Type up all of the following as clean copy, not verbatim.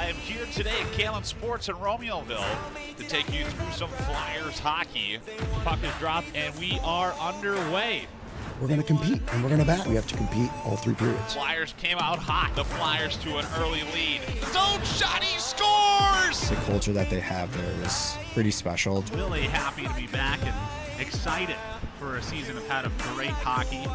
I am here today at Kalen Sports in Romeoville to take you through some Flyers hockey. Puck is dropped and we are underway. We're going to compete and we're going to bat. We have to compete all 3 periods. Flyers came out hot. The Flyers to an early lead. Zone shot, he scores! The culture that they have there is pretty special. Really happy to be back and excited for a season of had of great hockey.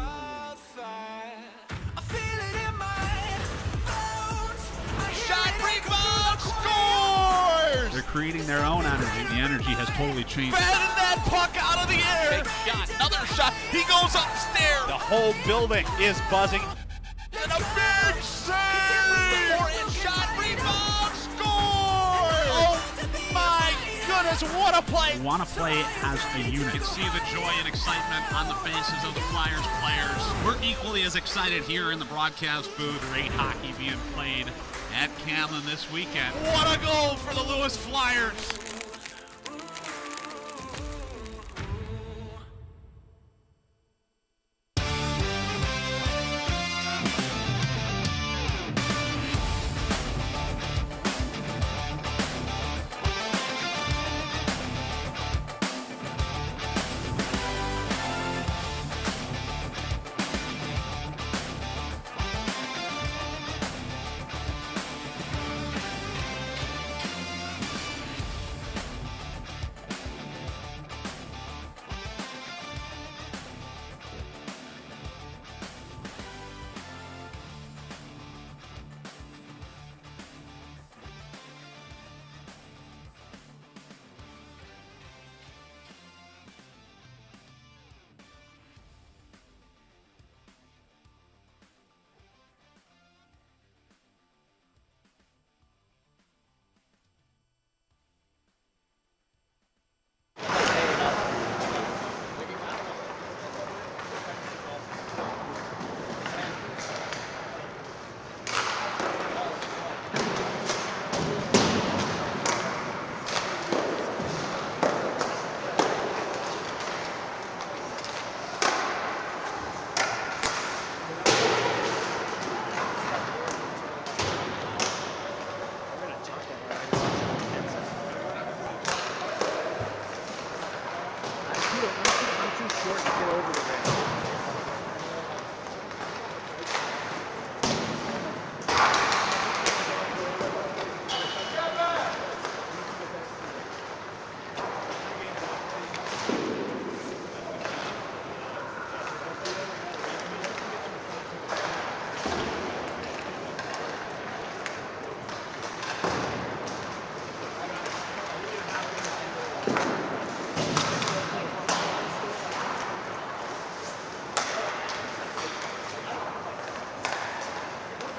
Shot, rebound, scores! They're creating their own energy. The energy has totally changed. Batting that puck out of the air. Big shot, another shot. He goes upstairs. The whole building is buzzing. And a big save! Forehand shot, rebound, scores! Oh my goodness, what a play! Want to play as a unit. You can see the joy and excitement on the faces of the Flyers players. We're equally as excited here in the broadcast booth. Great hockey being played. At Camlin this weekend. What a goal for the Lewis Flyers!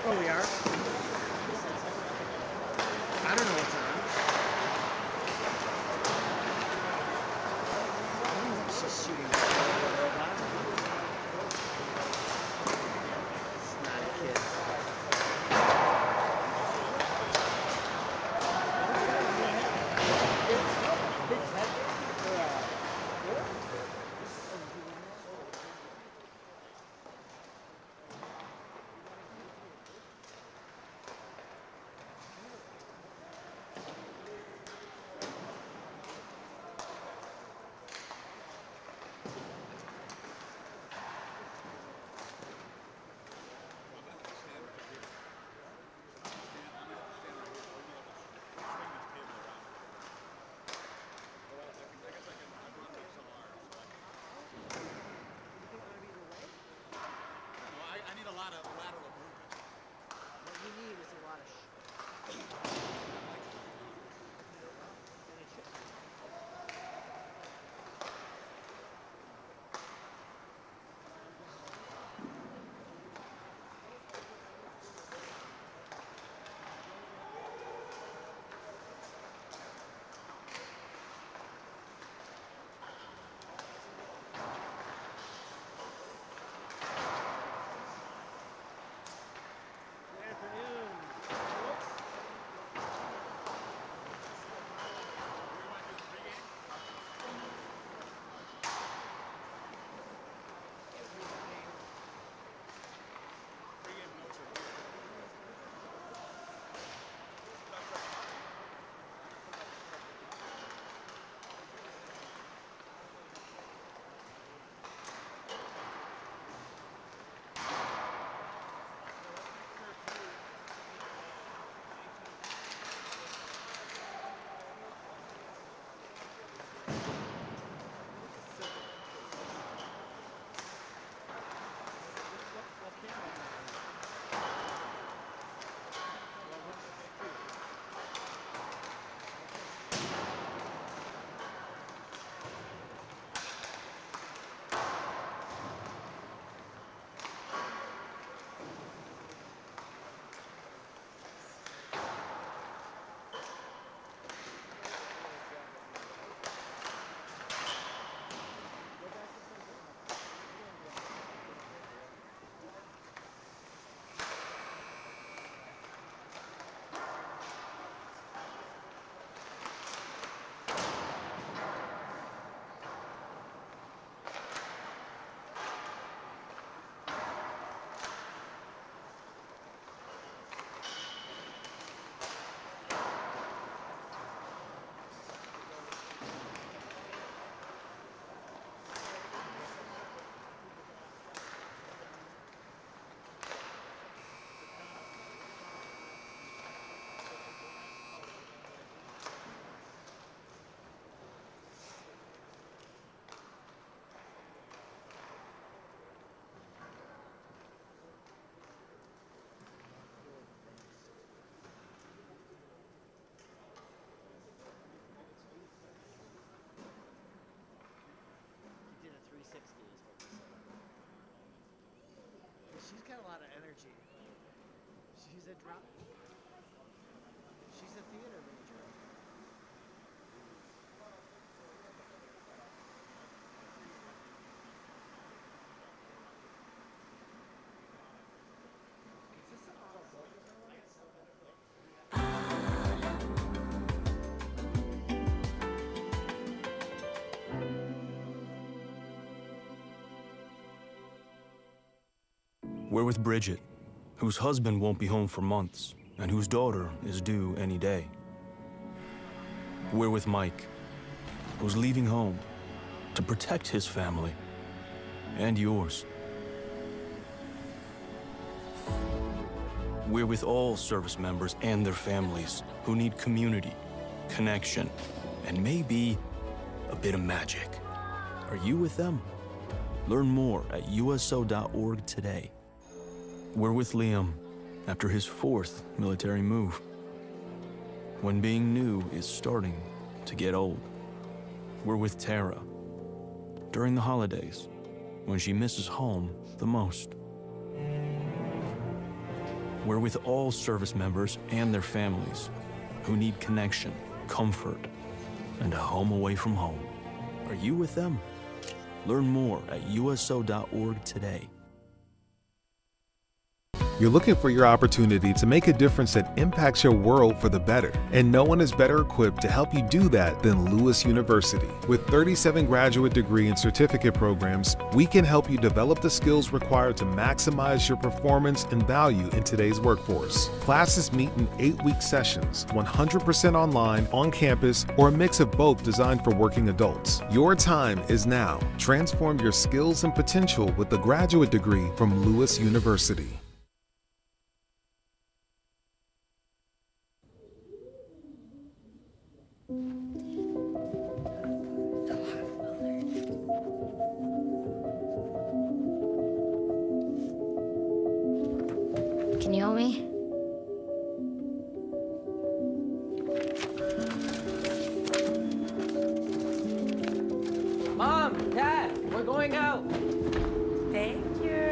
Oh, we are? I don't know what's on. I don't know if she's shooting at the robot. It's not a kid. energy. She's a theater major. Is this an auto book? We're with Bridget, whose husband won't be home for months and whose daughter is due any day. We're with Mike, who's leaving home to protect his family and yours. We're with all service members and their families who need community, connection, and maybe a bit of magic. Are you with them? Learn more at uso.org today. We're with Liam after his 4th military move, when being new is starting to get old. We're with Tara during the holidays, when she misses home the most. We're with all service members and their families who need connection, comfort, and a home away from home. Are you with them? Learn more at uso.org today. You're looking for your opportunity to make a difference that impacts your world for the better. And no one is better equipped to help you do that than Lewis University. With 37 graduate degree and certificate programs, we can help you develop the skills required to maximize your performance and value in today's workforce. Classes meet in 8-week sessions, 100% online, on campus, or a mix of both designed for working adults. Your time is now. Transform your skills and potential with a graduate degree from Lewis University. Can you help me? Mom, Dad, we're going out. Thank you.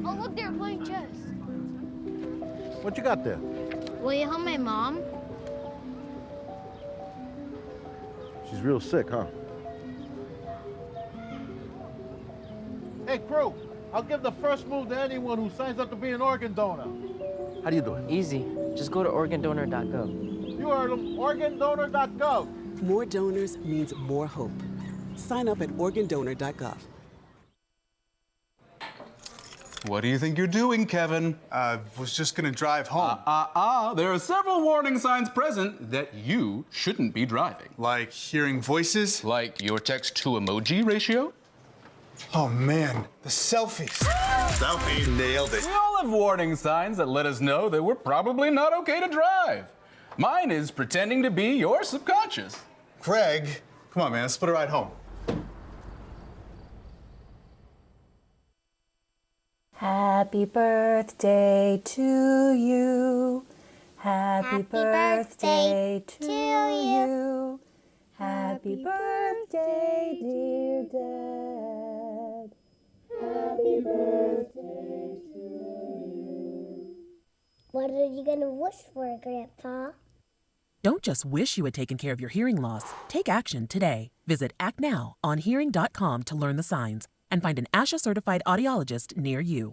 Oh, look, they're playing chess. What you got there? Will you help my mom? She's real sick, huh? Hey, crew, I'll give the first move to anyone who signs up to be an organ donor. How do you do it? Easy. Just go to organdonor.gov. You heard them, organdonor.gov. More donors means more hope. Sign up at organdonor.gov. What do you think you're doing, Kevin? Was just gonna drive home. There are several warning signs present that you shouldn't be driving. Like hearing voices? Like your text-to-emoji ratio? Oh man, the selfies. Selfie, nailed it. We all have warning signs that let us know that we're probably not okay to drive. Mine is pretending to be your subconscious. Craig, come on man, let's split a ride home. Happy birthday to you. Happy birthday to you. Happy birthday, dear Dad. Happy birthday to you. What are you gonna wish for, Grandpa? Don't just wish you had taken care of your hearing loss. Take action today. Visit actnow.onhearing.com to learn the signs and find an ASHA-certified audiologist near you.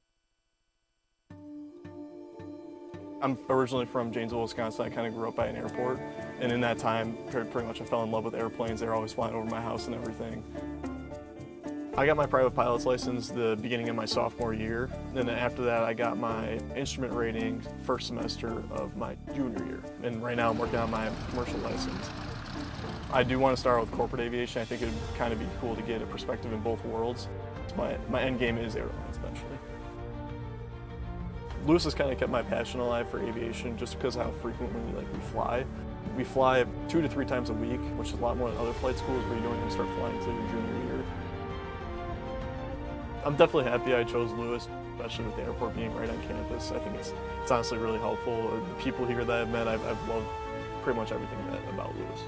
I'm originally from Janesville, Wisconsin. I kind of grew up by an airport. And in that time, pretty much I fell in love with airplanes. They were always flying over my house and everything. I got my private pilot's license the beginning of my sophomore year. And then after that, I got my instrument rating first semester of my junior year. And right now I'm working on my commercial license. I do want to start with corporate aviation. I think it would kind of be cool to get a perspective in both worlds. My end game is airlines eventually. Lewis has kind of kept my passion alive for aviation just because of how frequently we fly. We fly 2 to 3 times a week, which is a lot more than other flight schools where you don't even start flying until your junior year. I'm definitely happy I chose Lewis, especially with the airport being right on campus. I think it's honestly really helpful. The people here that I've met, I've loved pretty much everything about Lewis.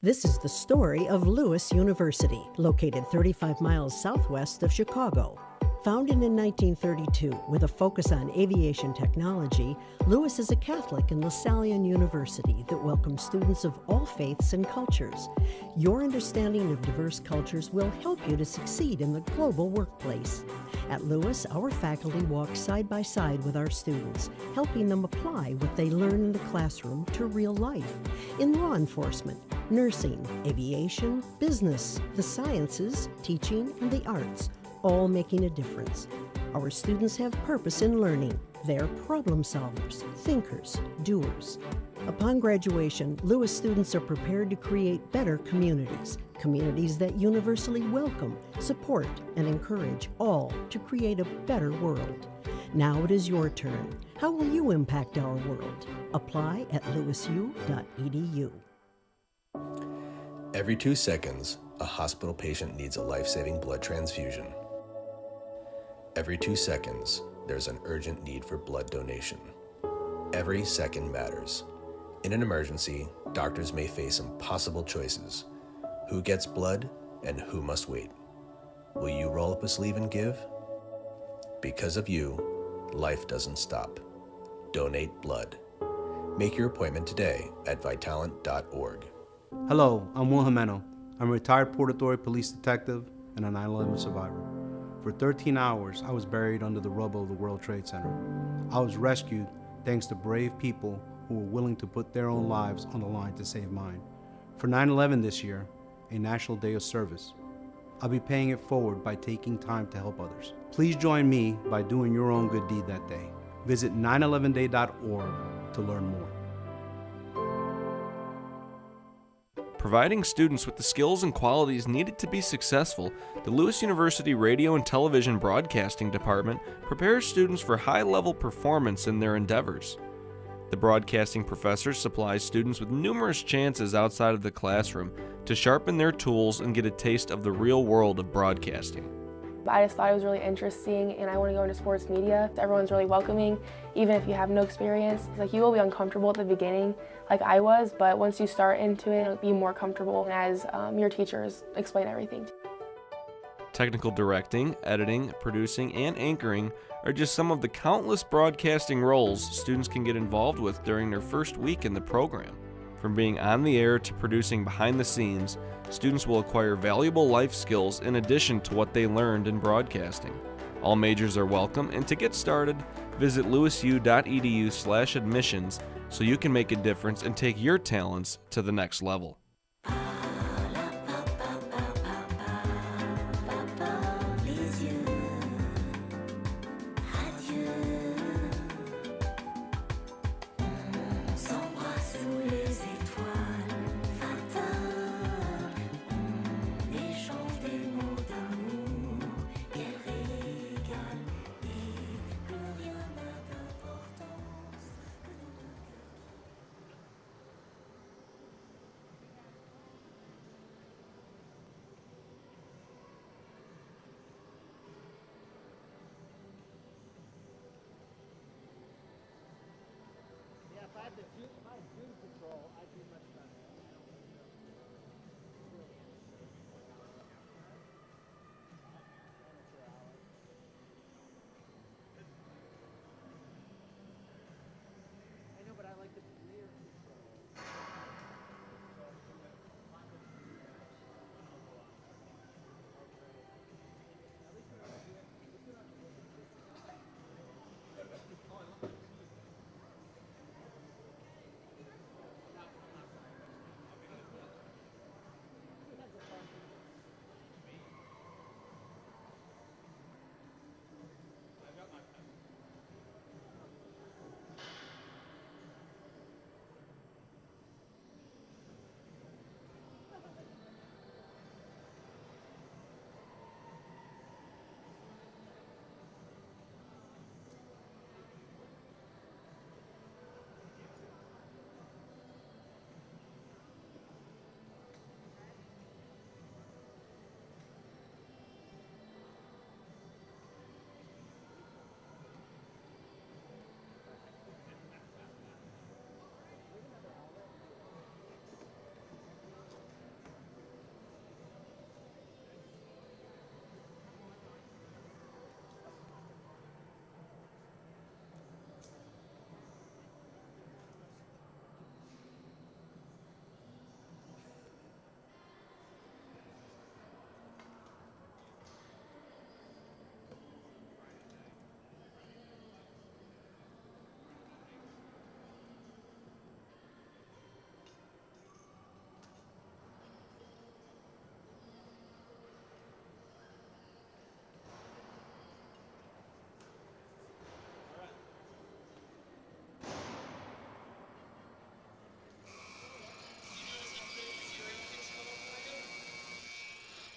This is the story of Lewis University, located 35 miles southwest of Chicago. Founded in 1932 with a focus on aviation technology, Lewis is a Catholic and Lasallian university that welcomes students of all faiths and cultures. Your understanding of diverse cultures will help you to succeed in the global workplace. At Lewis, our faculty walk side by side with our students, helping them apply what they learn in the classroom to real life. In law enforcement, nursing, aviation, business, the sciences, teaching, and the arts, all making a difference. Our students have purpose in learning. They're problem solvers, thinkers, doers. Upon graduation, Lewis students are prepared to create better communities, communities that universally welcome, support, and encourage all to create a better world. Now it is your turn. How will you impact our world? Apply at lewisu.edu. Every 2 seconds, a hospital patient needs a life-saving blood transfusion. Every 2 seconds, there's an urgent need for blood donation. Every second matters. In an emergency, doctors may face impossible choices. Who gets blood and who must wait? Will you roll up a sleeve and give? Because of you, life doesn't stop. Donate blood. Make your appointment today at Vitalant.org. Hello, I'm Will Jimeno. I'm a retired Port Authority police detective and a 9/11 survivor. For 13 hours, I was buried under the rubble of the World Trade Center. I was rescued thanks to brave people who were willing to put their own lives on the line to save mine. For 9/11 this year, a National Day of Service, I'll be paying it forward by taking time to help others. Please join me by doing your own good deed that day. Visit 911day.org to learn more. Providing students with the skills and qualities needed to be successful, the Lewis University Radio and Television Broadcasting Department prepares students for high-level performance in their endeavors. The broadcasting professor supplies students with numerous chances outside of the classroom to sharpen their tools and get a taste of the real world of broadcasting. I just thought it was really interesting and I want to go into sports media. Everyone's really welcoming, even if you have no experience. Like, you will be uncomfortable at the beginning, like I was, but once you start into it, you'll be more comfortable as your teachers explain everything. Technical directing, editing, producing, and anchoring are just some of the countless broadcasting roles students can get involved with during their first week in the program. From being on the air to producing behind the scenes, students will acquire valuable life skills in addition to what they learned in broadcasting. All majors are welcome, and to get started, visit lewisu.edu/admissions so you can make a difference and take your talents to the next level.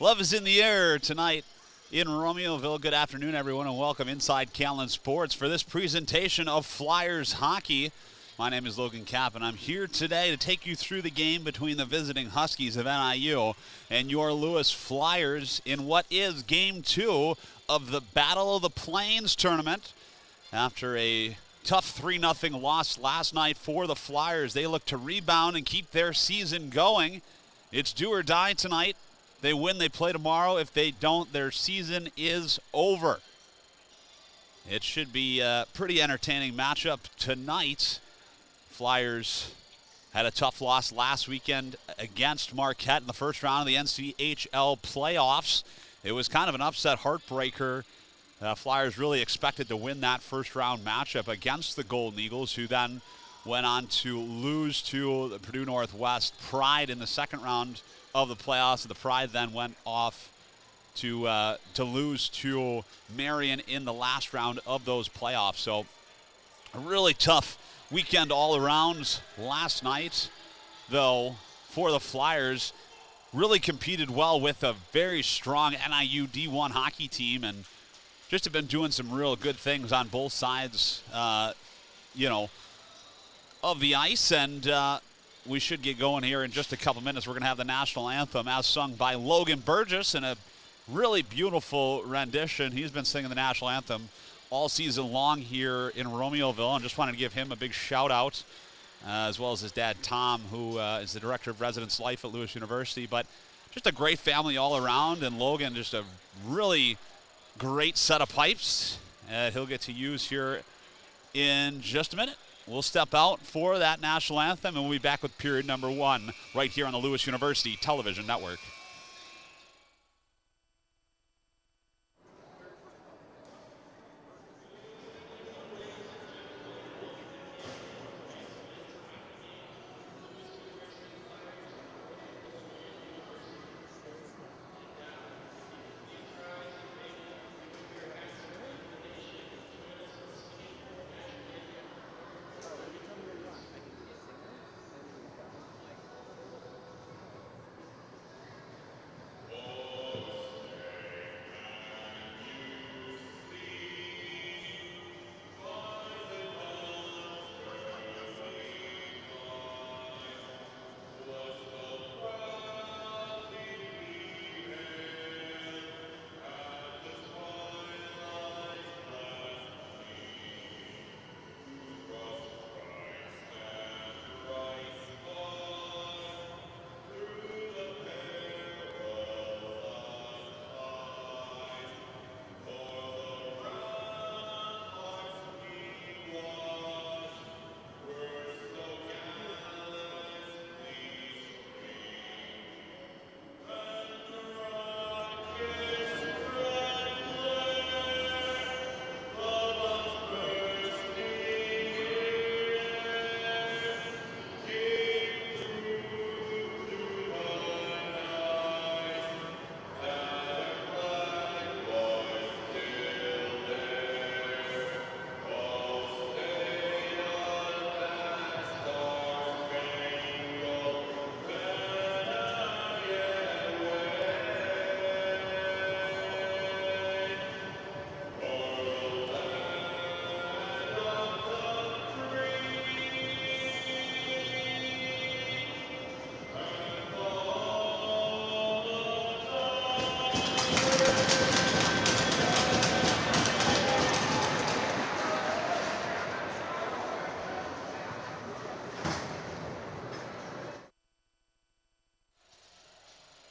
Love is in the air tonight in Romeoville. Good afternoon, everyone, and welcome inside Callan Sports for this presentation of Flyers hockey. My name is Logan Kapp, and I'm here today to take you through the game between the visiting Huskies of NIU and your Lewis Flyers in what is Game 2 of the Battle of the Plains tournament. After a tough 3-0 loss last night for the Flyers, they look to rebound and keep their season going. It's do or die tonight. They win, they play tomorrow. If they don't, their season is over. It should be a pretty entertaining matchup tonight. Flyers had a tough loss last weekend against Marquette in the first round of the NCHL playoffs. It was kind of an upset heartbreaker. Flyers really expected to win that first round matchup against the Golden Eagles, who then went on to lose to the Purdue Northwest Pride in the second round of the playoffs. The Pride then went off to lose to Marion in the last round of those playoffs. So a really tough weekend all around last night, though, for the Flyers. Really competed well with a very strong NIU D1 hockey team and just have been doing some real good things on both sides, of the ice. And we should get going here in just a couple minutes. We're going to have the national anthem as sung by Logan Burgess in a really beautiful rendition. He's been singing the national anthem all season long here in Romeoville, and just wanted to give him a big shout out, as well as his dad Tom, who is the director of residence life at Lewis University. But just a great family all around, and Logan just a really great set of pipes he'll get to use here in just a minute. We'll step out for that national anthem, and we'll be back with period number 1 right here on the Lewis University Television Network.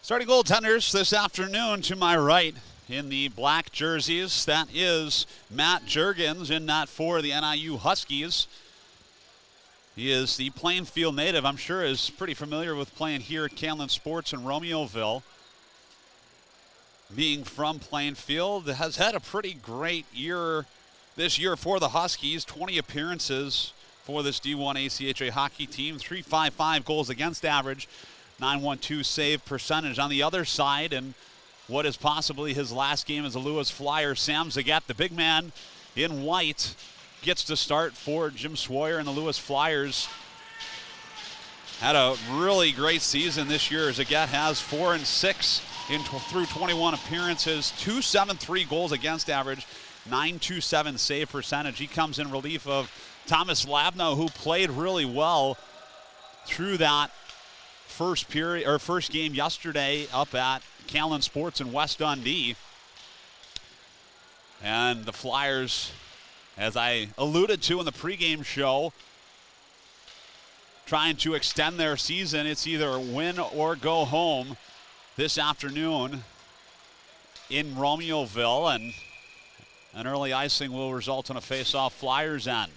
Starting goaltenders this afternoon, to my right in the black jerseys, that is Matt Juergens in net for the NIU Huskies. He is the Plainfield native. I'm sure is pretty familiar with playing here at Callan Sports in Romeoville. Being from Plainfield, has had a pretty great year this year for the Huskies. 20 appearances for this D1 ACHA hockey team. .355 goals against average. .912 save percentage. On the other side, and what is possibly his last game as a Lewis Flyer, Sam Zagat, the big man in white, gets to start for Jim Swoyer and the Lewis Flyers. Had a really great season this year. Zagat has 4 and 6 through 21 appearances, 2.73 goals against average, 9.27 save percentage. He comes in relief of Thomas Labno, who played really well through that first game yesterday up at Callan Sports in West Dundee. And the Flyers, as I alluded to in the pregame show, trying to extend their season. It's either win or go home this afternoon in Romeoville, and an early icing will result in a face-off Flyers end.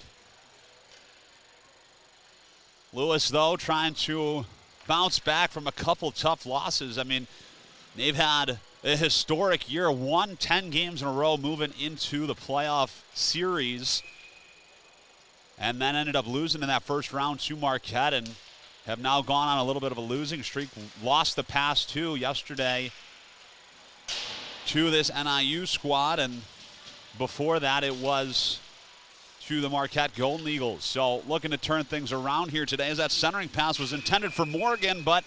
Lewis, though, trying to bounce back from a couple tough losses. I mean, they've had a historic year, won 10 games in a row moving into the playoff series, and then ended up losing in that first round to Marquette and have now gone on a little bit of a losing streak. Lost the past two yesterday to this NIU squad, and before that it was to the Marquette Golden Eagles. So looking to turn things around here today, as that centering pass was intended for Morgan, but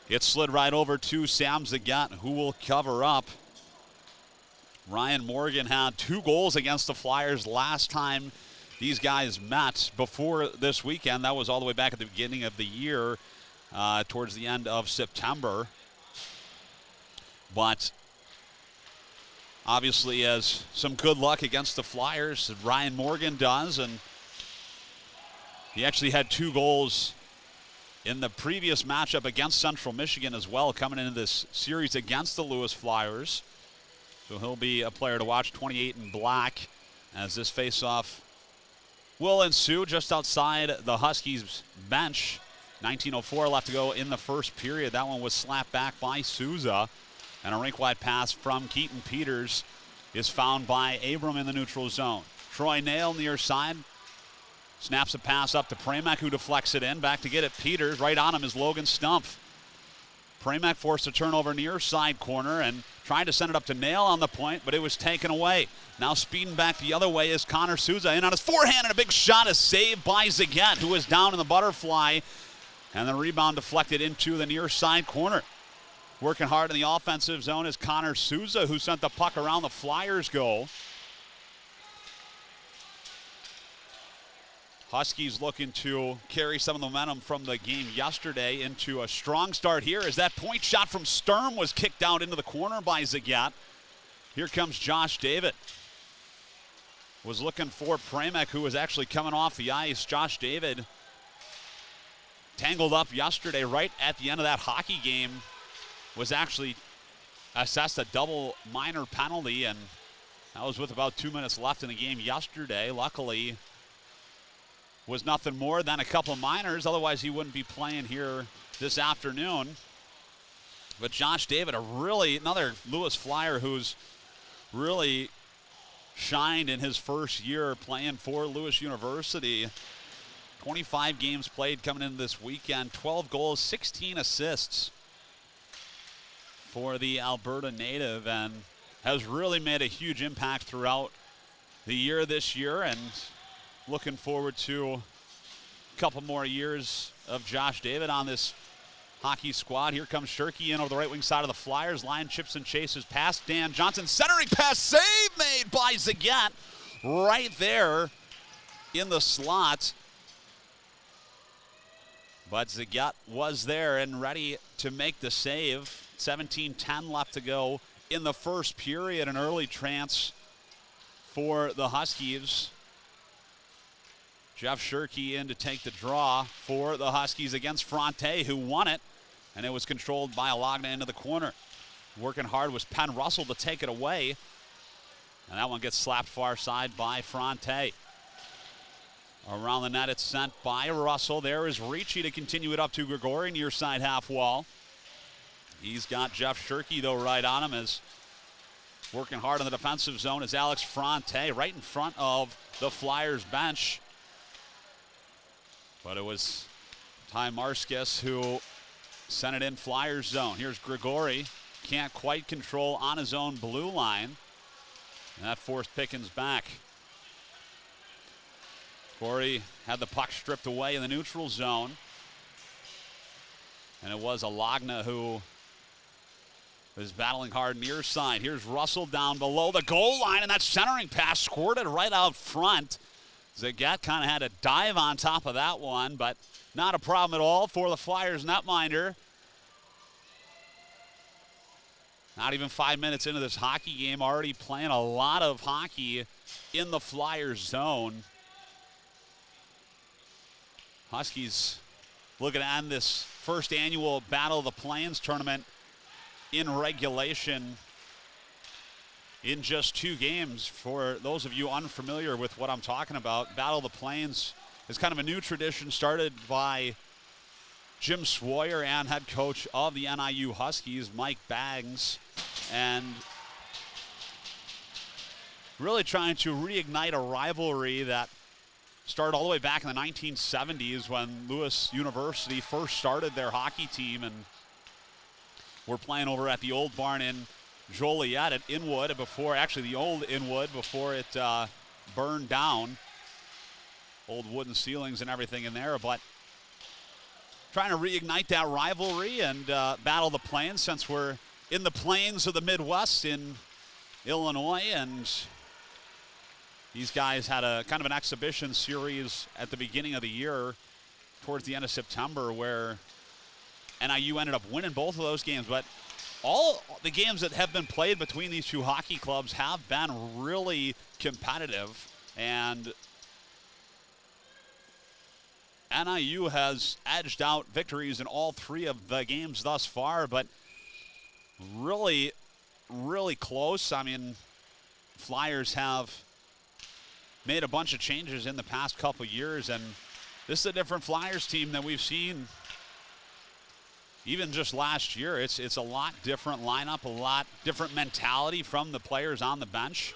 it slid right over to Sam Zagat, who will cover up. Ryan Morgan had 2 goals against the Flyers last time these guys met before this weekend. That was all the way back at the beginning of the year, towards the end of September. But obviously has some good luck against the Flyers. Ryan Morgan does, and he actually had 2 goals in the previous matchup against Central Michigan as well, coming into this series against the Lewis Flyers. So he'll be a player to watch, 28 in black, as this faceoff will ensue just outside the Huskies bench. 19:04 left to go in the first period. That one was slapped back by Souza. And a rink-wide pass from Keaton Peters is found by Abram in the neutral zone. Troy Nail near side. Snaps a pass up to Pramack, who deflects it in. Back to get it. Peters. Right on him is Logan Stumpf. Pramack forced a turnover near side corner and tried to send it up to Nail on the point, but it was taken away. Now speeding back the other way is Connor Souza. In on his forehand, and a big shot is saved by Zagat, who was down in the butterfly. And the rebound deflected into the near side corner. Working hard in the offensive zone is Connor Souza, who sent the puck around the Flyers' goal. Huskies looking to carry some of the momentum from the game yesterday into a strong start here, as that point shot from Sturm was kicked out into the corner by Zagat. Here comes Josh David. Was looking for Pramack, who was actually coming off the ice. Josh David tangled up yesterday right at the end of that hockey game. Was actually assessed a double minor penalty, and that was with about 2 minutes left in the game yesterday. Luckily, was nothing more than a couple minors. Otherwise, he wouldn't be playing here this afternoon. But Josh David, another Lewis Flyer who's really shined in his first year playing for Lewis University. 25 games played coming into this weekend, 12 goals, 16 assists for the Alberta native, and has really made a huge impact throughout the year this year, and looking forward to a couple more years of Josh David on this hockey squad. Here comes Shirky in over the right wing side of the Flyers. Line chips and chases past Dan Johnson. Centering pass, save made by Zagat right there in the slot. But Zagat was there and ready to make the save. 17:10 left to go in the first period. An early trance for the Huskies. Jeff Shirky in to take the draw for the Huskies against Fronte, who won it, and it was controlled by Alagna into the corner. Working hard was Penn Russell to take it away, and that one gets slapped far side by Fronte. Around the net, it's sent by Russell. There is Ricci to continue it up to Grigori near side half wall. He's got Jeff Shirky, though, right on him, as working hard in the defensive zone is Alex Fronte right in front of the Flyers bench. But it was Ty Marskis who sent it in Flyers zone. Here's Grigori. Can't quite control on his own blue line. And that forced Pickens back. Grigori had the puck stripped away in the neutral zone. And it was Alagna who is battling hard near side. Here's Russell down below the goal line, and that centering pass squirted right out front. Zagat kind of had to dive on top of that one, but not a problem at all for the Flyers netminder. Not even 5 minutes into this hockey game, already playing a lot of hockey in the Flyers zone. Huskies looking to end this first annual Battle of the Plains tournament in regulation in just 2 games. For those of you unfamiliar with what I'm talking about, Battle of the Plains is kind of a new tradition started by Jim Swoyer and head coach of the NIU Huskies, Mike Baggs, and really trying to reignite a rivalry that started all the way back in the 1970s when Lewis University first started their hockey team, and we're playing over at the old barn in Joliet at Inwood before, actually the old Inwood before it burned down. Old wooden ceilings and everything in there, but trying to reignite that rivalry and battle the Plains, since we're in the plains of the Midwest in Illinois, and these guys had a kind of an exhibition series at the beginning of the year towards the end of September where NIU ended up winning both of those games. But all the games that have been played between these two hockey clubs have been really competitive, and NIU has edged out victories in all 3 of the games thus far, but really, really close. I mean, Flyers have made a bunch of changes in the past couple years, and this is a different Flyers team than we've seen even just last year. It's a lot different lineup, a lot different mentality from the players on the bench.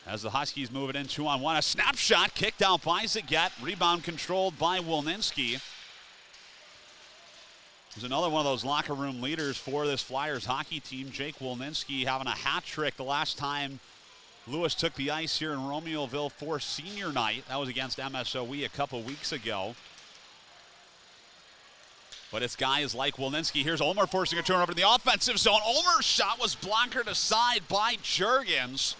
As the Huskies move it in 2-on-1, a snapshot kicked out by Zagat, rebound controlled by Wilninski. There's another one of those locker room leaders for this Flyers hockey team, Jake Wilninski, having a hat trick the last time Lewis took the ice here in Romeoville for senior night. That was against MSOE a couple weeks ago. But it's guys like Wilninski. Here's Ulmer forcing a turnover in the offensive zone. Ulmer's shot was blockered aside by Juergens.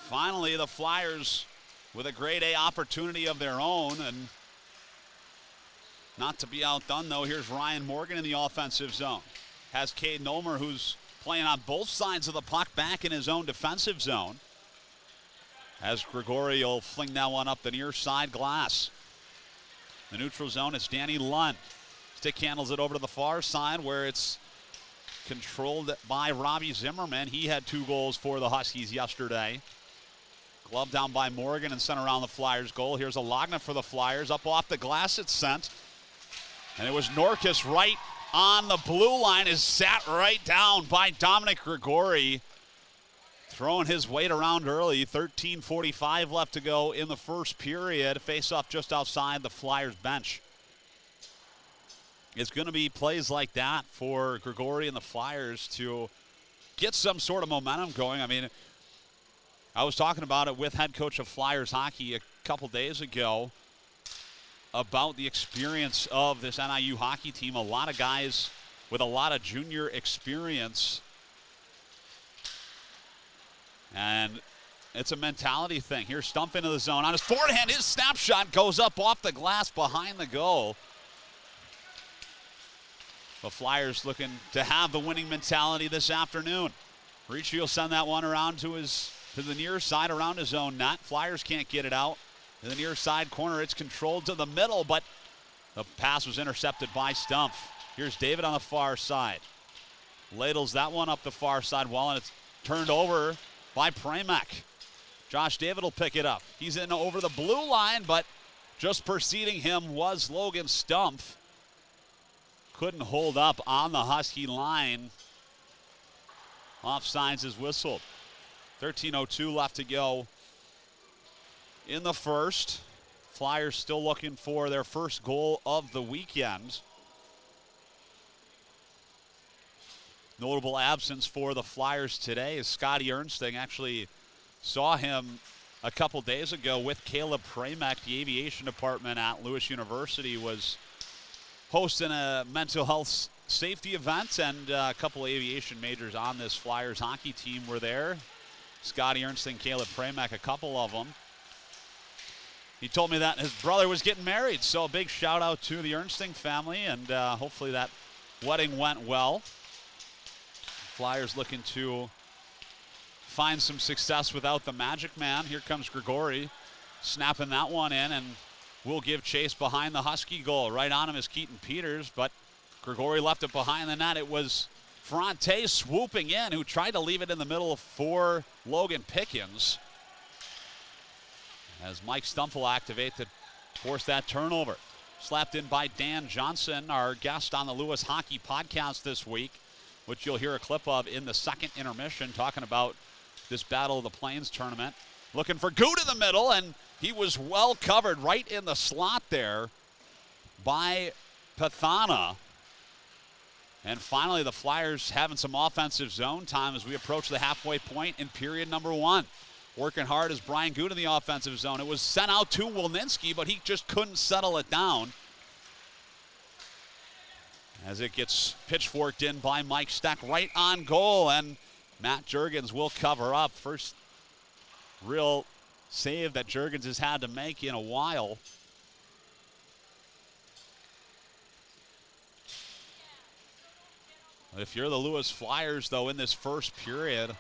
Finally, the Flyers with a grade A opportunity of their own, and not to be outdone, though, here's Ryan Morgan in the offensive zone. Has Caden Ulmer, who's playing on both sides of the puck, back in his own defensive zone. As Grigori will fling that one up the near side glass. The neutral zone, it's Danny Lund. Stick handles it over to the far side where it's controlled by Robbie Zimmerman. He had 2 goals for the Huskies yesterday. Glove down by Morgan and sent around the Flyers goal. Here's a Lagna for the Flyers. Up off the glass it's sent. And it was Norkus right on the blue line, is sat right down by Dominic Grigori. Throwing his weight around early. 13:45 left to go in the first period. Face off just outside the Flyers bench. It's going to be plays like that for Grigori and the Flyers to get some sort of momentum going. I mean, I was talking about it with head coach of Flyers hockey a couple days ago about the experience of this NIU hockey team. A lot of guys with a lot of junior experience. And it's a mentality thing. Here's Stumpf into the zone. On his forehand, his snapshot goes up off the glass behind the goal. The Flyers looking to have the winning mentality this afternoon. Ricci will send that one around to the near side around his own net. Flyers can't get it out. In the near side corner, it's controlled to the middle, but the pass was intercepted by Stumpf. Here's David on the far side. Ladles that one up the far side wall, and it's turned over by Premek. Josh David will pick it up. He's in over the blue line, but just preceding him was Logan Stumpf. Couldn't hold up on the Husky line. Offsides is whistled. 13:02 left to go in the first. Flyers still looking for their first goal of the weekend. Notable absence for the Flyers today is Scotty Ernsting. Actually saw him a couple days ago with Caleb Premek. The aviation department at Lewis University was hosting a mental health safety event, and a couple aviation majors on this Flyers hockey team were there. Scotty Ernsting, Caleb Pramack, a couple of them. He told me that his brother was getting married, so a big shout out to the Ernsting family, and hopefully that wedding went well. Flyers looking to find some success without the Magic Man. Here comes Grigori, snapping that one in, and will give chase behind the Husky goal. Right on him is Keaton Peters, but Grigori left it behind the net. It was Fronte swooping in, who tried to leave it in the middle for Logan Pickens, as Mike Stumpf will activate to force that turnover. Slapped in by Dan Johnson, our guest on the Lewis Hockey Podcast this week, which you'll hear a clip of in the second intermission, talking about this Battle of the Plains tournament. Looking for Good in the middle, and he was well covered right in the slot there by Pathana. And finally, the Flyers having some offensive zone time as we approach the halfway point in period number 1. Working hard is Brian Good in the offensive zone. It was sent out to Wilninski, but he just couldn't settle it down, as it gets pitchforked in by Mike Steck right on goal, and Matt Juergens will cover up. First real save that Juergens has had to make in a while. If you're the Lewis Flyers, though, in this first period,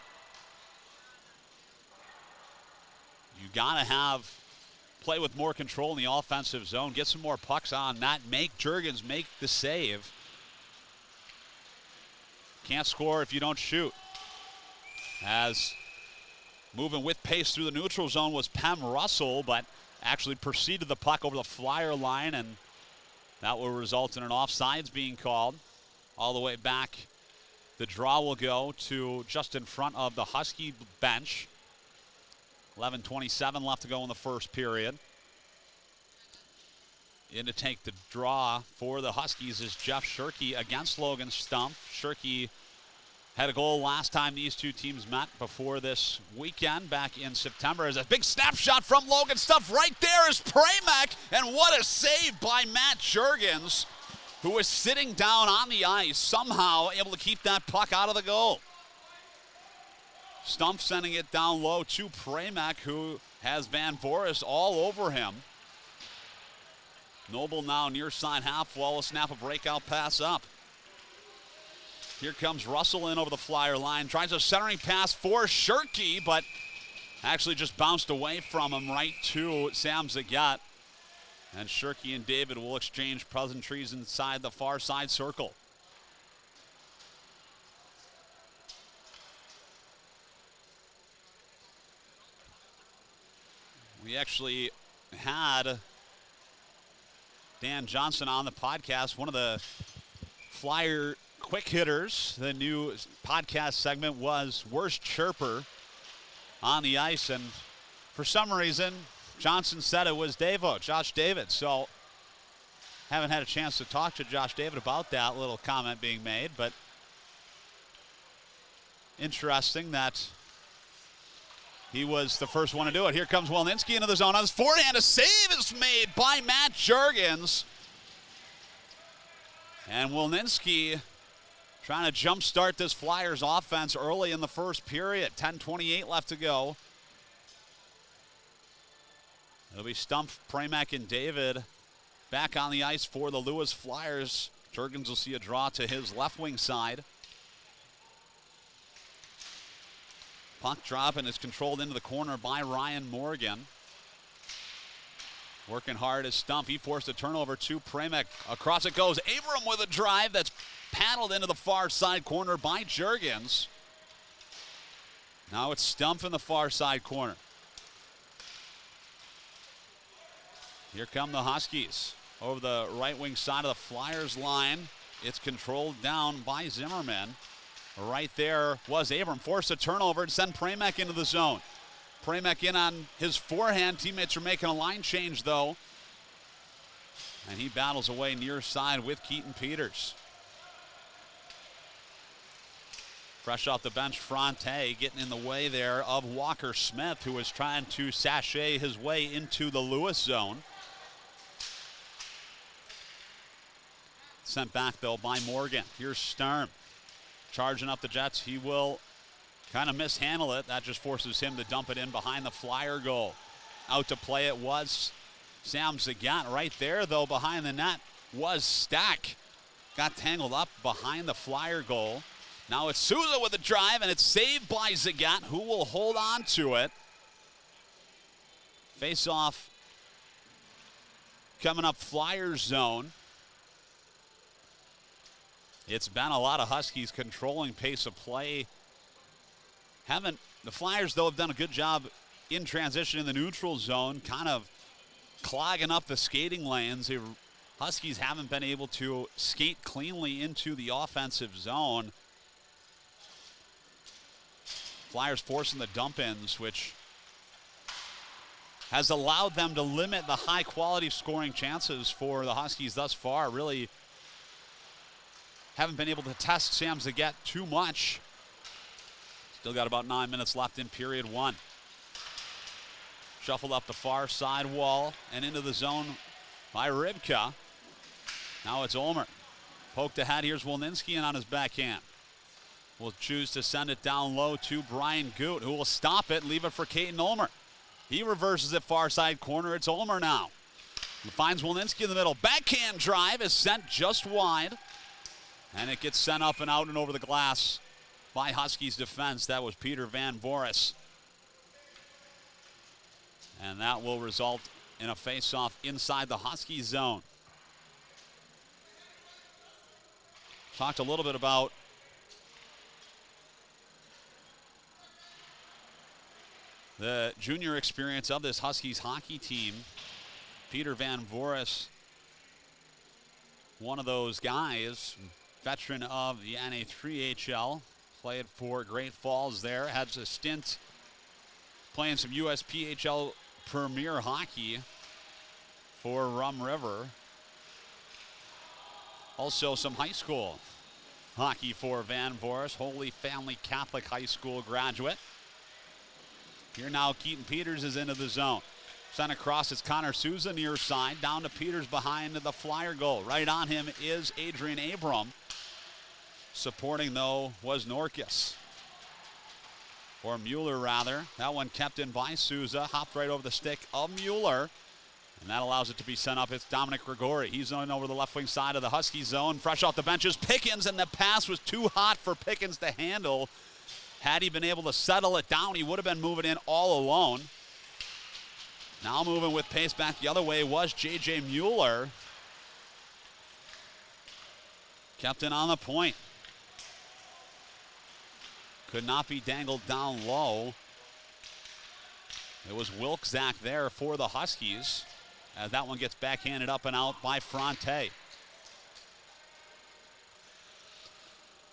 you got to play with more control in the offensive zone, get some more pucks on that, make Juergens make the save. Can't score if you don't shoot. As moving with pace through the neutral zone was Pem Russell, but actually preceded the puck over the Flyer line, and that will result in an offsides being called. All the way back, the draw will go to just in front of the Husky bench. 11:27 left to go in the first period. In to take the draw for the Huskies is Jeff Shirkey against Logan Stumpf. Shirkey had a goal last time these two teams met before this weekend back in September. As a big snapshot from Logan Stumpf. Right there is Pramack, and what a save by Matt Juergens, who was sitting down on the ice, somehow able to keep that puck out of the goal. Stumpf sending it down low to Pramack, who has Van Boris all over him. Noble now near side half wall, will snap a breakout pass up. Here comes Russell in over the Flyer line, tries a centering pass for Shirkey, but actually just bounced away from him right to Sam Zagat. And Shirkey and David will exchange pleasantries inside the far side circle. We actually had Dan Johnson on the podcast, one of the Flyer quick hitters. The new podcast segment was Worst Chirper on the ice, and for some reason, Johnson said it was Josh David. So haven't had a chance to talk to Josh David about that little comment being made, but interesting that he was the first one to do it. Here comes Wilninski into the zone. On his forehand, a save is made by Matt Juergens. And Wilninski trying to jumpstart this Flyers offense early in the first period. 10:28 left to go. It'll be Stumpf, Pramack, and David back on the ice for the Lewis Flyers. Juergens will see a draw to his left wing side. Puck drop and is controlled into the corner by Ryan Morgan. Working hard is Stumpf. He forced a turnover to Pramack. Across it goes. Abram with a drive that's paddled into the far side corner by Juergens. Now it's Stumpf in the far side corner. Here come the Huskies over the right wing side of the Flyers line. It's controlled down by Zimmerman. Right there was Abram. Forced a turnover and send Pramack into the zone. Pramack in on his forehand. Teammates are making a line change, though. And he battles away near side with Keaton Peters. Fresh off the bench, Fronte getting in the way there of Walker Smith, who is trying to sashay his way into the Lewis zone. Sent back, though, by Morgan. Here's Sturm. Charging up the Jets. He will kind of mishandle it. That just forces him to dump it in behind the Flyer goal. Out to play it was Sam Zagat. Right there, though, behind the net was Stack. Got tangled up behind the Flyer goal. Now it's Souza with the drive, and it's saved by Zagat, who will hold on to it. Face-off coming up Flyers zone. It's been a lot of Huskies controlling pace of play. The Flyers, though, have done a good job in transition in the neutral zone, kind of clogging up the skating lanes. The Huskies haven't been able to skate cleanly into the offensive zone. Flyers forcing the dump-ins, which has allowed them to limit the high-quality scoring chances for the Huskies thus far. Really haven't been able to test Sam Zagat too much. Still got about 9 minutes left in period one. Shuffled up the far side wall and into the zone by Rybka. Now it's Ulmer. Poked ahead. Here's Wilninski on his backhand. Will choose to send it down low to Brian Goot, who will stop it and leave it for Caden Ulmer. He reverses it far side corner. It's Ulmer now. He finds Wilninski in the middle. Backhand drive is sent just wide. And it gets sent up and out and over the glass by Huskies defense. That was Peter Van Boris. And that will result in a face-off inside the Husky zone. Talked a little bit about the junior experience of this Huskies hockey team. Peter Van Boris, one of those guys, veteran of the NA3HL, played for Great Falls there, had a stint playing some USPHL Premier hockey for Rum River. Also some high school hockey for Van Boris, Holy Family Catholic High School graduate. Here now Keaton Peters is into the zone. Sent across, it's Connor Souza near side, down to Peters behind the Flyer goal. Right on him is Adrian Abram. Supporting, though, was Norkus. Or Mueller, rather. That one kept in by Souza. Hopped right over the stick of Mueller. And that allows it to be sent up. It's Dominic Grigori. He's on over the left wing side of the Husky zone. Fresh off the benches, Pickens, and the pass was too hot for Pickens to handle. Had he been able to settle it down, he would have been moving in all alone. Now moving with pace back the other way was J.J. Mueller. Kept it on the point. Could not be dangled down low. It was Wilczak there for the Huskies, as that one gets backhanded up and out by Fronte.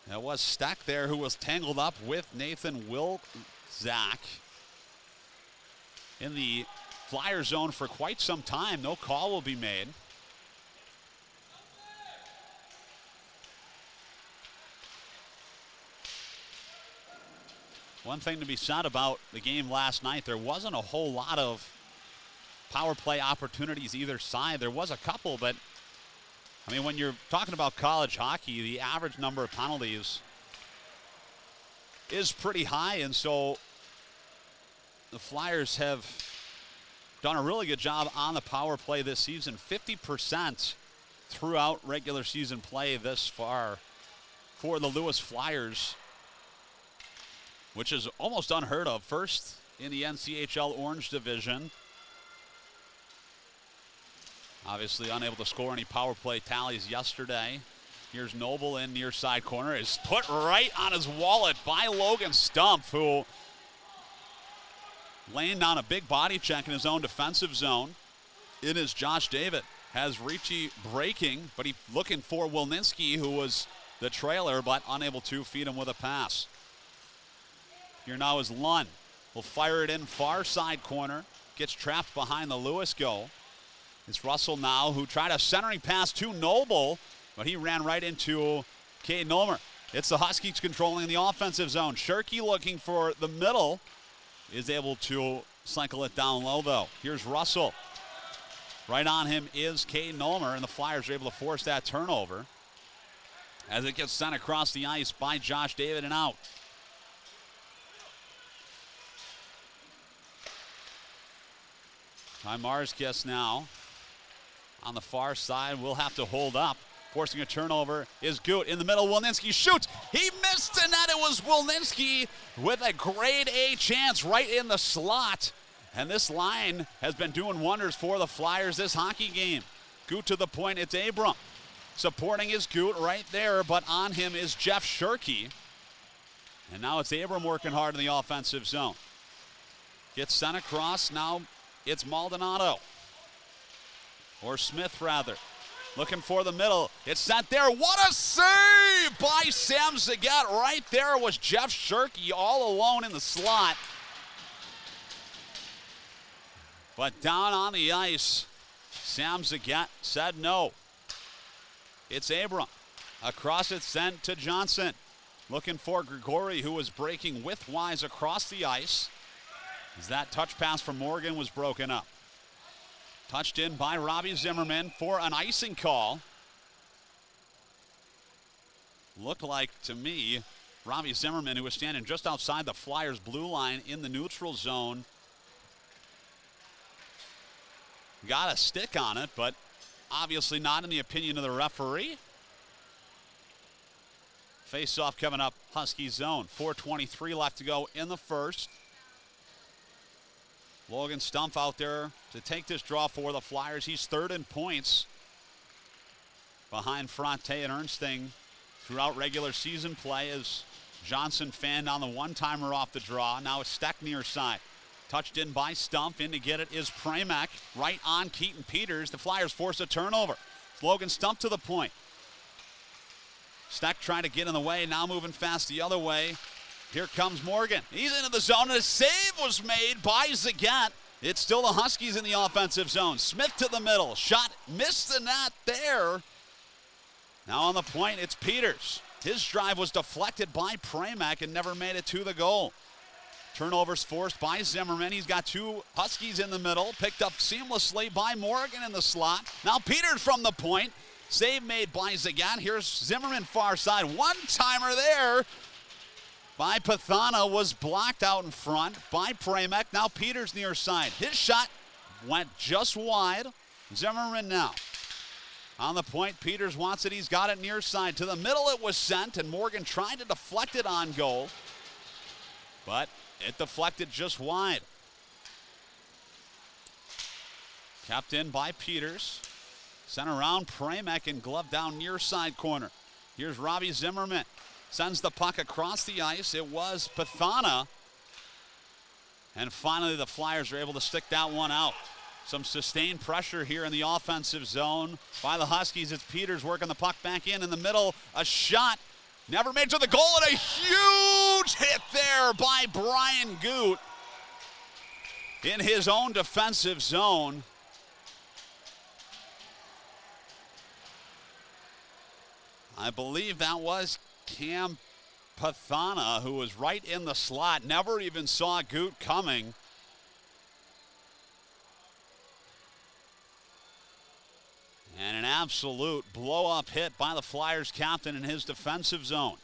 That was Steck there, who was tangled up with Nathan Wilczak in the Flyer zone for quite some time. No call will be made. One thing to be said about the game last night, there wasn't a whole lot of power play opportunities either side. There was a couple, but I mean, when you're talking about college hockey, the average number of penalties is pretty high, and so the Flyers have done a really good job on the power play this season. 50% throughout regular season play this far for the Lewis Flyers, which is almost unheard of. First in the NCHL Orange Division. Obviously unable to score any power play tallies yesterday. Here's Noble in near side corner. Is put right on his wallet by Logan Stumpf, who laying down a big body check in his own defensive zone. It is Josh David. Has Ricci breaking, but he's looking for Wilninski, who was the trailer, but unable to feed him with a pass. Here now is Lund. Will fire it in far side corner. Gets trapped behind the Lewis goal. It's Russell now, who tried a centering pass to Noble, but he ran right into Caden Ulmer. It's the Huskies controlling the offensive zone. Shirky looking for the middle. Is able to cycle it down low, though. Here's Russell. Right on him is Caden Ulmer, and the Flyers are able to force that turnover. as it gets sent across the ice by Josh David and out. Ty Marskis now on the far side will have to hold up. Forcing a turnover is Gut in the middle. Wilninski shoots. He missed the net. It was Wilninski with a grade A chance right in the slot. And this line has been doing wonders for the Flyers this hockey game. Gut to the point. It's Abram. Supporting is Gut right there, but on him is Jeff Shirkey. And now it's Abram working hard in the offensive zone. Gets sent across. Now it's Maldonado. Or Smith, rather. Looking for the middle. It's sent there. What a save by Sam Zagat. Right there was Jeff Shirkey all alone in the slot. But down on the ice, Sam Zagat said no. It's Abram. Across it sent to Johnson. Looking for Grigori, who was breaking widthwise across the ice. As that touch pass from Morgan was broken up. Touched in by Robbie Zimmerman for an icing call. Looked like, to me, Robbie Zimmerman, who was standing just outside the Flyers' blue line in the neutral zone, got a stick on it, but obviously not in the opinion of the referee. Face-off coming up, Husky zone. 4:23 left to go in the first. Logan Stumpf out there to take this draw for the Flyers. He's third in points behind Fronte and Ernsting throughout regular season play as Johnson fanned on the one-timer off the draw. Now it's Steck near side. Touched in by Stumpf. In to get it is Pramac right on Keaton Peters. The Flyers force a turnover. Logan Stumpf to the point. Steck trying to get in the way. Now moving fast the other way. Here comes Morgan. He's into the zone, and a save was made by Zagat. It's still the Huskies in the offensive zone. Smith to the middle. Shot missed the net there. Now on the point, it's Peters. His drive was deflected by Pramac and never made it to the goal. Turnovers forced by Zimmerman. He's got two Huskies in the middle. Picked up seamlessly by Morgan in the slot. Now Peters from the point. Save made by Zagat. Here's Zimmerman far side. One-timer there by Pathana was blocked out in front by Pramac. Now Peters near side. His shot went just wide. Zimmerman now on the point. Peters wants it. He's got it near side. To the middle it was sent, and Morgan tried to deflect it on goal, but it deflected just wide. Kept in by Peters. Sent around Pramac and glove down near side corner. Here's Robbie Zimmerman. Sends the puck across the ice. It was Pathana. And finally the Flyers are able to stick that one out. Some sustained pressure here in the offensive zone by the Huskies. It's Peters working the puck back in the middle. A shot never made to the goal, and a huge hit there by Brian Gut in his own defensive zone. I believe that was Cam Pathana, who was right in the slot, never even saw Gut coming. And an absolute blow-up hit by the Flyers captain in his defensive zone.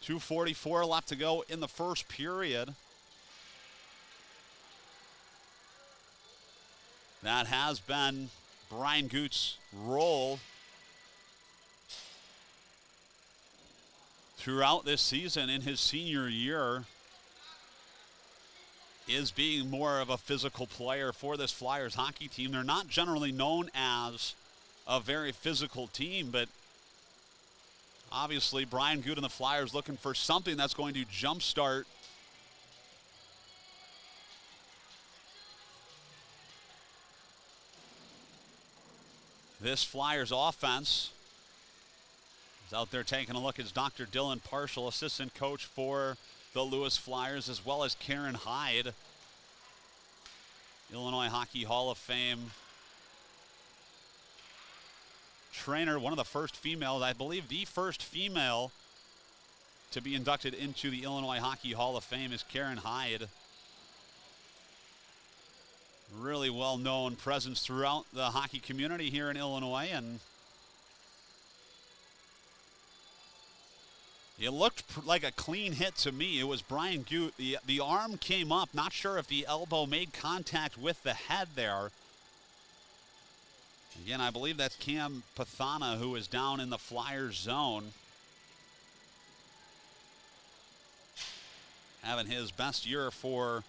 2:44 left to go in the first period. That has been Brian Gut's role throughout this season in his senior year, is being more of a physical player for this Flyers hockey team. They're not generally known as a very physical team, but obviously Brian Gut and the Flyers looking for something that's going to jumpstart this Flyers offense. He's out there taking a look as Dr. Dylan Parshall, assistant coach for the Lewis Flyers, as well as Karen Hyde, Illinois Hockey Hall of Fame trainer, one of the first females, I believe the first female to be inducted into the Illinois Hockey Hall of Fame is Karen Hyde. Really well-known presence throughout the hockey community here in Illinois, and It looked like a clean hit to me. It was Brian Gute. The arm came up. Not sure if the elbow made contact with the head there. Again, I believe that's Cam Pathana, who is down in the Flyers zone. Having his best year for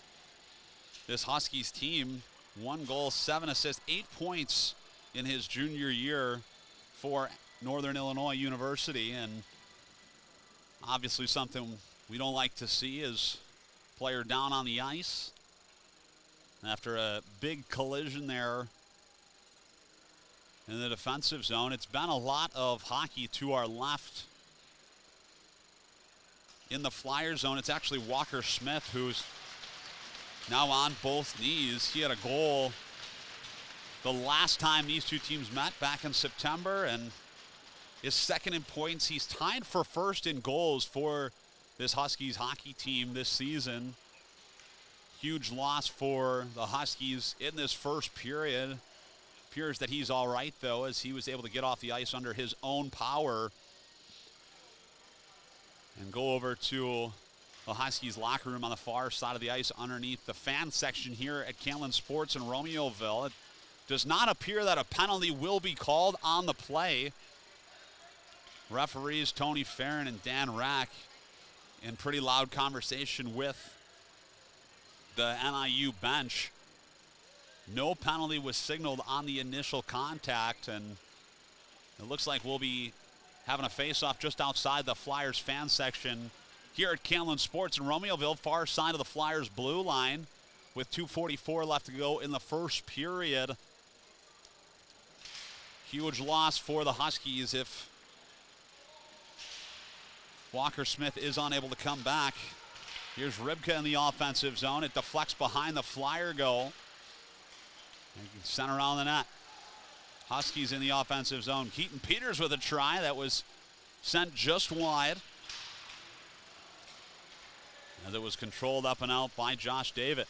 this Huskies team. 1 goal, 7 assists, 8 points in his junior year for Northern Illinois University. And obviously something we don't like to see is player down on the ice after a big collision there in the defensive zone. It's been a lot of hockey to our left in the Flyer zone. It's actually Walker Smith who's now on both knees. He had a goal the last time these two teams met back in September, and is second in points. He's tied for first in goals for this Huskies hockey team this season. Huge loss for the Huskies in this first period. Appears that he's all right, though, as he was able to get off the ice under his own power and go over to the Huskies locker room on the far side of the ice underneath the fan section here at Camlin Sports in Romeoville. It does not appear that a penalty will be called on the play. Referees Tony Farron and Dan Rack in pretty loud conversation with the NIU bench. No penalty was signaled on the initial contact, and it looks like we'll be having a face-off just outside the Flyers fan section here at Camlin Sports in Romeoville, far side of the Flyers blue line, with 2:44 left to go in the first period. Huge loss for the Huskies if Walker Smith is unable to come back. Here's Rybka in the offensive zone. It deflects behind the Flyer goal. They can center around the net. Huskies in the offensive zone. Keaton Peters with a try that was sent just wide, as it was controlled up and out by Josh David.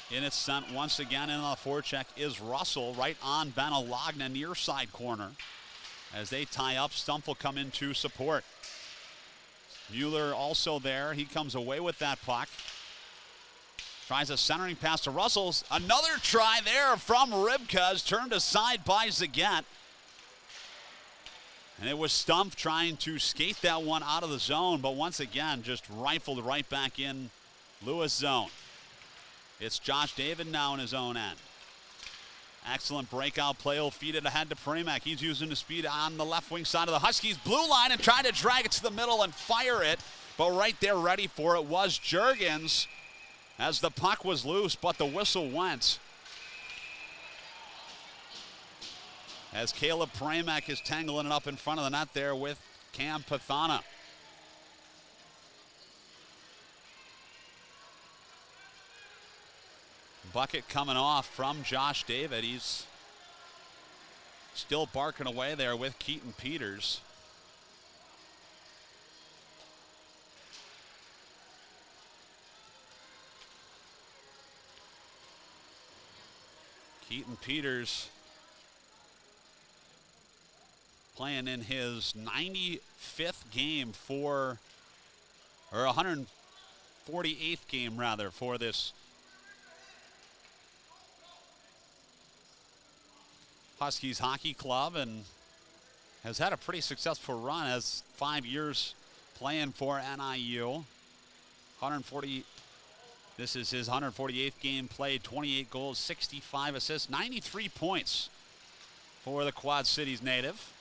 In its sent once again in the forecheck is Russell, right on Ben Alagna, near side corner. As they tie up, Stumpf will come in to support. Mueller also there. He comes away with that puck. Tries a centering pass to Russell's. Another try there from Rybka, turned aside by Zagat. And it was Stumpf trying to skate that one out of the zone, but once again, just rifled right back in Lewis zone. It's Josh David now in his own end. Excellent breakout play. He'll feed it ahead to Premack. He's using the speed on the left wing side of the Huskies blue line and trying to drag it to the middle and fire it. But right there ready for it was Juergens, as the puck was loose, but the whistle went. As Caleb Premack is tangling it up in front of the net there with Cam Pathana. Bucket coming off from Josh David. He's still barking away there with Keaton Peters. Keaton Peters playing in his 95th game for, or 148th game rather, for this Huskies hockey club, and has had a pretty successful run, as 5 years playing for NIU. This is his 148th game played, 28 goals, 65 assists, 93 points for the Quad Cities native.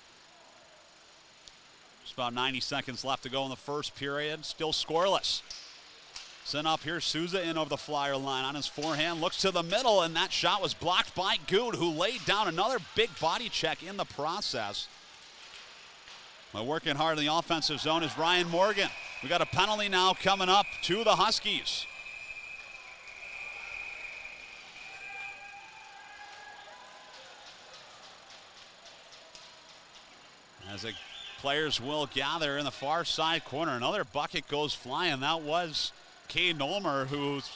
Just about 90 seconds left to go in the first period, still scoreless. Sent up here, Souza in over the Flyer line on his forehand, looks to the middle, and that shot was blocked by Gute, who laid down another big body check in the process. But working hard in the offensive zone is Ryan Morgan. We got a penalty now coming up to the Huskies. As the players will gather in the far side corner, another bucket goes flying. That was Cade Nolmer, whose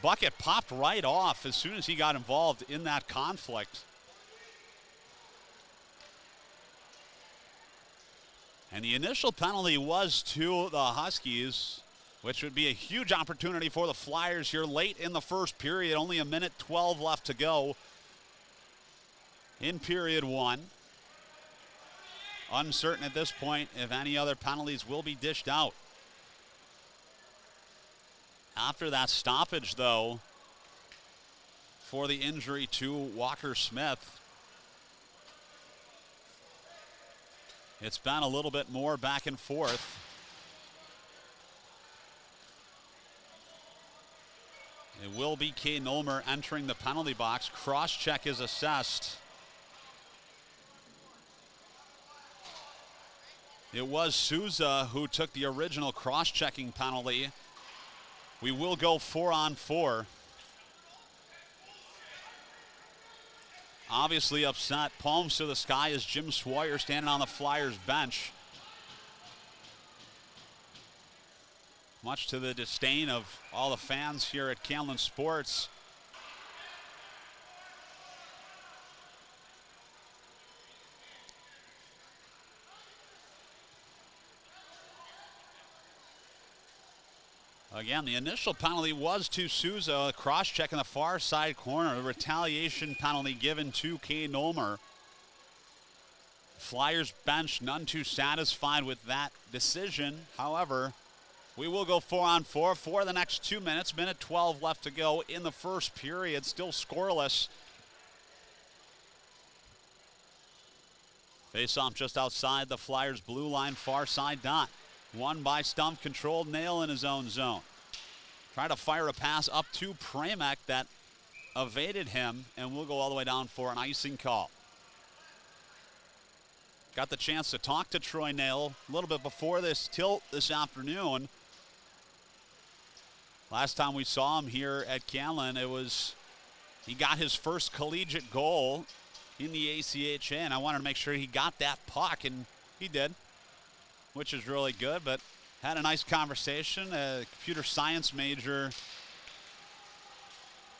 bucket popped right off as soon as he got involved in that conflict. And the initial penalty was to the Huskies, which would be a huge opportunity for the Flyers here late in the first period. Only a minute 12 left to go in period one. Uncertain at this point if any other penalties will be dished out. After that stoppage, though, for the injury to Walker Smith, it's been a little bit more back and forth. It will be Kay Nolmer entering the penalty box. Cross-check is assessed. It was Souza who took the original cross-checking penalty. We will go 4-on-4. Obviously upset. Palms to the sky as Jim Swire standing on the Flyers bench. Much to the disdain of all the fans here at Camlin Sports. Again, the initial penalty was to Souza, a cross-check in the far side corner. A retaliation penalty given to Kay Nolmer. Flyers bench none too satisfied with that decision. However, we will go 4-on-4 for the next 2 minutes. Minute 12 left to go in the first period. Still scoreless. Face-off just outside the Flyers' blue line, far side dot. Won by Stumpf, controlled Nail in his own zone. Try to fire a pass up to Premek that evaded him, and we'll go all the way down for an icing call. Got the chance to talk to Troy Nail a little bit before this tilt this afternoon. Last time we saw him here at Camlin, he got his first collegiate goal in the ACHA, and I wanted to make sure he got that puck, and he did, which is really good. But had a nice conversation, a computer science major,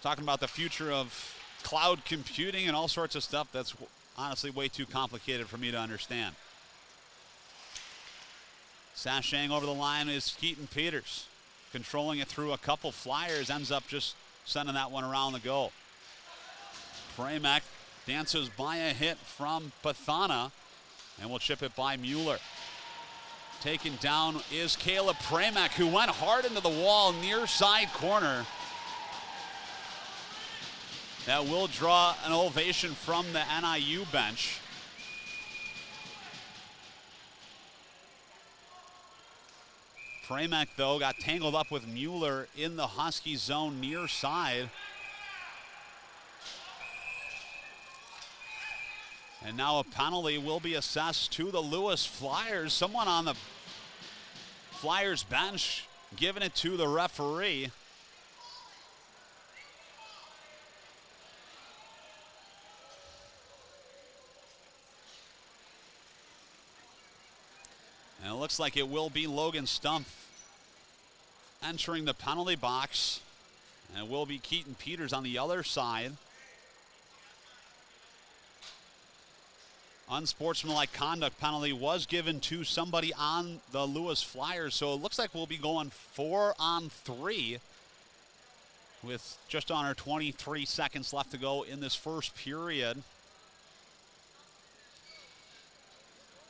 talking about the future of cloud computing and all sorts of stuff that's honestly way too complicated for me to understand. Sashaying over the line is Keaton Peters. Controlling it through a couple Flyers, ends up just sending that one around the goal. Premek dances by a hit from Pathana, and will chip it by Mueller. Taken down is Caleb Premek, who went hard into the wall near side corner. That will draw an ovation from the NIU bench. Premek, though, got tangled up with Mueller in the Husky zone near side. And now a penalty will be assessed to the Lewis Flyers. Someone on the Flyers bench giving it to the referee. And it looks like it will be Logan Stumpf entering the penalty box. And it will be Keaton Peters on the other side. Unsportsmanlike conduct penalty was given to somebody on the Lewis Flyers, so it looks like we'll be going 4-on-3 with just under 23 seconds left to go in this first period.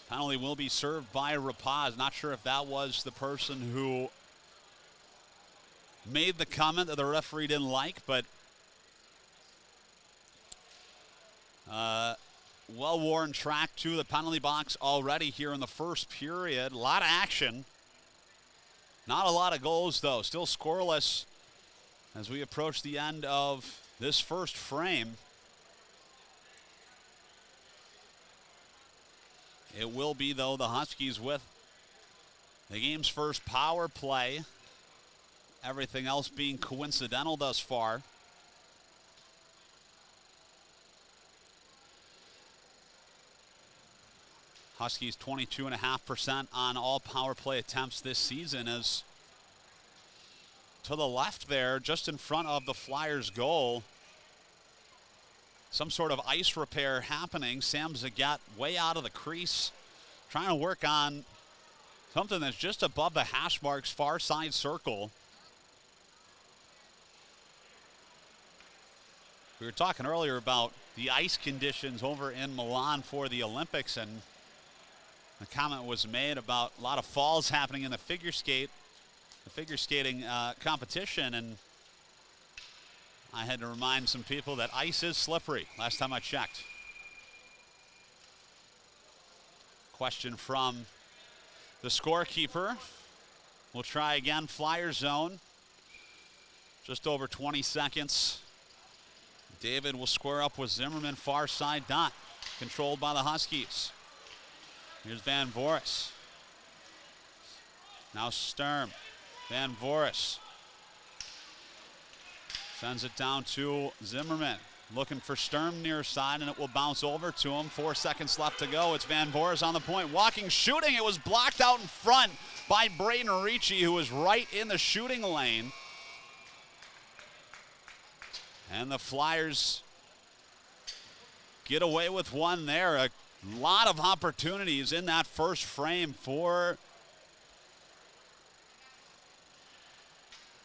Penalty will be served by Rapaz. Not sure if that was the person who made the comment that the referee didn't like, but well-worn track to the penalty box already here in the first period. A lot of action. Not a lot of goals, though. Still scoreless as we approach the end of this first frame. It will be, though, the Huskies with the game's first power play. Everything else being coincidental thus far. Huskies 22.5% on all power play attempts this season, as to the left there, just in front of the Flyers' goal, some sort of ice repair happening. Sam Zagat way out of the crease trying to work on something that's just above the hash marks, far side circle. We were talking earlier about the ice conditions over in Milan for the Olympics, and a comment was made about a lot of falls happening in the figure skating competition, and I had to remind some people that ice is slippery last time I checked. Question from the scorekeeper. We'll try again, Flyer zone. Just over 20 seconds. David will square up with Zimmerman, far side dot, controlled by the Huskies. Here's Van Voris. Now Sturm. Van Voris sends it down to Zimmerman. Looking for Sturm near side, and it will bounce over to him. 4 seconds left to go. It's Van Voris on the point. Walking, shooting. It was blocked out in front by Braden Ricci, who was right in the shooting lane. And the Flyers get away with one there. A lot of opportunities in that first frame for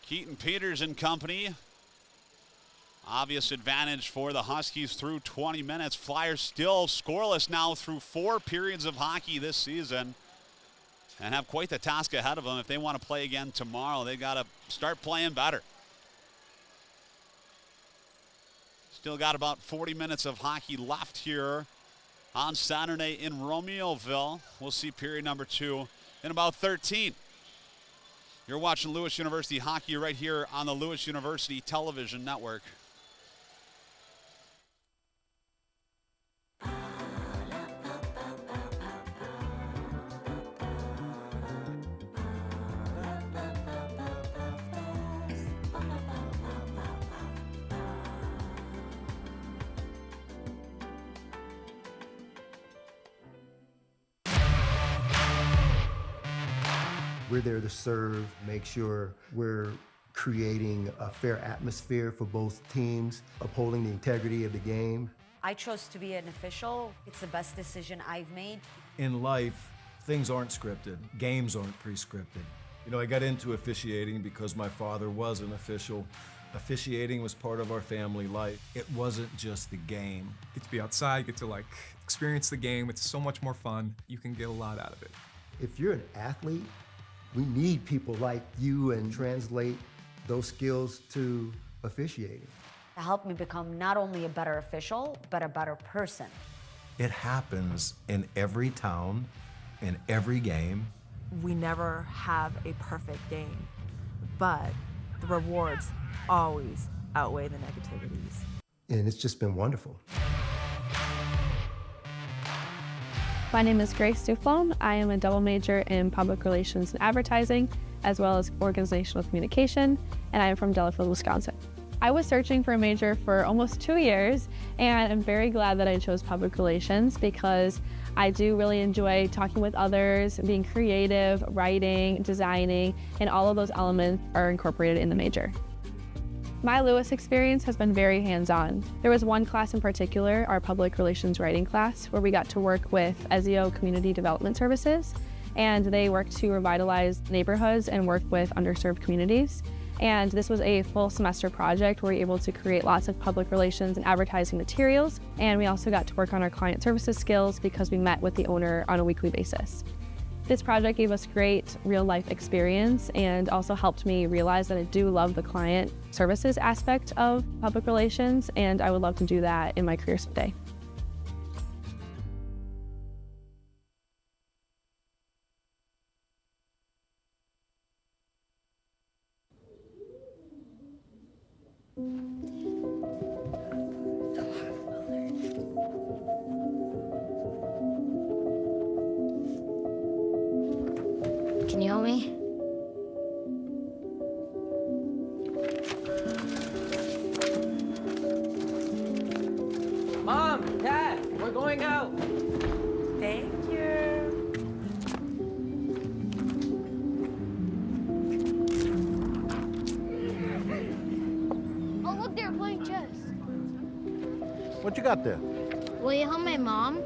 Keaton Peters and company. Obvious advantage for the Huskies through 20 minutes. Flyers still scoreless now through 4 periods of hockey this season, and have quite the task ahead of them. If they want to play again tomorrow, they got to start playing better. Still got about 40 minutes of hockey left here on Saturday in Romeoville. We'll see period number 2 in about 13. You're watching Lewis University hockey right here on the Lewis University Television Network. We're there to serve, make sure we're creating a fair atmosphere for both teams, upholding the integrity of the game. I chose to be an official. It's the best decision I've made. In life, things aren't scripted. Games aren't pre-scripted. You know, I got into officiating because my father was an official. Officiating was part of our family life. It wasn't just the game. Get to be outside, get to experience the game. It's so much more fun. You can get a lot out of it. If you're an athlete, we need people like you and translate those skills to officiating. It helped me become not only a better official, but a better person. It happens in every town, in every game. We never have a perfect game, but the rewards always outweigh the negativities. And it's just been wonderful. My name is Grace Duflon. I am a double major in public relations and advertising, as well as organizational communication, and I am from Delafield, Wisconsin. I was searching for a major for almost 2 years, and I'm very glad that I chose public relations because I do really enjoy talking with others, being creative, writing, designing, and all of those elements are incorporated in the major. My Lewis experience has been very hands-on. There was one class in particular, our public relations writing class, where we got to work with ESEO Community Development Services, and they work to revitalize neighborhoods and work with underserved communities. And this was a full semester project where we were able to create lots of public relations and advertising materials, and we also got to work on our client services skills because we met with the owner on a weekly basis. This project gave us great real-life experience and also helped me realize that I do love the client services aspect of public relations, and I would love to do that in my career someday. Can you help me? Mom, Dad, we're going out. Thank you. Oh, look, they're playing chess. What you got there? Will you help my mom?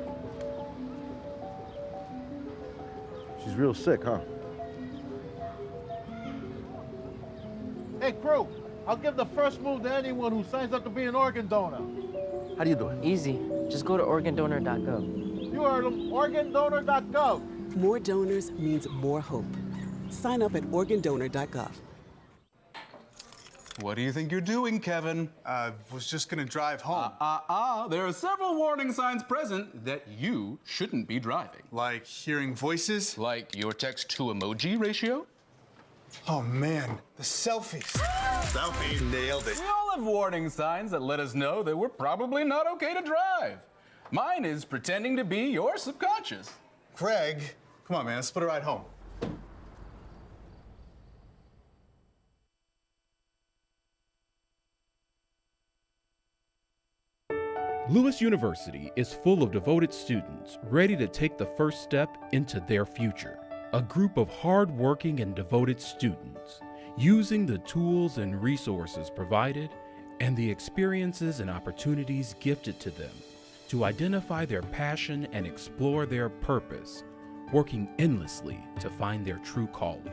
real sick, huh? Hey, crew, I'll give the first move to anyone who signs up to be an organ donor. How do you do it? Easy. Just go to organdonor.gov. You heard them, organdonor.gov. More donors means more hope. Sign up at organdonor.gov. What do you think you're doing, Kevin? Was just gonna drive home. There are several warning signs present that you shouldn't be driving. Like hearing voices? Like your text-to-emoji ratio? Oh man, the selfies. Selfie, nailed it. We all have warning signs that let us know that we're probably not okay to drive. Mine is pretending to be your subconscious. Craig, come on man, let's split a ride home. Lewis University is full of devoted students ready to take the first step into their future. A group of hard-working and devoted students using the tools and resources provided and the experiences and opportunities gifted to them to identify their passion and explore their purpose, working endlessly to find their true calling.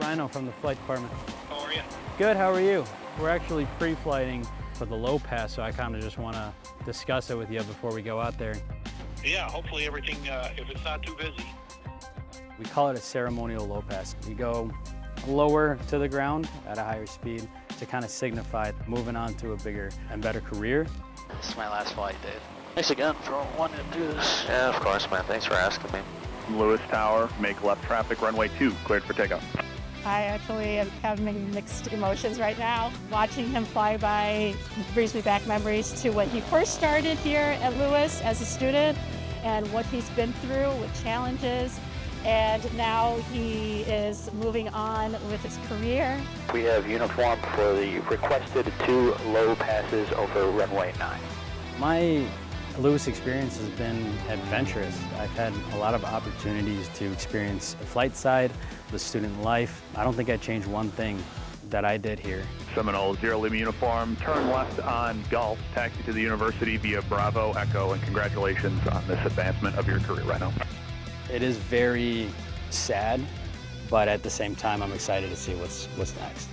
Rhino from the flight department. How are you? Good, how are you? We're actually pre-flighting for the low pass, so I kind of just want to discuss it with you before we go out there. Yeah, hopefully everything, if it's not too busy. We call it a ceremonial low pass. We go lower to the ground at a higher speed to kind of signify moving on to a bigger and better career. This is my last flight, Dave. Thanks again for wanting to do this. Yeah, of course, man. Thanks for asking me. Lewis Tower, make left traffic, runway 2, cleared for takeoff. I actually am having mixed emotions right now. Watching him fly by brings me back memories to when he first started here at Lewis as a student and what he's been through with challenges. And now he is moving on with his career. We have uniform for the requested 2 low passes over runway 9. My Lewis experience has been adventurous. I've had a lot of opportunities to experience the flight side, the student life. I don't think I'd change one thing that I did here. Seminole, 0 Lima uniform, turn left on Gulf, taxi to the university via Bravo Echo, and congratulations on this advancement of your career, Rhino. It is very sad, but at the same time, I'm excited to see what's next.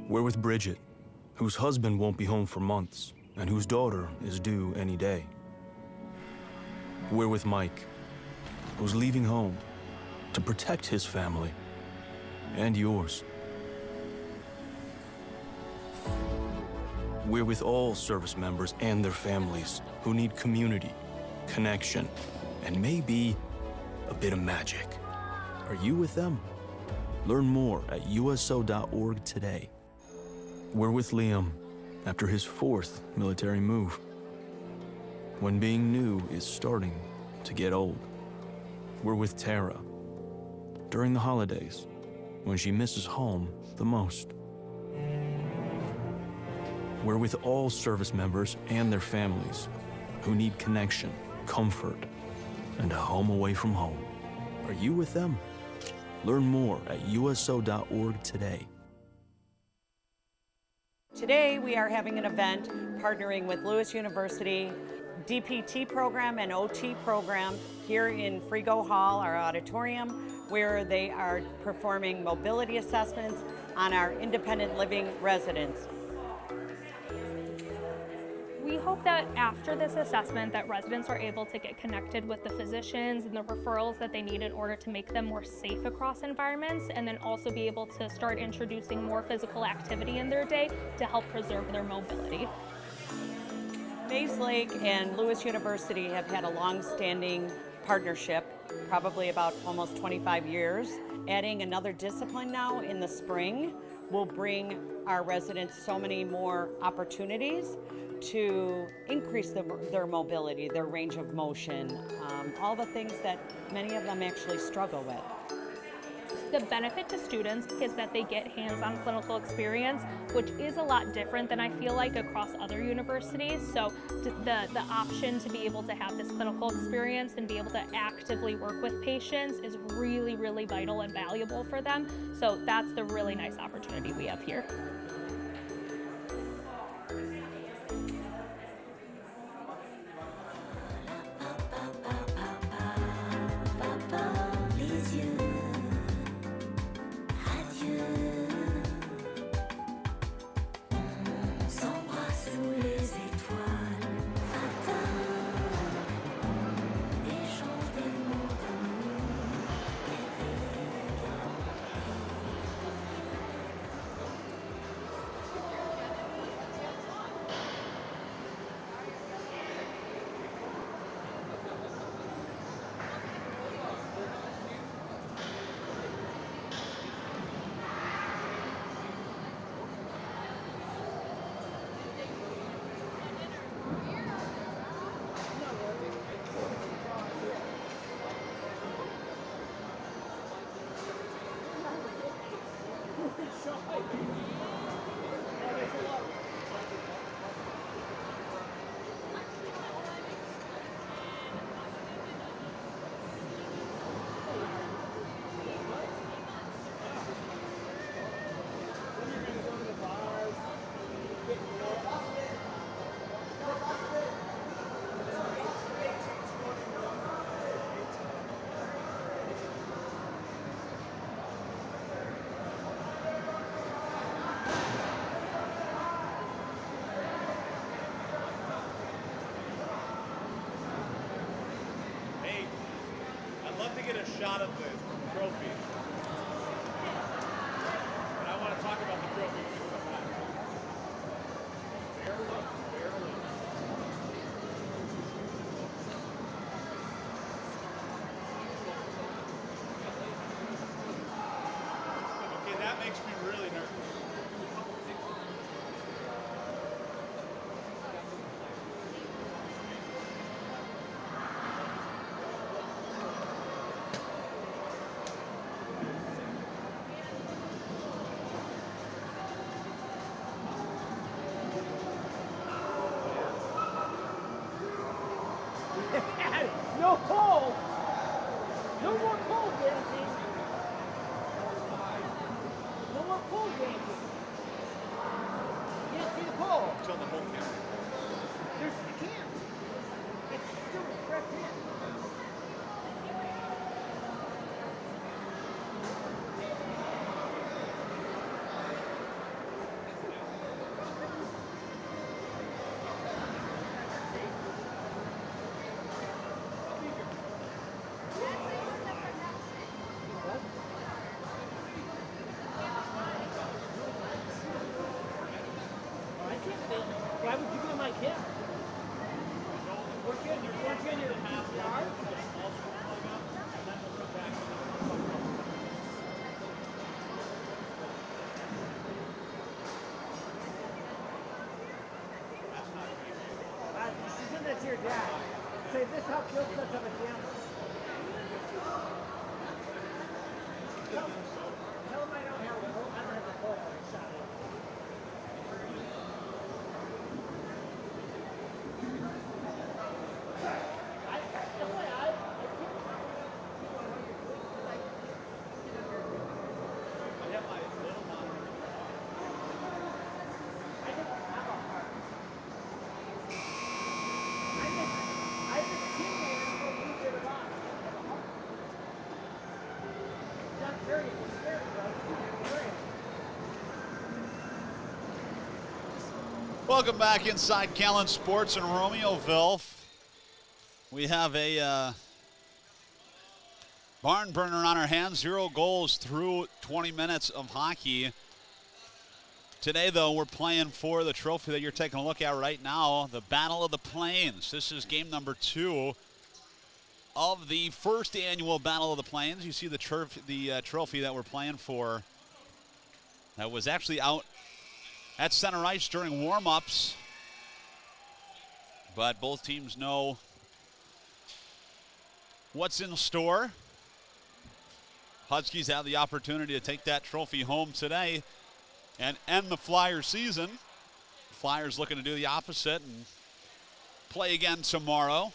We're with Bridget, whose husband won't be home for months, and whose daughter is due any day. We're with Mike, who's leaving home to protect his family and yours. We're with all service members and their families who need community, connection, and maybe a bit of magic. Are you with them? Learn more at uso.org today. We're with Liam after his 4th military move. When being new is starting to get old. We're with Tara during the holidays when she misses home the most. We're with all service members and their families who need connection, comfort, and a home away from home. Are you with them? Learn more at uso.org today. Today we are having an event partnering with Lewis University DPT program and OT program here in Frigo Hall, our auditorium, where they are performing mobility assessments on our independent living residents. We hope that after this assessment that residents are able to get connected with the physicians and the referrals that they need in order to make them more safe across environments, and then also be able to start introducing more physical activity in their day to help preserve their mobility. Mays Lake and Lewis University have had a long-standing partnership, probably about almost 25 years. Adding another discipline now in the spring will bring our residents so many more opportunities to increase their mobility, their range of motion, all the things that many of them actually struggle with. The benefit to students is that they get hands-on clinical experience, which is a lot different than I feel like across other universities. So the option to be able to have this clinical experience and be able to actively work with patients is really, really vital and valuable for them. So that's the really nice opportunity we have here. Get a shot of the trophy. And I want to talk about the trophy when we come back. Barely. Okay, that makes me really nervous. No pole! No more pole dancing! No more pole dancing! You can't see the pole! Until the whole camera. You can't! It's still direct in. Why would you be in my camp? Weren't you in your yard? to your dad. Say, this helps you set up a camera. Tell him I don't have a pole for a shot. Welcome back inside Callan Sports in Romeoville. We have a barn burner on our hands. 0 goals through 20 minutes of hockey. Today, though, we're playing for the trophy that you're taking a look at right now, the Battle of the Plains. This is game number 2 of the first annual Battle of the Plains. You see the trophy that we're playing for that was actually out at center ice during warm-ups. But both teams know what's in store. Huskies have the opportunity to take that trophy home today and end the Flyers season. Flyers looking to do the opposite and play again tomorrow.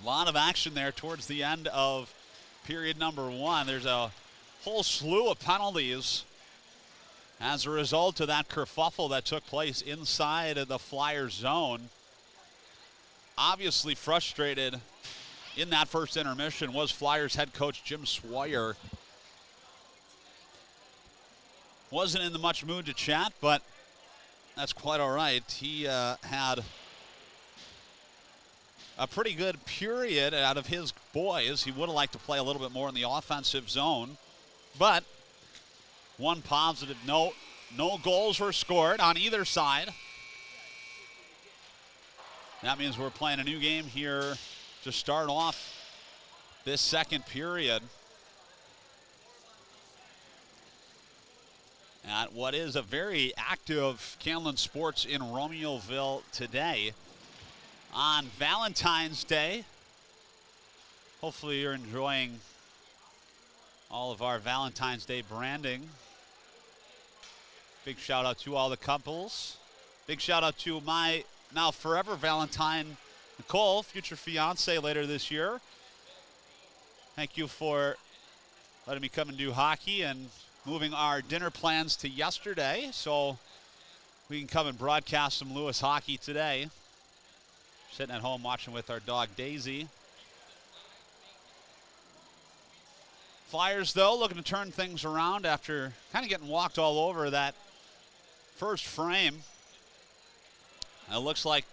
A lot of action there towards the end of period number 1. There's a whole slew of penalties as a result of that kerfuffle that took place inside of the Flyers zone. Obviously frustrated in that first intermission was Flyers head coach Jim Swire. Wasn't in the much mood to chat, but that's quite all right. He had a pretty good period out of his boys. He would have liked to play a little bit more in the offensive zone, but one positive note, no goals were scored on either side. That means we're playing a new game here to start off this second period at what is a very active Callan Sports in Romeoville today on Valentine's Day. Hopefully you're enjoying all of our Valentine's Day branding. Big shout out to all the couples. Big shout out to my now forever Valentine, Nicole, future fiance later this year. Thank you for letting me come and do hockey and moving our dinner plans to yesterday so we can come and broadcast some Lewis hockey today. Sitting at home watching with our dog Daisy. Flyers, though, looking to turn things around after kind of getting walked all over that first frame. It looks like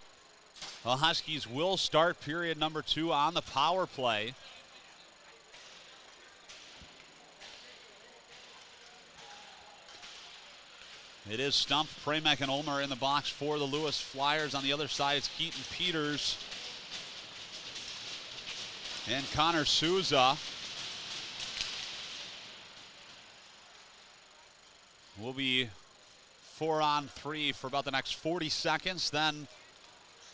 the Huskies will start period number 2 on the power play. It is Stump, Pramack, and Ulmer in the box for the Lewis Flyers. On the other side, it's Keaton Peters and Connor Souza. We'll be 4-on-3 for about the next 40 seconds. Then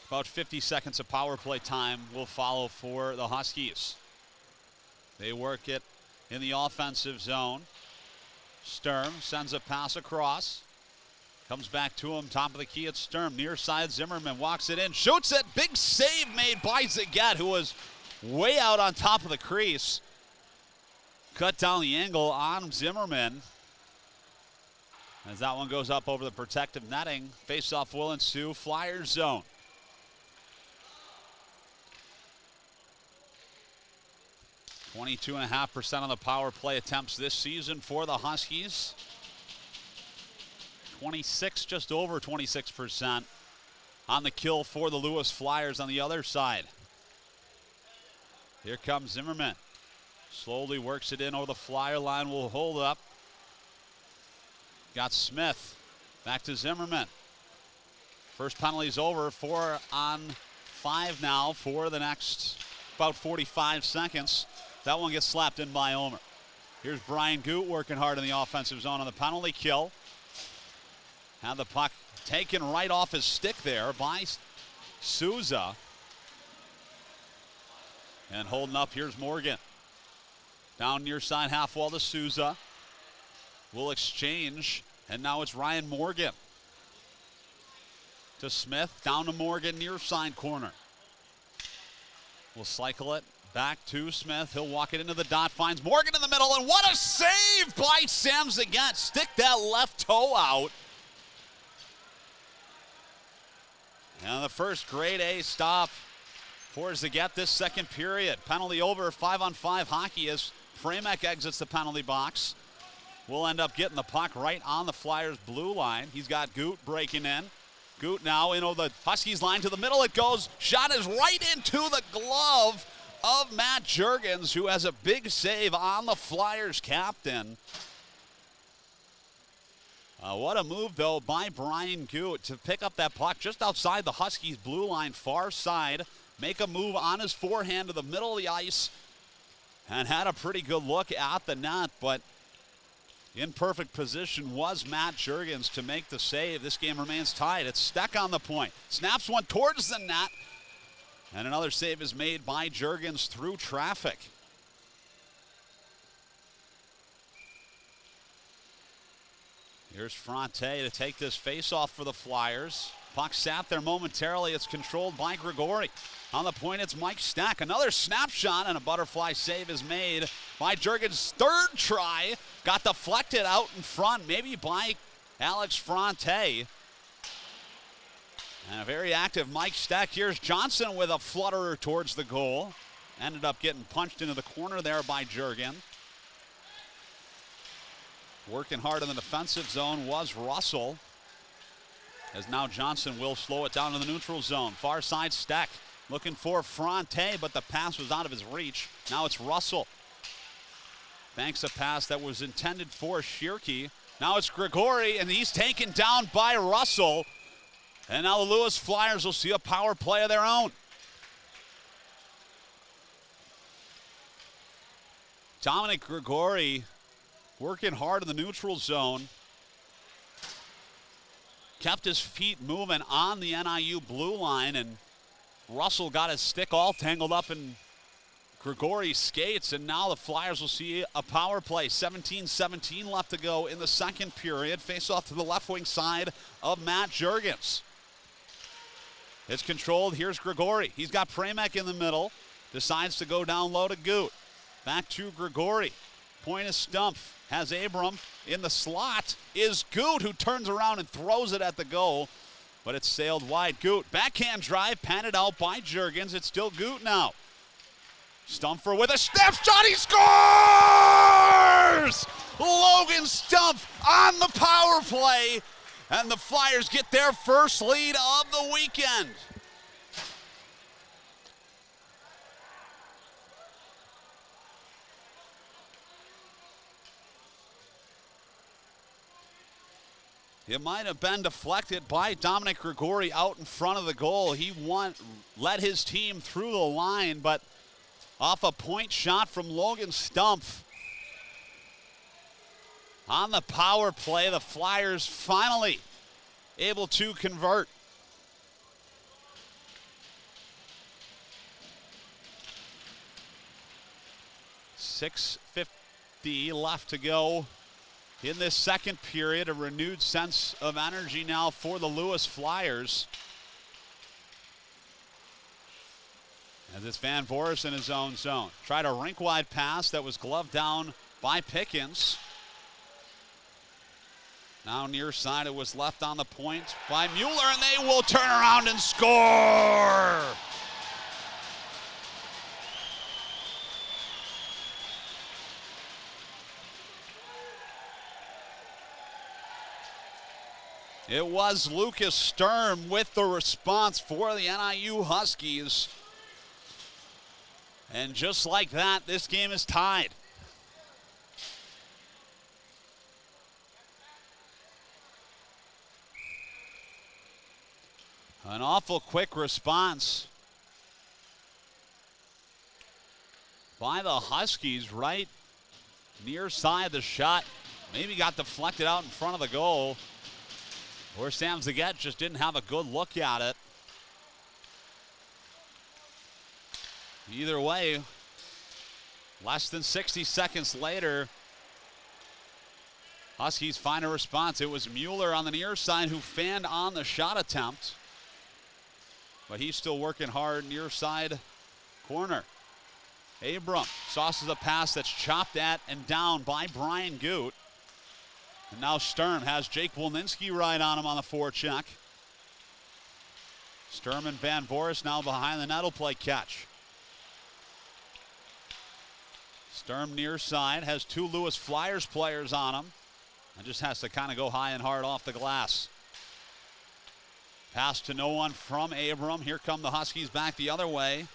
about 50 seconds of power play time will follow for the Huskies. They work it in the offensive zone. Sturm sends a pass across. Comes back to him, top of the key, it's Sturm. Near side, Zimmerman walks it in, shoots it. Big save made by Zagat, who was way out on top of the crease. Cut down the angle on Zimmerman. As that one goes up over the protective netting. Face-off will ensue, Flyers zone. .22.5% of the power play attempts this season for the Huskies. 26, just over 26% on the kill for the Lewis Flyers on the other side. Here comes Zimmerman. Slowly works it in over the Flyer line, will hold up. Got Smith, back to Zimmerman. First penalty's over, 4-on-5 now for the next about 45 seconds. That one gets slapped in by Ulmer. Here's Brian Goot working hard in the offensive zone on the penalty kill. Had the puck taken right off his stick there by Souza. And holding up, here's Morgan. Down near side half wall to Souza. Will exchange, and now it's Ryan Morgan. To Smith, down to Morgan, near side corner. We'll cycle it back to Smith. He'll walk it into the dot, finds Morgan in the middle, and what a save by Sam Zagat. Stick that left toe out. And the first grade A stop for Zagat this second period. Penalty over, 5-on-5 hockey as Premek exits the penalty box. We'll end up getting the puck right on the Flyers' blue line. He's got Goot breaking in. Goot now into the Huskies line to the middle. It goes. Shot is right into the glove of Matt Juergens, who has a big save on the Flyers captain. What a move, though, by Brian Goot to pick up that puck just outside the Huskies' blue line, far side. Make a move on his forehand to the middle of the ice. And had a pretty good look at the net, but in perfect position was Matt Juergens to make the save. This game remains tied. It's Steck on the point. Snaps one towards the net. And another save is made by Juergens through traffic. Here's Fronte to take this face-off for the Flyers. Puck sat there momentarily. It's controlled by Grigori. On the point, it's Mike Steck. Another snapshot and a butterfly save is made by Juergens' third try. Got deflected out in front, maybe by Alex Fronte. And a very active Mike Steck. Here's Johnson with a flutterer towards the goal. Ended up getting punched into the corner there by Juergens. Working hard in the defensive zone was Russell. As now Johnson will slow it down to the neutral zone. Far side Steck looking for Fronte, but the pass was out of his reach. Now it's Russell. Banks a pass that was intended for Shirky. Now it's Grigori, and he's taken down by Russell. And now the Lewis Flyers will see a power play of their own. Dominic Grigori working hard in the neutral zone. Kept his feet moving on the NIU blue line, and Russell got his stick all tangled up in Grigori's skates, and now the Flyers will see a power play. 17-17 left to go in the second period. Face off to the left wing side of Matt Juergens. It's controlled. Here's Grigori. He's got Premek in the middle. Decides to go down low to Goot. Back to Grigori. Point is stumped. Has Abram in the slot is Goot, who turns around and throws it at the goal, but it's sailed wide. Goot, backhand drive, panted out by Juergens. It's still Goot now. Stumpfer with a step shot, he scores! Logan Stumpf on the power play, and the Flyers get their first lead of the weekend. It might have been deflected by Dominic Grigori out in front of the goal. He led his team through the line, but off a point shot from Logan Stumpf. On the power play, the Flyers finally able to convert. .650 left to go in this second period. A renewed sense of energy now for the Lewis Flyers. As it's Van Voorhis in his own zone. Tried a rink-wide pass that was gloved down by Pickens. Now near side, it was left on the point by Mueller, and they will turn around and score! It was Lucas Sturm with the response for the NIU Huskies. And just like that, this game is tied. An awful quick response by the Huskies right near side. The shot maybe got deflected out in front of the goal, or Sam Zagat just didn't have a good look at it. Either way, less than 60 seconds later, Huskies find a response. It was Mueller on the near side who fanned on the shot attempt, but he's still working hard near side corner. Abram sauces a pass that's chopped at and down by Brian Goot. And now Sturm has Jake Wolninski right on him on the forecheck. Sturm and Van Voris now behind the net will play catch. Sturm near side has two Lewis Flyers players on him and just has to kind of go high and hard off the glass. Pass to no one from Abram. Here come the Huskies back the other way.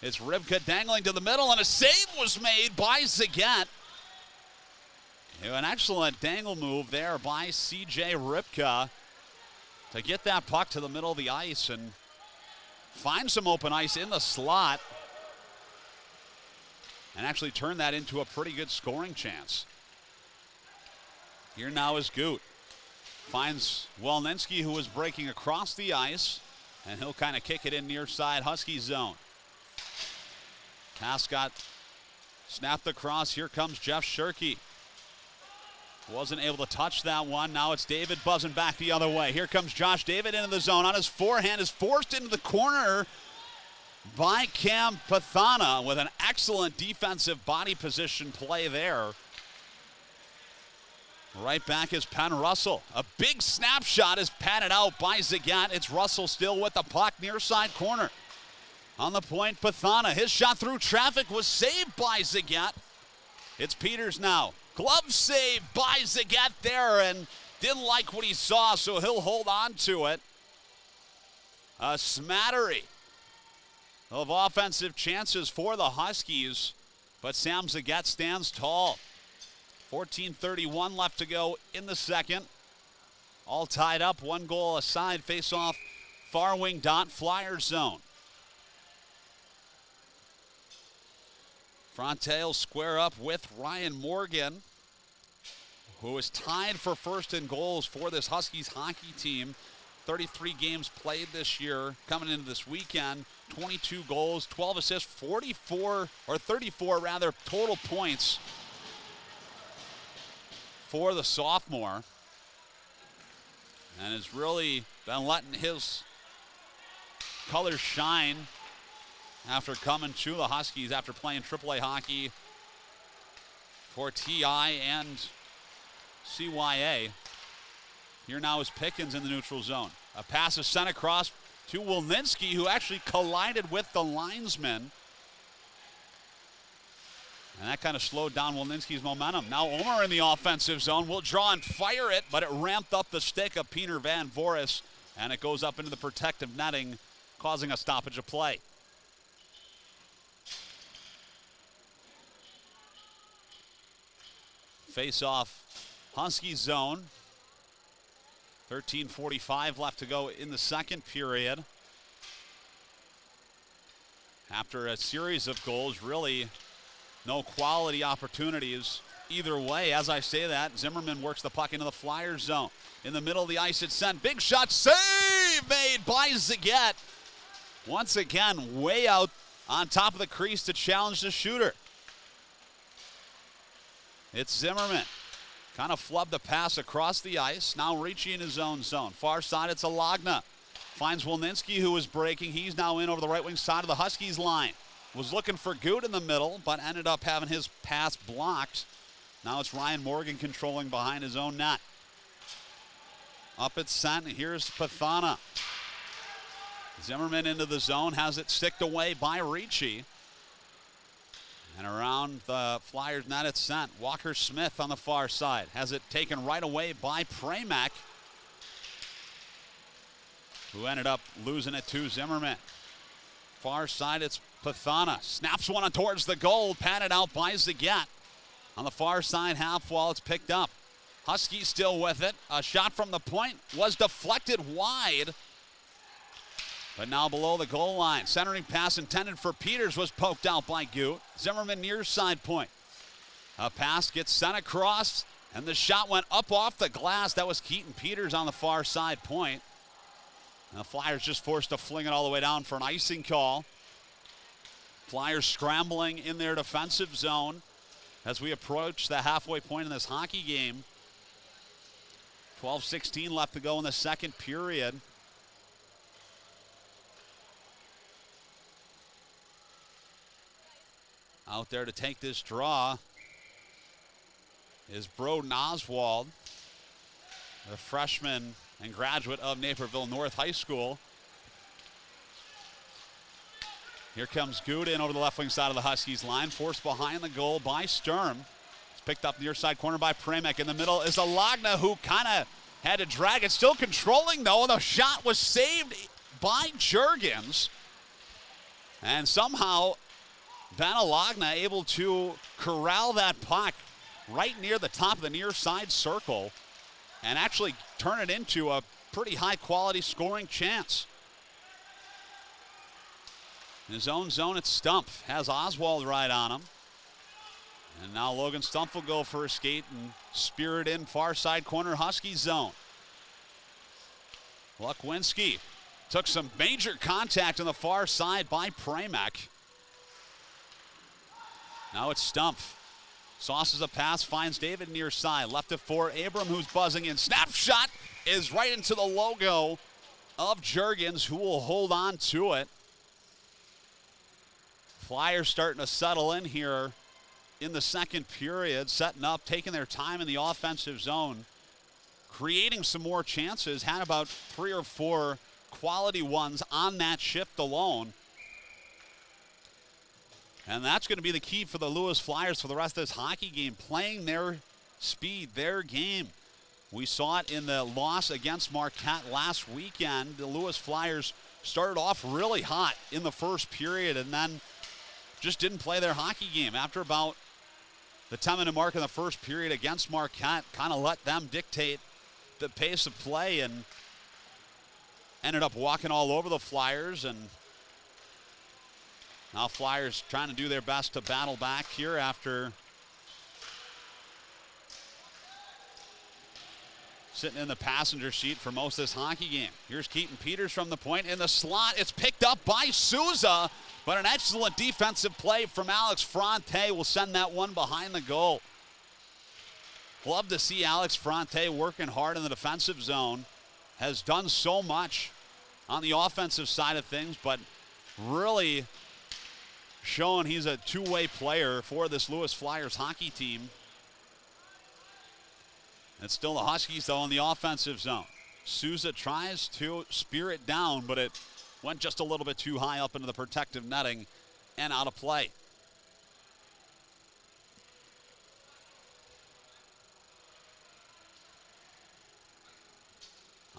It's Ribka dangling to the middle, and a save was made by Zagat. An excellent dangle move there by C.J. Ribka to get that puck to the middle of the ice and find some open ice in the slot and actually turn that into a pretty good scoring chance. Here now is Goot. Finds Welninski, who is breaking across the ice, and he'll kind of kick it in near side Husky zone. Pass got snapped across. Here comes Jeff Shirkey. Wasn't able to touch that one. Now it's David buzzing back the other way. Here comes Josh David into the zone. On his forehand is forced into the corner by Cam Pathana with an excellent defensive body position play there. Right back is Penn Russell. A big snapshot is patted out by Zagat. It's Russell still with the puck near side corner. On the point, Pathana. His shot through traffic was saved by Zagat. It's Peters now. Glove save by Zagat there, and didn't like what he saw, so he'll hold on to it. A smattery of offensive chances for the Huskies, but Sam Zagat stands tall. 14:31 left to go in the second. All tied up, one goal aside. Face off, far wing dot, Flyers zone. Fronte will square up with Ryan Morgan, who is tied for first in goals for this Huskies hockey team. 33 games played this year, coming into this weekend. 22 goals, 12 assists, 34 total points for the sophomore, and has really been letting his colors shine after coming to the Huskies after playing AAA hockey for TI and CYA. Here now is Pickens in the neutral zone. A pass is sent across to Wolninski, who actually collided with the linesman. And that kind of slowed down Wolninski's momentum. Now Omer in the offensive zone will draw and fire it, but it ramped up the stick of Peter Van Voris, and it goes up into the protective netting, causing a stoppage of play. Face-off Husky zone. 13:45 left to go in the second period. After a series of goals, really no quality opportunities either way. As I say that, Zimmerman works the puck into the Flyers zone. In the middle of the ice, it's sent. Big shot, save made by Zagat. Once again, way out on top of the crease to challenge the shooter. It's Zimmerman. Kind of flubbed the pass across the ice. Now Ricci in his own zone. Far side, it's Alagna. Finds Wolninski, who is breaking. He's now in over the right wing side of the Huskies line. Was looking for Goot in the middle, but ended up having his pass blocked. Now it's Ryan Morgan controlling behind his own net. Up it's sent. Here's Pathana. Zimmerman into the zone. Has it sticked away by Ricci. And around the Flyers net, it's sent. Walker Smith on the far side. Has it taken right away by Pramack, who ended up losing it to Zimmerman. Far side, it's Pathana. Snaps one towards the goal. Patted out by Zagat. On the far side half wall, it's picked up. Huskies still with it. A shot from the point was deflected wide, but now below the goal line. Centering pass intended for Peters was poked out by Goot. Zimmerman near side point. A pass gets sent across, and the shot went up off the glass. That was Keaton Peters on the far side point. And the Flyers just forced to fling it all the way down for an icing call. Flyers scrambling in their defensive zone as we approach the halfway point in this hockey game. 12:16 left to go in the second period. Out there to take this draw is Broden Oswald, the freshman and graduate of Naperville North High School. Here comes Gudin over the left wing side of the Huskies line, forced behind the goal by Sturm. It's picked up near side corner by Premek. In the middle is Alagna, who kind of had to drag it. Still controlling, though, and the shot was saved by Juergens. And somehow Ben Alagna able to corral that puck right near the top of the near side circle and actually turn it into a pretty high-quality scoring chance. In his own zone, it's Stumpf. Has Oswald right on him. And now Logan Stumpf will go for a skate and spear it in far side corner Husky zone. Lukwinski took some major contact on the far side by Premek. Now it's Stumpf. Sauces a pass, finds David near side. Left it for Abram, who's buzzing in. Snapshot is right into the logo of Juergens, who will hold on to it. Flyers starting to settle in here in the second period, setting up, taking their time in the offensive zone, creating some more chances, had about 3 or 4 quality ones on that shift alone. And that's going to be the key for the Lewis Flyers for the rest of this hockey game, playing their speed, their game. We saw it in the loss against Marquette last weekend. The Lewis Flyers started off really hot in the first period and then just didn't play their hockey game. After about the 10-minute mark in the first period against Marquette, kind of let them dictate the pace of play and ended up walking all over the Flyers. And now Flyers trying to do their best to battle back here after sitting in the passenger seat for most of this hockey game. Here's Keaton Peters from the point in the slot. It's picked up by Souza, but an excellent defensive play from Alex Fronte will send that one behind the goal. Love to see Alex Fronte working hard in the defensive zone. Has done so much on the offensive side of things, but really showing he's a two-way player for this Lewis Flyers hockey team. It's still the Huskies, though, in the offensive zone. Souza tries to spear it down, but it went just a little bit too high up into the protective netting and out of play.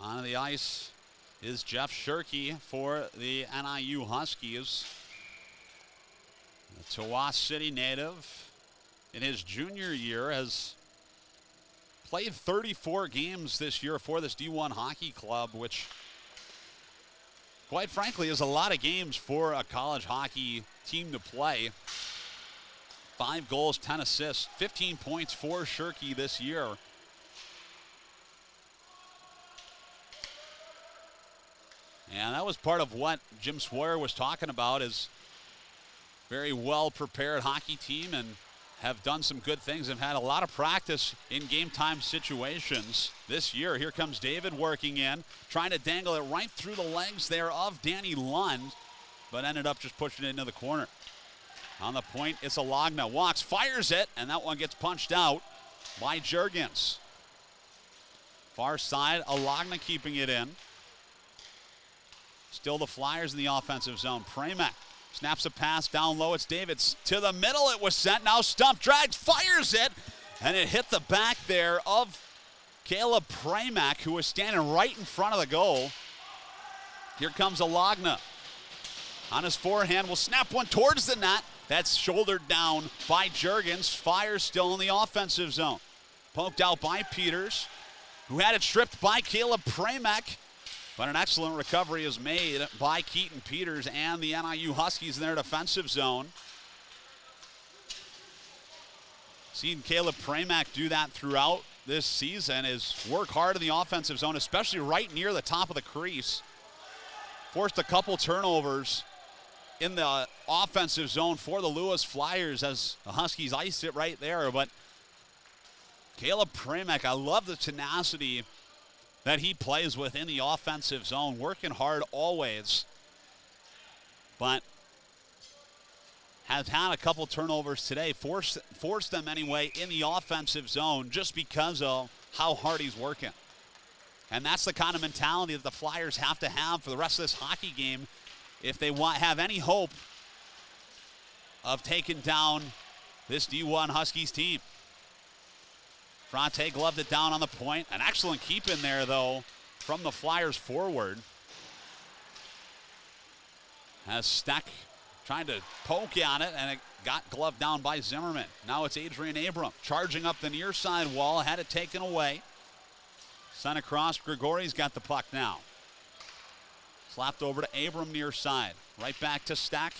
On the ice is Jeff Shirkey for the NIU Huskies. The Tawas City native in his junior year has played 34 games this year for this D1 hockey club, which quite frankly is a lot of games for a college hockey team to play. 5 goals, 10 assists, 15 points for Shirkey this year. And that was part of what Jim Swoyer was talking about, is very well-prepared hockey team and have done some good things and had a lot of practice in game-time situations this year. Here comes David working in, trying to dangle it right through the legs there of Danny Lund, but ended up just pushing it into the corner. On the point, it's Alagna. Walks, fires it, and that one gets punched out by Juergens. Far side, Alagna keeping it in. Still the Flyers in the offensive zone. Premek snaps a pass down low. It's Davids to the middle. It was sent. Now Stumpf drags, fires it, and it hit the back there of Caleb Premek, who was standing right in front of the goal. Here comes Alagna. On his forehand, will snap one towards the net. That's shouldered down by Juergens. Fires still in the offensive zone. Poked out by Peters, who had it stripped by Caleb Premek. But an excellent recovery is made by Keaton Peters and the NIU Huskies in their defensive zone. Seen Caleb Premek do that throughout this season, is work hard in the offensive zone, especially right near the top of the crease. Forced a couple turnovers in the offensive zone for the Lewis Flyers as the Huskies iced it right there. But Caleb Pramack, I love the tenacity that he plays with in the offensive zone, working hard always, but has had a couple turnovers today, forced them anyway in the offensive zone just because of how hard he's working. And that's the kind of mentality that the Flyers have to have for the rest of this hockey game if they have any hope of taking down this D1 Huskies team. Fronte gloved it down on the point. An excellent keep in there, though, from the Flyers forward. As Steck trying to poke on it, and it got gloved down by Zimmerman. Now it's Adrian Abram charging up the near side wall, had it taken away. Sent across, Grigori's got the puck now. Slapped over to Abram near side. Right back to Steck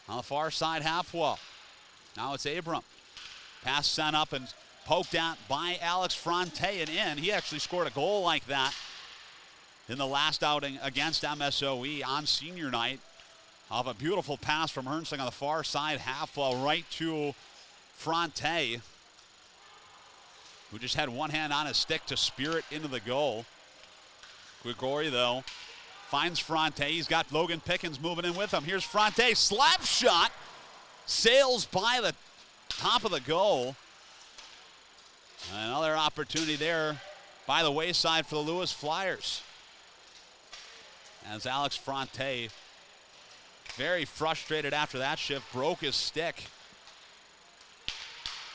on the far side half wall. Now it's Abram. Pass sent up and poked at by Alex Fronte and in. He actually scored a goal like that in the last outing against MSOE on senior night. Of a beautiful pass from Hernsling on the far side half wall right to Fronte, who just had one hand on his stick to spear it into the goal. Grigori, though, finds Fronte. He's got Logan Pickens moving in with him. Here's Fronte, slap shot, sails by the top of the goal. Another opportunity there by the wayside for the Lewis Flyers. As Alex Fronte, very frustrated after that shift, broke his stick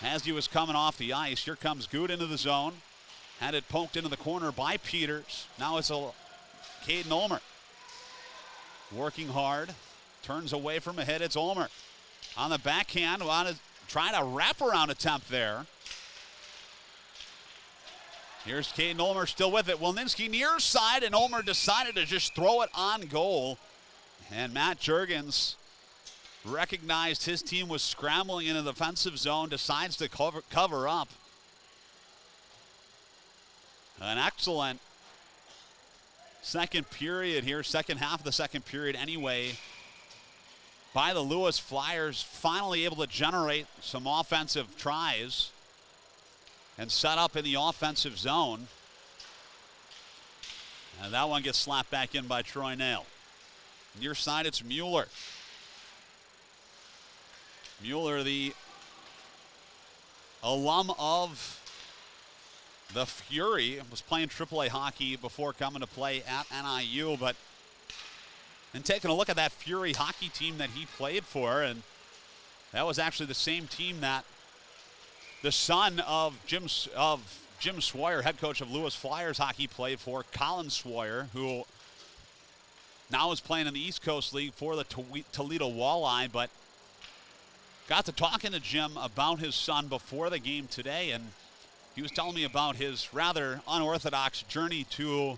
as he was coming off the ice. Here comes Good into the zone. Had it poked into the corner by Peters. Now it's Caden Ulmer. Working hard. Turns away from a hit. It's Ulmer. On the backhand, trying a wraparound attempt there. Here's Caden Ulmer still with it. Wilninski near side, and Ulmer decided to just throw it on goal. And Matt Juergens recognized his team was scrambling in the defensive zone, decides to cover up. An excellent second period here, second half of the second period anyway, by the Lewis Flyers, finally able to generate some offensive tries and set up in the offensive zone. And that one gets slapped back in by Troy Nail. Near side, it's Mueller. Mueller, the alum of the Fury, was playing AAA hockey before coming to play at NIU, but and taking a look at that Fury hockey team that he played for, and that was actually the same team that the son of Jim Swire, head coach of Lewis Flyers hockey, played for, Colin Swire, who now is playing in the East Coast League for the Toledo Walleye, but got to talking to Jim about his son before the game today, and he was telling me about his rather unorthodox journey to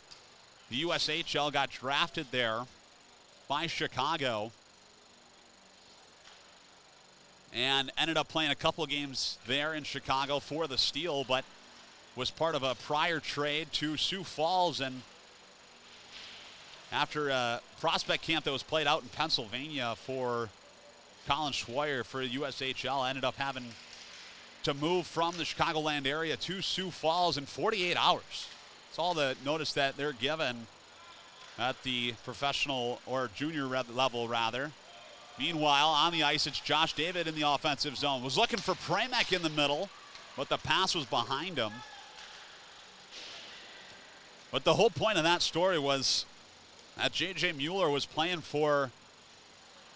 the USHL, got drafted there by Chicago, and ended up playing a couple of games there in Chicago for the Steel, but was part of a prior trade to Sioux Falls, and after a prospect camp that was played out in Pennsylvania for Colin Schweier for USHL, ended up having to move from the Chicagoland area to Sioux Falls in 48 hours. It's all the notice that they're given at the professional or junior level, rather. Meanwhile, on the ice, it's Josh David in the offensive zone. Was looking for Pramack in the middle, but the pass was behind him. But the whole point of that story was that J.J. Mueller was playing for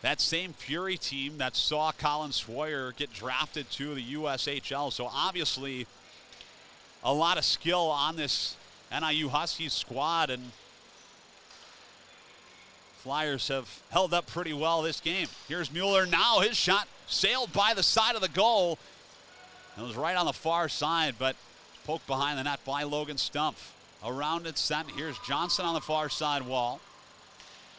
that same Fury team that saw Colin Swire get drafted to the USHL. So obviously a lot of skill on this NIU Huskies squad, and Flyers have held up pretty well this game. Here's Mueller now. His shot sailed by the side of the goal. It was right on the far side, but poked behind the net by Logan Stumpf. Around it sent. Here's Johnson on the far side wall.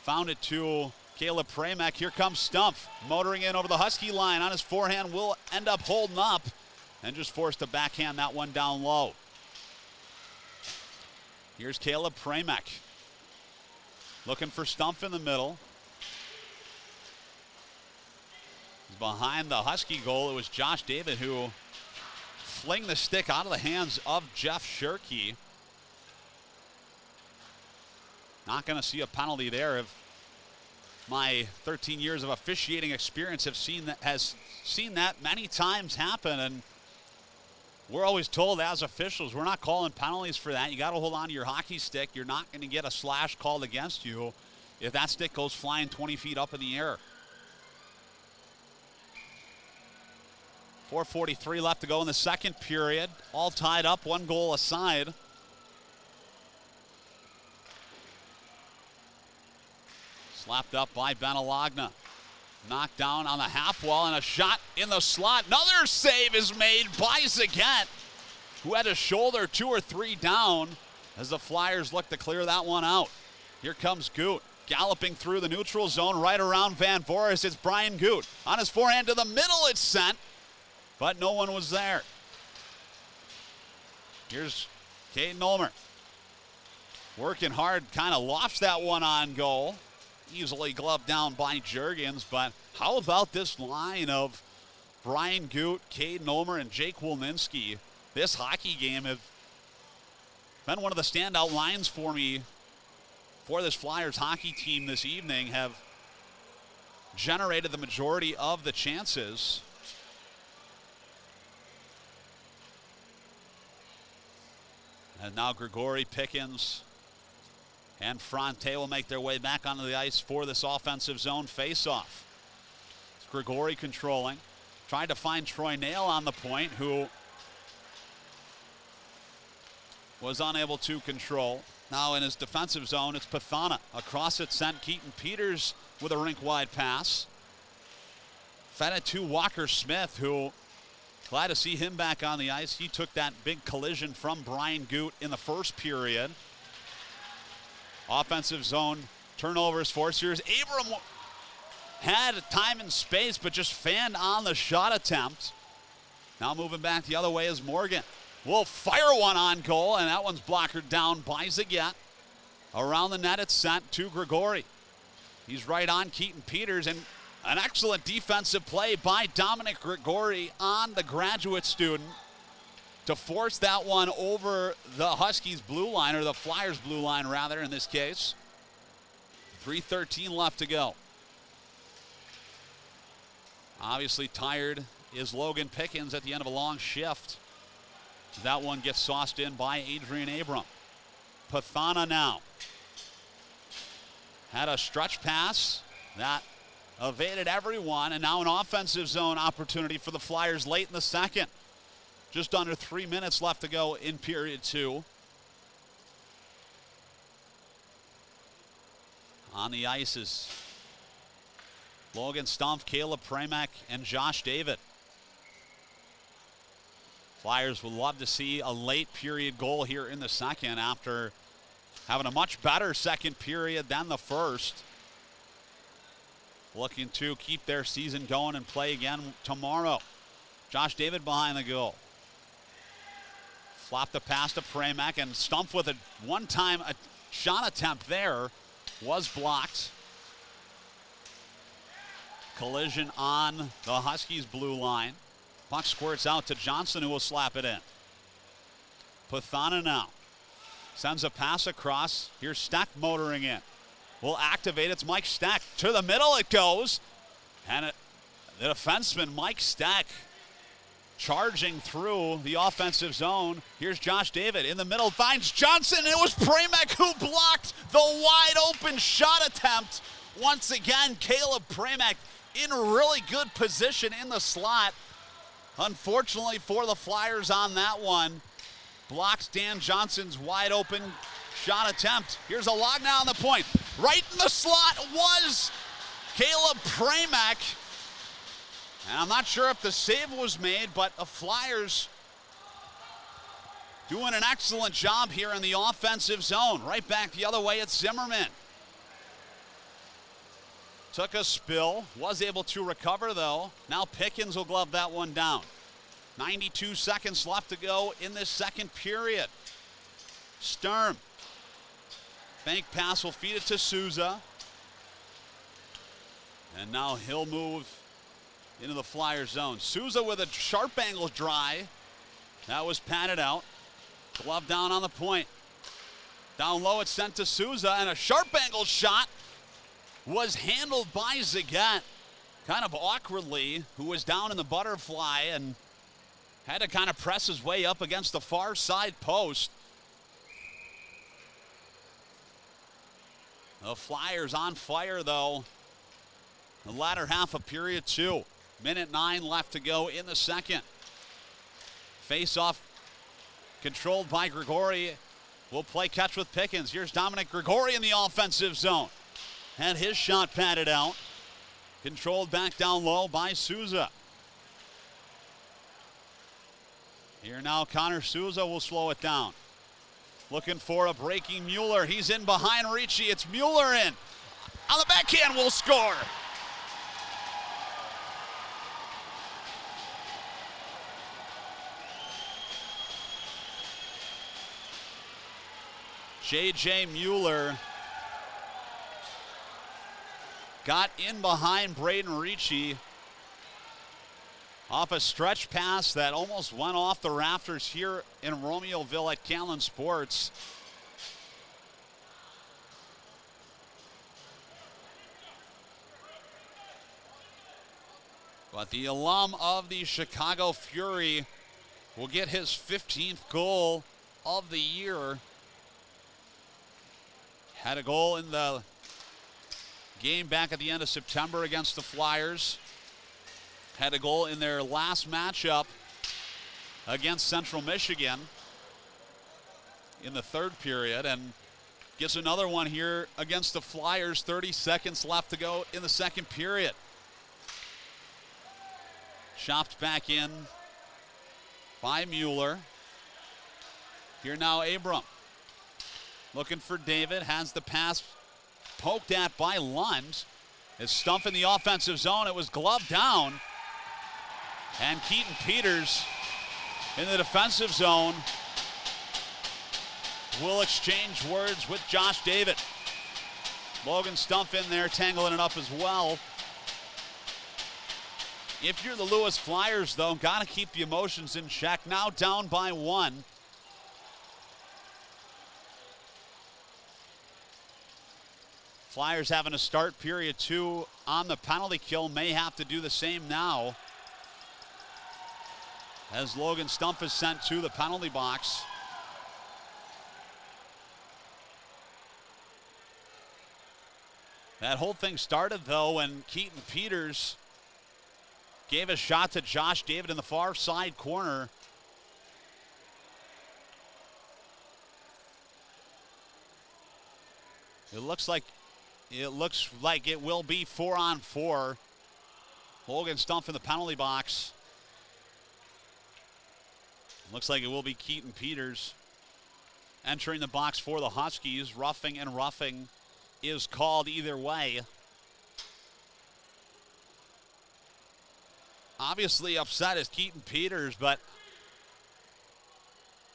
Found it to Caleb Pramack. Here comes Stumpf, motoring in over the Husky line on his forehand. Will end up holding up and just forced to backhand that one down low. Here's Caleb Pramack. Looking for Stumpf in the middle. behind the Husky goal, it was Josh David who flinged the stick out of the hands of Jeff Shirkey. Not going to see a penalty there. If my 13 years of officiating experience has seen that many times happen, and we're always told as officials we're not calling penalties for that. You got to hold on to your hockey stick. You're not going to get a slash called against you if that stick goes flying 20 feet up in the air. 4:43 left to go in the second period. All tied up, 1 goal aside. Slapped up by Benalagna. Knocked down on the half wall and a shot in the slot. Another save is made by Zagat, who had to shoulder 2 or 3 down as the Flyers look to clear that one out. Here comes Goot, galloping through the neutral zone right around Van Voorhis. It's Brian Goot. On his forehand to the middle, it's sent, but no one was there. Here's Caden Ulmer. Working hard, kind of lofts that one on goal. Easily gloved down by Juergens, but how about this line of Brian Goot, Caden Ulmer, and Jake Wolninski? This hockey game have been one of the standout lines for me for this Flyers hockey team this evening, have generated the majority of the chances. And now Grigori, Pickens, and Fronte will make their way back onto the ice for this offensive zone faceoff. It's Grigori controlling. Tried to find Troy Nail on the point, who was unable to control. Now in his defensive zone, it's Pathana. Across it sent Keaton Peters with a rink-wide pass. Fed it to Walker Smith, who, glad to see him back on the ice. He took that big collision from Brian Goot in the first period. Offensive zone turnovers forced. Here's Abram. Had time and space, but just fanned on the shot attempt. Now moving back the other way is Morgan. Will fire one on goal, and that one's blockered down by Zagat. Around the net, it's sent to Grigori. He's right on Keaton Peters, and an excellent defensive play by Dominic Grigori on the graduate student to force that one over the Huskies' blue line, or the Flyers' blue line, rather, in this case. 3:13 left to go. Obviously tired is Logan Pickens at the end of a long shift. That one gets sauced in by Adrian Abram. Pathana now. Had a stretch pass that evaded everyone, and now an offensive zone opportunity for the Flyers late in the second. Just under 3 minutes left to go in period 2. On the ice is Logan Stumpf, Caleb Pramack, and Josh David. Flyers would love to see a late period goal here in the second after having a much better second period than the first. Looking to keep their season going and play again tomorrow. Josh David behind the goal. Flopped the pass to Pramack, and Stumpf with a one-time shot attempt there was blocked. Collision on the Huskies' blue line. Puck squirts out to Johnson, who will slap it in. Pathana now sends a pass across. Here's Steck motoring in. Will activate. It's Mike Steck. To the middle it goes. And the defenseman, Mike Steck, charging through the offensive zone. Here's Josh David in the middle, finds Johnson, and it was Pramack who blocked the wide open shot attempt. Once again, Caleb Pramack in really good position in the slot. Unfortunately for the Flyers on that one, blocks Dan Johnson's wide open shot attempt. Here's a log now on the point. Right in the slot was Caleb Pramack. And I'm not sure if the save was made, but the Flyers doing an excellent job here in the offensive zone. Right back the other way, it's Zimmerman. Took a spill, was able to recover though. Now Pickens will glove that one down. 92 seconds left to go in this second period. Sturm. Bank pass will feed it to Souza. And now he'll move into the Flyer zone. Souza with a sharp angle drive. That was patted out. Glove down on the point. Down low, it's sent to Souza, and a sharp angle shot was handled by Zagat, kind of awkwardly, who was down in the butterfly and had to kind of press his way up against the far side post. The Flyers on fire, though. The latter half of period 2. Minute 9 left to go in the second. Face-off controlled by Grigori. Will play catch with Pickens. Here's Dominic Grigori in the offensive zone. Had his shot patted out. Controlled back down low by Souza. Here now, Connor Souza will slow it down. Looking for a breaking Mueller. He's in behind Ricci. It's Mueller in. On the backhand, will score. J.J. Mueller got in behind Braden Ricci off a stretch pass that almost went off the rafters here in Romeoville at Callan Sports. But the alum of the Chicago Fury will get his 15th goal of the year. Had a goal in the game back at the end of September against the Flyers. Had a goal in their last matchup against Central Michigan in the third period, and gets another one here against the Flyers. 30 seconds left to go in the second period. Chopped back in by Mueller. Here now Abram. Looking for David, has the pass poked at by Lund. It's Stumpf in the offensive zone. It was gloved down. And Keaton Peters in the defensive zone will exchange words with Josh David. Logan Stumpf in there tangling it up as well. If you're the Lewis Flyers, though, got to keep the emotions in check. Now down by 1. Flyers having to start period 2 on the penalty kill. May have to do the same now, as Logan Stumpf is sent to the penalty box. That whole thing started, though, when Keaton Peters gave a shot to Josh David in the far side corner. It looks like it will be 4-on-4. Logan Stumpf in the penalty box. Looks like it will be Keaton Peters entering the box for the Huskies. Roughing and roughing is called either way. Obviously upset is Keaton Peters, but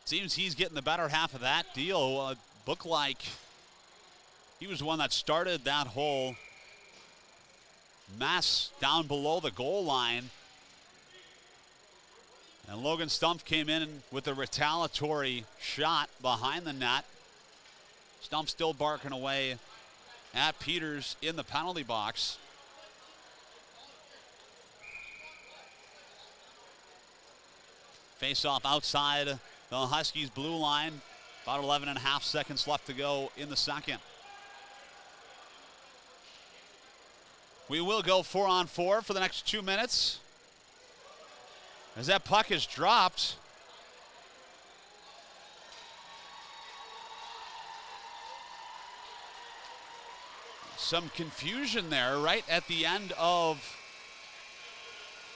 seems he's getting the better half of that deal. It looked like he was the one that started that whole mess down below the goal line. And Logan Stumpf came in with a retaliatory shot behind the net. Stumpf still barking away at Peters in the penalty box. Face off outside the Huskies' blue line. About 11.5 seconds left to go in the second. We will go 4-on-4 for the next 2 minutes. As that puck is dropped. Some confusion there right at the end of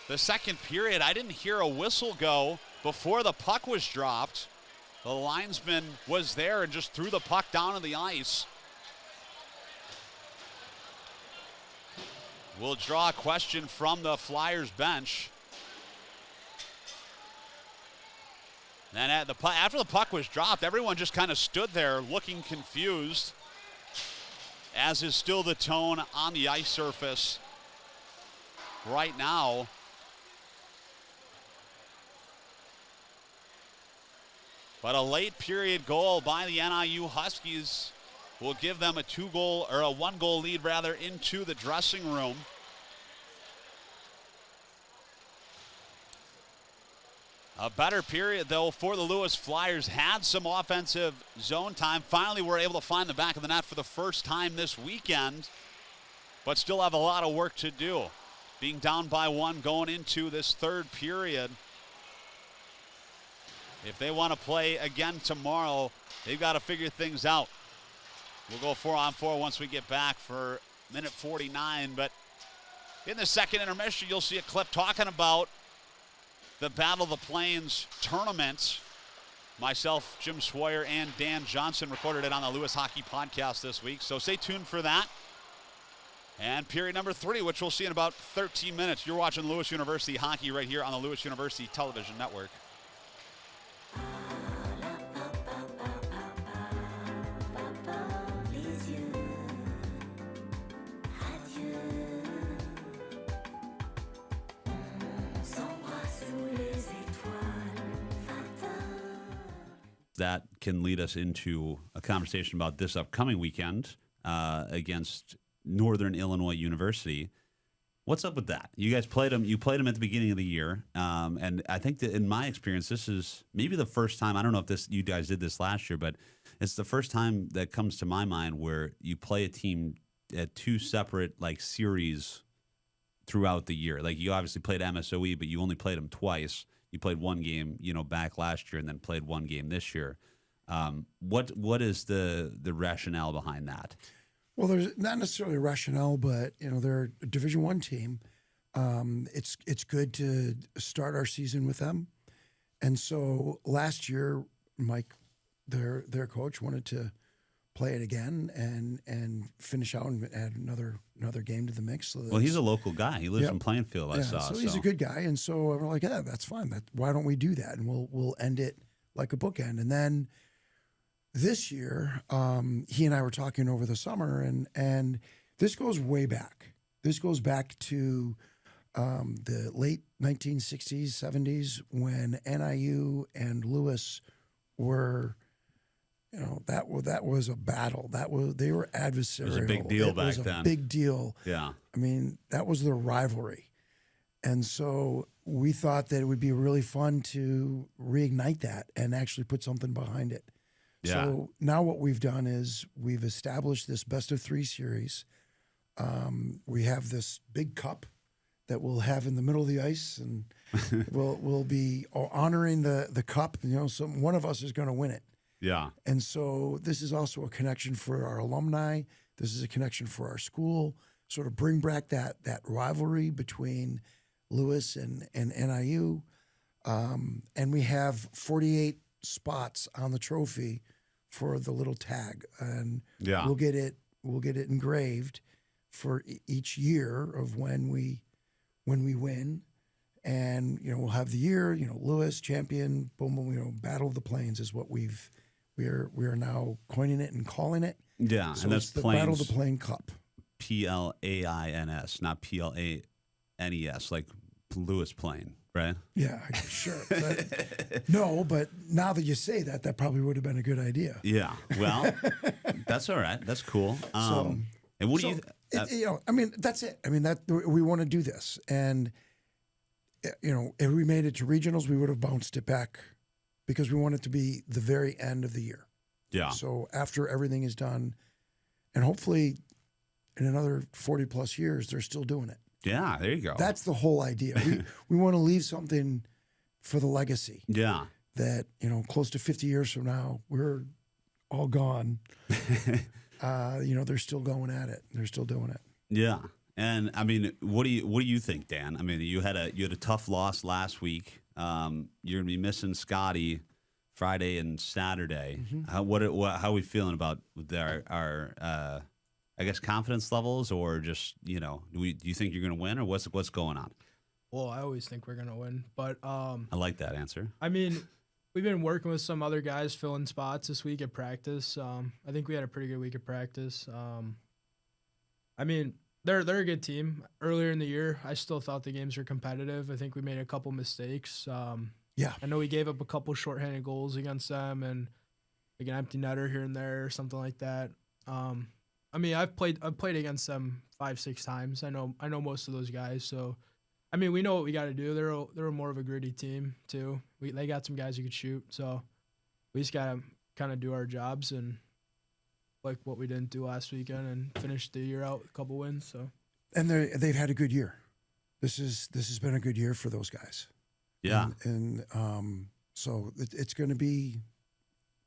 the second period. I didn't hear a whistle go before the puck was dropped. The linesman was there and just threw the puck down on the ice. We'll draw a question from the Flyers bench. And after the puck was dropped, everyone just kind of stood there looking confused, as is still the tone on the ice surface right now. But a late period goal by the NIU Huskies will give them a 1-goal lead rather into the dressing room. A better period, though, for the Lewis Flyers. Had some offensive zone time. Finally were able to find the back of the net for the first time this weekend, but still have a lot of work to do. Being down by 1 going into this third period. If they want to play again tomorrow, they've got to figure things out. We'll go 4-on-4 once we get back for minute 49, but in the second intermission, you'll see a clip talking about the Battle of the Plains tournament. Myself, Jim Swire, and Dan Johnson recorded it on the Lewis Hockey Podcast this week, so stay tuned for that. And period number 3, which we'll see in about 13 minutes. You're watching Lewis University Hockey right here on the Lewis University Television Network. That can lead us into a conversation about this upcoming weekend against Northern Illinois University. What's up with that? You guys played them. You played them at the beginning of the year, and I think that in my experience, this is maybe the first time. I don't know if you guys did this last year, but it's the first time that comes to my mind where you play a team at 2 separate series throughout the year. Like, you obviously played MSOE, but you only played them twice. You played 1 game, back last year, and then played 1 game this year. What is the rationale behind that? Well, there's not necessarily a rationale, but they're a Division I team. It's good to start our season with them, and so last year, Mike, their coach, wanted to play it again and finish out and add another game to the mix. So well, he's a local guy. He lives in Plainfield. I saw. So he's a good guy, and so we're like, yeah, that's fine. Why don't we do that? And we'll end it like a bookend. And then this year, he and I were talking over the summer, and this goes way back. This goes back to the late 1960s, 70s when NIU and Lewis were. That was a battle. They were adversarial. It was a big deal back then. It was a big deal. Yeah. I mean, that was their rivalry. And so we thought that it would be really fun to reignite that and actually put something behind it. Yeah. So now what we've done is we've established this best-of-3 series. We have this big cup that we'll have in the middle of the ice, and we'll be honoring the cup. One of us is going to win it. Yeah. And so this is also a connection for our alumni. This is a connection for our school, sort of bring back that rivalry between Lewis and NIU. And we have 48 spots on the trophy for the little tag. And we'll get it engraved for each year of when we win. And, we'll have the year, Lewis, champion, boom, boom, Battle of the Plains is what we are now coining it and calling it. Yeah, so and that's the Plains, Battle of the Plain Cup. PLAINS, not PLANES, like Lewis Plain, right? Yeah, sure. But now that you say that probably would have been a good idea. Yeah, well, that's all right. That's cool. And what do you? That's it. That we want to do this, and if we made it to regionals, we would have bounced it back because we want it to be the very end of the year. Yeah. So after everything is done, and hopefully in another 40 plus years, they're still doing it. Yeah, there you go. That's the whole idea. We want to leave something for the legacy. Yeah. That, close to 50 years from now, we're all gone. They're still going at it. They're still doing it. Yeah. And what do you think, Dan? You had a tough loss last week. You're gonna be missing Scotty Friday and Saturday. Mm-hmm. How are we feeling about our I guess confidence levels, or just do you think you're gonna win, or what's going on? Well, I always think we're gonna win, but I like that answer. We've been working with some other guys filling spots this week at practice. I think we had a pretty good week of practice. They're a good team. Earlier in the year, I still thought the games were competitive. I think we made a couple mistakes. Yeah. I know we gave up a couple shorthanded goals against them and like an empty netter here and there or something like that. I mean, I've played against them 5-6 times. I know most of those guys. So, I mean, we know what we got to do. They're more of a gritty team too. They got some guys who could shoot. So we just got to kind of do our jobs and like what we didn't do last weekend and finish the year out with a couple wins. So. And they've had a good year. This has been a good year for those guys. Yeah. And so it's going to be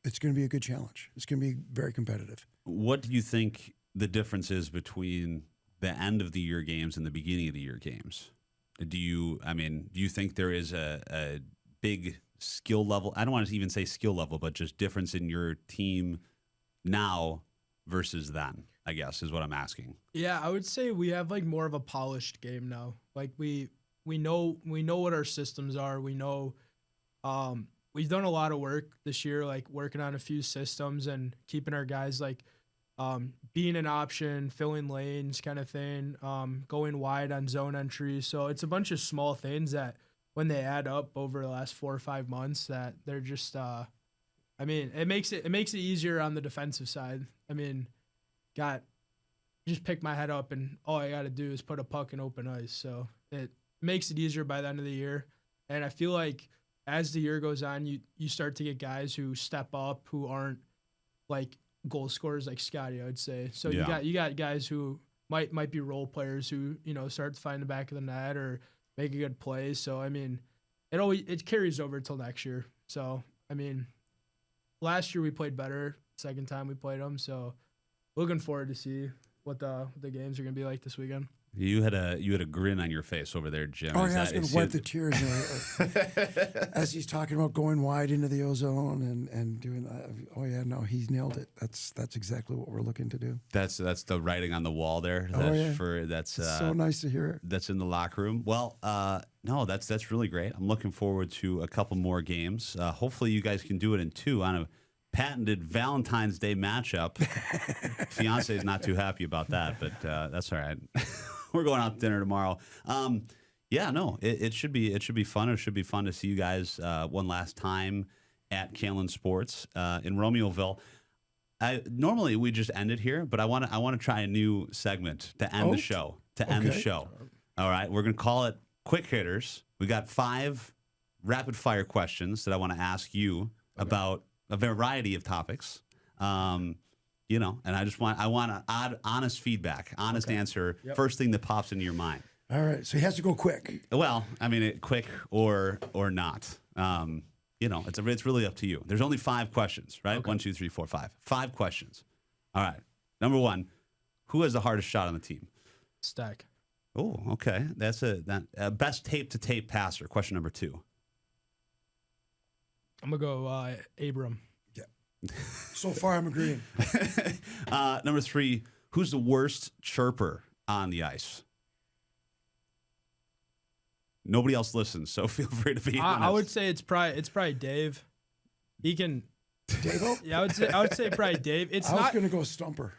a good challenge. It's going to be very competitive. What do you think the difference is between the end of the year games and the beginning of the year games? Do you think there is a big skill level? I don't want to even say skill level, but just difference in your team now versus then, I guess, is what I'm asking. Yeah, I would say we have like more of a polished game now. Like we know what our systems are. We know we've done a lot of work this year, like working on a few systems and keeping our guys like being an option, filling lanes kind of thing, going wide on zone entries. So it's a bunch of small things that when they add up over the last 4 or 5 months that they're just I mean, it makes it easier on the defensive side. I mean, just pick my head up and all I got to do is put a puck in open ice. So it makes it easier by the end of the year. And I feel like as the year goes on, you start to get guys who step up who aren't like goal scorers like Scotty, I would say. So you got guys who might be role players who, start to find the back of the net or make a good play. So I mean, it carries over till next year. So I mean, last year we played better. Second time we played them. So looking forward to see what the games are going to be like this weekend. You had a grin on your face over there, Jim. Oh, yeah, I was going to wipe the tears as he's talking about going wide into the ozone and doing that. Oh yeah, no, he's nailed it. That's exactly what we're looking to do. That's the writing on the wall there. That's so nice to hear it. That's in the locker room. Well, no, that's really great. I'm looking forward to a couple more games. Hopefully, you guys can do it in 2 on a patented Valentine's Day matchup. Fiance is not too happy about that, but that's all right. We're going out to dinner tomorrow. It should be fun. It should be fun to see you guys one last time at Kalin Sports in Romeoville. Normally we just end it here, but I want to try a new segment to end the show. The show. All right, we're gonna call it Quick Hitters. We got 5 rapid fire questions that I want to ask you about a variety of topics. And I want honest feedback, honest answer, first thing that pops into your mind. All right, so he has to go quick. Well, I mean, quick or not. It's really up to you. There's only 5 questions, right? Okay. 1, 2, 3, 4, 5. 5 questions. All right. Number 1, who has the hardest shot on the team? Stack. Oh, okay. That's best tape-to-tape passer. Question number 2. I'm gonna go Abram. So far, I'm agreeing. Number 3, who's the worst chirper on the ice? Nobody else listens, so feel free to be honest. I would say it's probably Dave. He can. Dave? Yeah, I would say probably Dave. I was gonna go Stumper.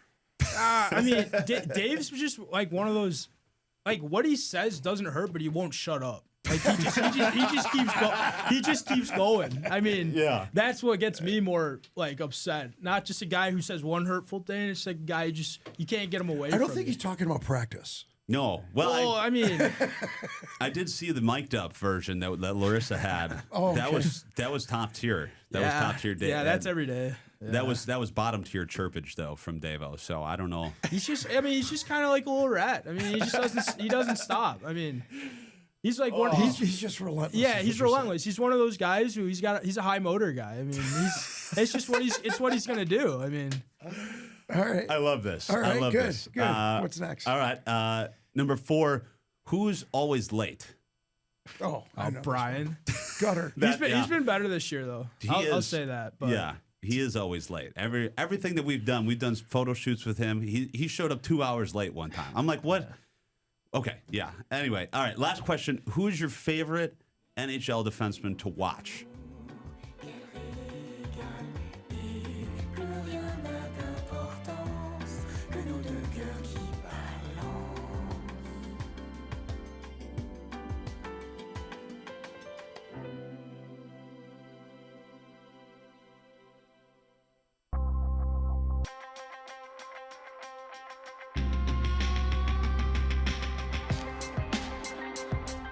I mean, Dave's just like one of those. Like what he says doesn't hurt, but he won't shut up. Like he just keeps going. I mean, that's what gets me more like upset. Not just a guy who says one hurtful thing. It's like a guy you can't get him away. I don't think he's talking about practice. No. Well, I mean, I did see the mic'd up version that Larissa had. Oh, that was top tier. That was top tier. Yeah, that's every day. Yeah. That was bottom tier chirpage though from Davo. So I don't know. He's just kind of like a little rat. I mean, he doesn't stop. I mean. He's like one. He's just relentless. Yeah, he's relentless. He's one of those guys who he's a high motor guy. I mean, it's what he's gonna do. I mean, all right. I love this. All right, I love good, this. Good. What's next? All right. Number 4, who's always late? Oh, I know. Brian. Gutter. He's been better this year though. I'll say that. But. Yeah. He is always late. Everything that we've done photo shoots with him. He showed up 2 hours late one time. I'm like, what? Okay, yeah. Anyway, all right, last question. Who is your favorite NHL defenseman to watch?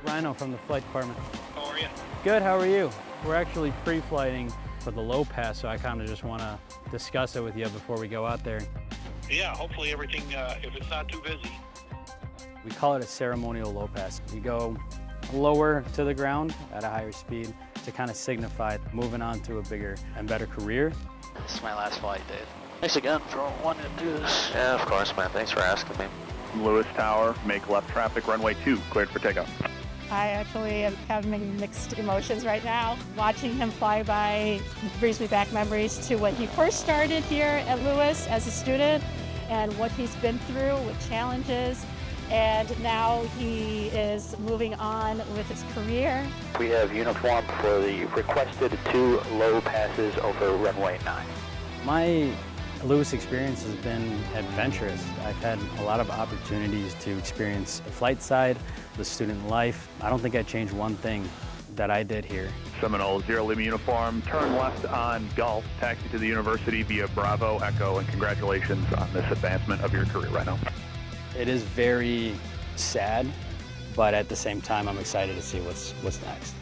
Rhino from the flight department. How are you? Good, how are you? We're actually pre-flighting for the low pass, so I kind of just want to discuss it with you before we go out there. Yeah, hopefully everything, if it's not too busy. We call it a ceremonial low pass. You go lower to the ground at a higher speed to kind of signify moving on to a bigger and better career. This is my last flight, Dave. Thanks again for wanting to do this. Yeah, of course, man. Thanks for asking me. Lewis Tower, make left traffic, runway 2, cleared for takeoff. I actually am having mixed emotions right now. Watching him fly by brings me back memories to when he first started here at Lewis as a student and what he's been through with challenges. And now he is moving on with his career. We have uniform for the requested 2 low passes over runway 9. My Lewis experience has been adventurous. I've had a lot of opportunities to experience the flight side, the student life. I don't think I'd change one thing that I did here. Seminole 0 Lima uniform, turn left on Gulf, taxi to the university via Bravo Echo, and congratulations on this advancement of your career, Rhino. It is very sad, but at the same time, I'm excited to see what's next.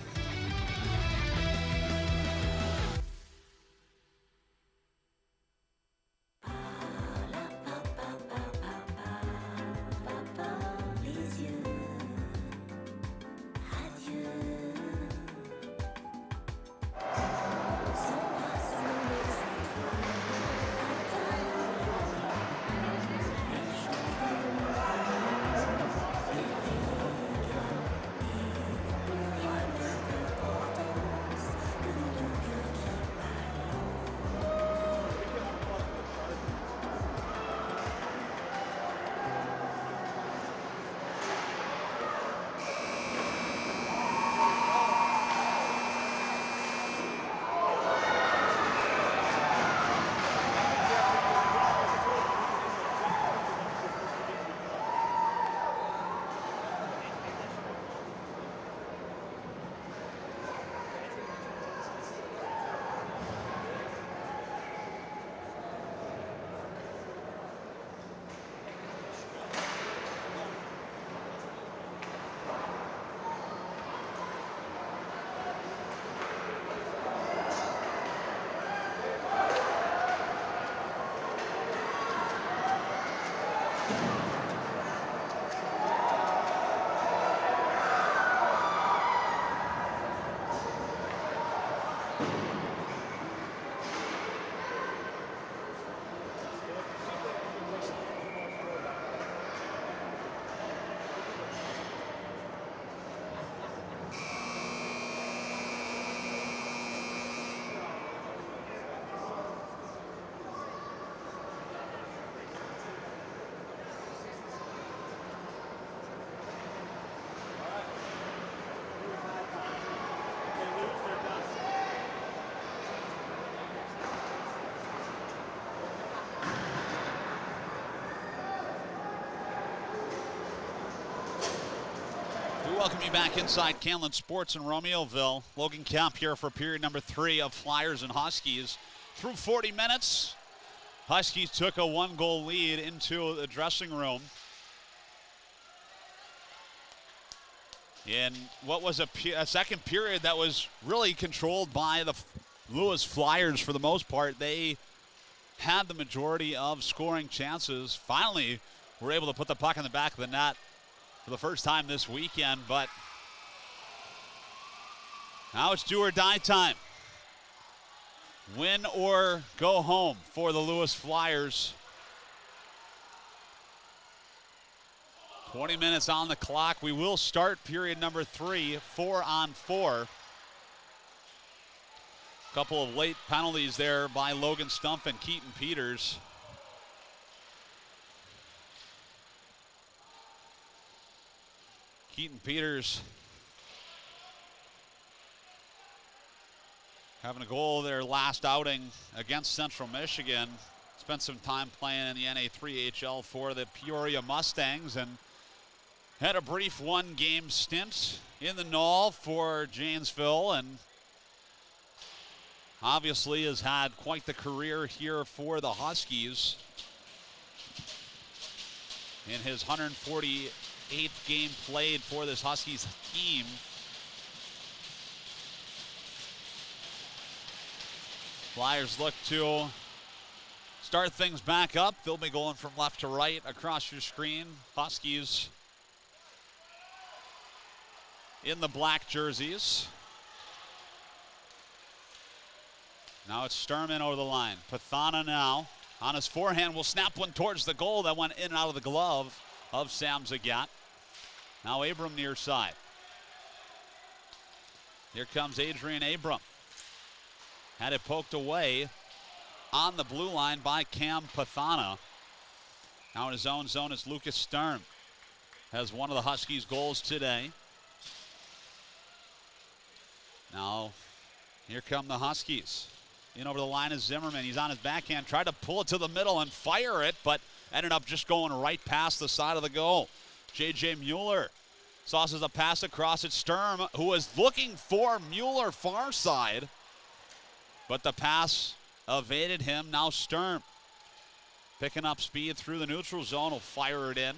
Welcome you back inside Canlan Sports in Romeoville. Logan Kemp here for period number 3 of Flyers and Huskies. Through 40 minutes, Huskies took a 1-goal lead into the dressing room. In what was a second period that was really controlled by the Lewis Flyers for the most part. They had the majority of scoring chances. Finally, were able to put the puck in the back of the net for the first time this weekend, but now it's do or die time. Win or go home for the Lewis Flyers. 20 minutes on the clock. We will start period number 3, 4-on-4. Couple of late penalties there by Logan Stumpf and Keaton Peters. Keaton Peters having a goal their last outing against Central Michigan. Spent some time playing in the NA3HL for the Peoria Mustangs and had a brief 1-game stint in the Knoll for Janesville, and obviously has had quite the career here for the Huskies. In his 8th game played for this Huskies team. Flyers look to start things back up. They'll be going from left to right across your screen. Huskies in the black jerseys. Now it's Sturman over the line. Pathana now on his forehand will snap one towards the goal that went in and out of the glove of Sam Zagat. Now Abram near side. Here comes Adrian Abram. Had it poked away on the blue line by Cam Pathana. Now in his own zone is Lucas Sturm. Has one of the Huskies' goals today. Now here come the Huskies. In over the line is Zimmerman. He's on his backhand. Tried to pull it to the middle and fire it, but ended up just going right past the side of the goal. J.J. Mueller sauces a pass across at Sturm, who was looking for Mueller far side, but the pass evaded him. Now Sturm picking up speed through the neutral zone. Will fire it in.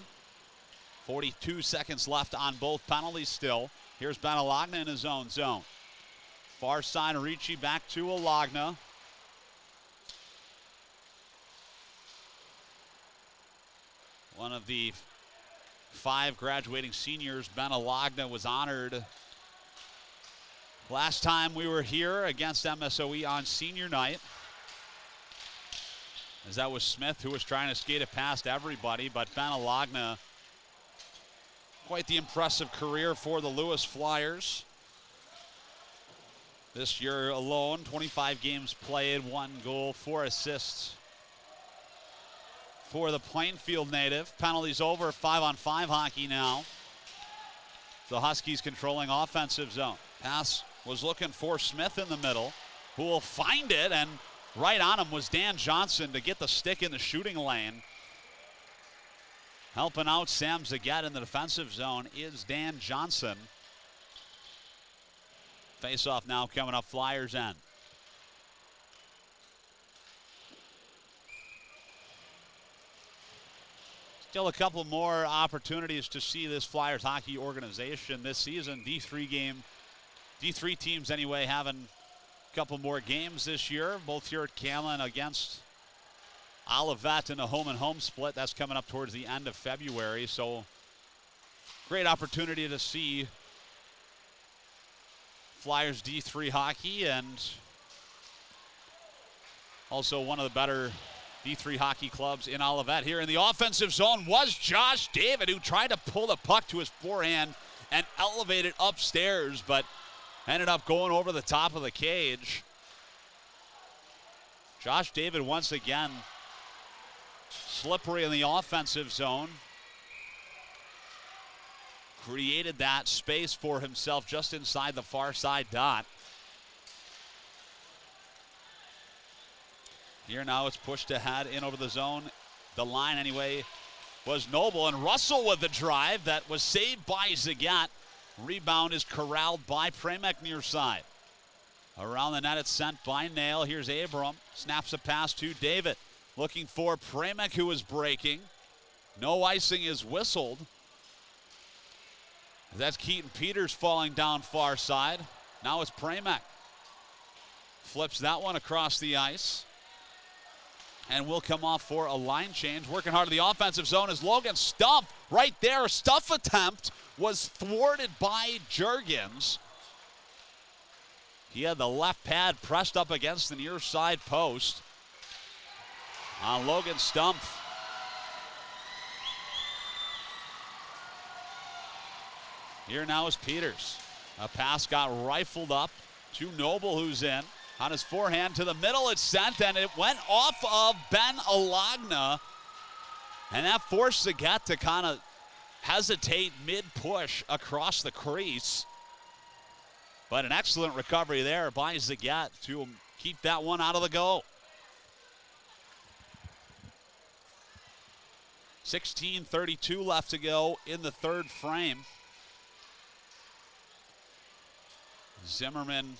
42 seconds left on both penalties still. Here's Benalagna in his own zone. Far side, Ricci back to Alagna. One of the 5 graduating seniors, Benalagna, was honored last time we were here against MSOE on senior night. As that was Smith who was trying to skate it past everybody, but Benalagna, quite the impressive career for the Lewis Flyers. This year alone, 25 games played, 1 goal, 4 assists for the Plainfield native. Penalties over, 5-on-5 hockey now. The Huskies controlling offensive zone. Pass was looking for Smith in the middle, who will find it, and right on him was Dan Johnson to get the stick in the shooting lane. Helping out Sam Zagat in the defensive zone is Dan Johnson. Face-off now coming up Flyers end. Still a couple more opportunities to see this Flyers hockey organization this season. D3 teams anyway, having a couple more games this year, both here at Callan against Olivet in a home-and-home split. That's coming up towards the end of February, so great opportunity to see Flyers D3 hockey, and also one of the better D3 hockey clubs in Olivet. Here in the offensive zone was Josh David, who tried to pull the puck to his forehand and elevate it upstairs, but ended up going over the top of the cage. Josh David once again slippery in the offensive zone. Created that space for himself just inside the far side dot. Here now it's pushed ahead in over the zone. The line anyway was Noble, and Russell with the drive that was saved by Zagat. Rebound is corralled by Premek near side. Around the net it's sent by Nail. Here's Abram. Snaps a pass to David. Looking for Premek, who is breaking. No icing is whistled. That's Keaton Peters falling down far side. Now it's Premek. Flips that one across the ice. And will come off for a line change. Working hard in the offensive zone is Logan Stuff. Right there, a Stuff attempt was thwarted by Juergens. He had the left pad pressed up against the near side post on Logan Stumpf. Here now is Peters. A pass got rifled up to Noble, who's in. On his forehand to the middle, it's sent, and it went off of Ben Alagna. And that forced Zagat to kind of hesitate mid-push across the crease. But an excellent recovery there by Zagat to keep that one out of the goal. 16:32 left to go in the third frame. Zimmerman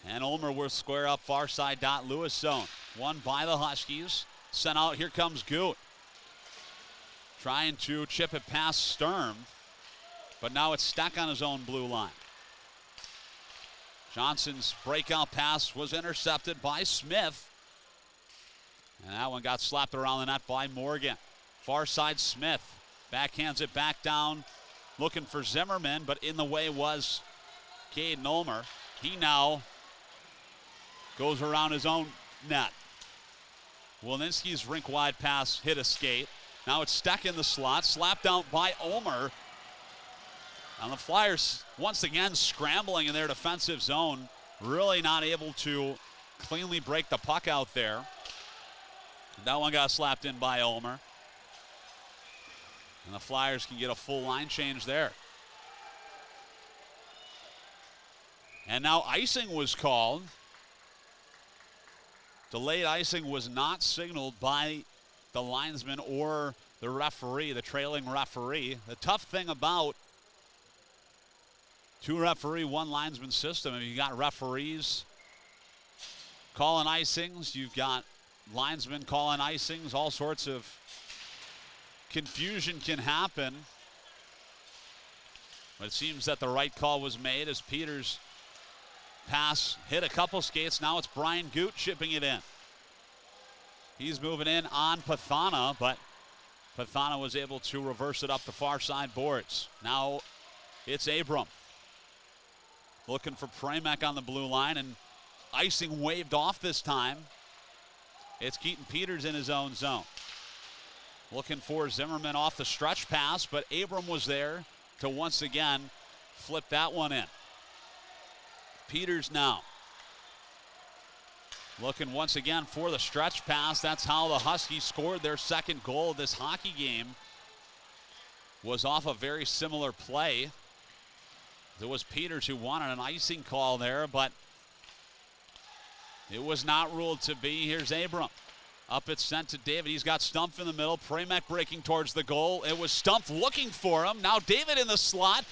and Ulmer will square up far side dot Lewis zone. One by the Huskies. Sent out, here comes Goot. trying to chip it past Sturm, but now it's stuck on his own blue line. Johnson's breakout pass was intercepted by Smith, and that one got slapped around the net by Morgan. Far side Smith backhands it back down, looking for Zimmerman, but in the way was Caden Ulmer. He now goes around his own net. Walensky's rink-wide pass hit a skate. Now it's stuck in the slot, slapped out by Ulmer. And the Flyers once again scrambling in their defensive zone, really not able to cleanly break the puck out there. That one got slapped in by Ulmer. And the Flyers can get a full line change there. And now icing was called. Delayed icing was not signaled by the linesman or the referee, the trailing referee. The tough thing about two referee, one linesman system, if you got referees calling icings, you've got linesmen calling icings, all sorts of confusion can happen. But it seems that the right call was made as Peters' pass hit a couple skates. Now it's Brian Goot chipping it in. He's moving in on Pathana, but Pathana was able to reverse it up the far side boards. Now it's Abram looking for Premek on the blue line, and icing waved off this time. It's Keaton Peters in his own zone. Looking for Zimmerman off the stretch pass, but Abram was there to once again flip that one in. Peters now looking once again for the stretch pass. That's how the Huskies scored their second goal of this hockey game. Was off a very similar play. It was Peters who wanted an icing call there, but it was not ruled to be. Here's Abram. Up it's sent to David. He's got Stumpf in the middle. Premek breaking towards the goal. It was Stumpf looking for him. Now David in the slot.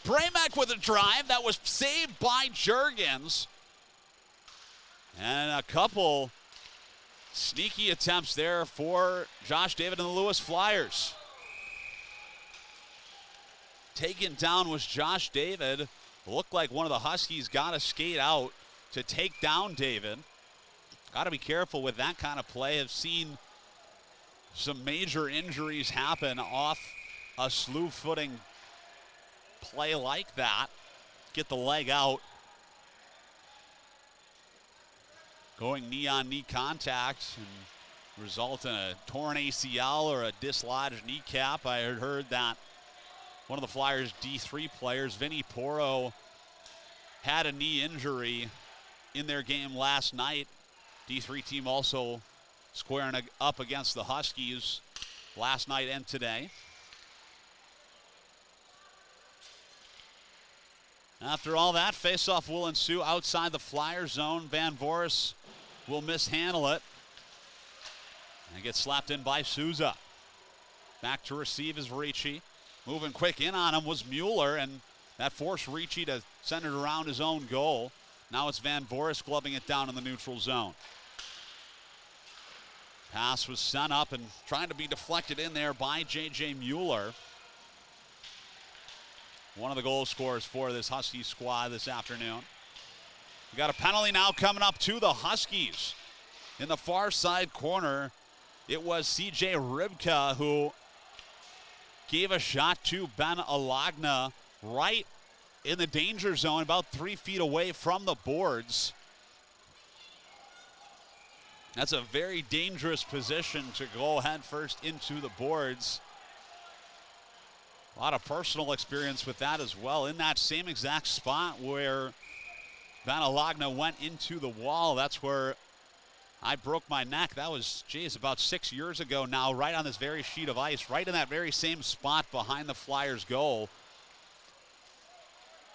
Premek with a drive. That was saved by Juergens. And a couple sneaky attempts there for Josh David and the Lewis Flyers. Taken down was Josh David. Looked like one of the Huskies got a skate out to take down David. Got to be careful with that kind of play. I've seen some major injuries happen off a slew footing play like that. Get the leg out. Going knee-on-knee contact and result in a torn ACL or a dislodged kneecap. I had heard that one of the Flyers' D3 players, Vinny Poro, had a knee injury in their game last night. D3 team also squaring up against the Huskies last night and today. After all that, face-off will ensue outside the Flyer zone. Van Voris will mishandle it. And gets slapped in by Souza. Back to receive is Ricci. Moving quick in on him was Mueller, and that forced Ricci to send it around his own goal. Now it's Van Voris gloving it down in the neutral zone. Pass was sent up and trying to be deflected in there by J.J. Mueller. One of the goal scorers for this Husky squad this afternoon. We got a penalty now coming up to the Huskies. In the far side corner, it was C.J. Rybka who gave a shot to Ben Alagna right in the danger zone, about 3 feet away from the boards. That's a very dangerous position to go head first into the boards. A lot of personal experience with that as well. In that same exact spot where Van Alagna went into the wall, that's where I broke my neck. That was, about 6 years ago now, right on this very sheet of ice, right in that very same spot behind the Flyers' goal.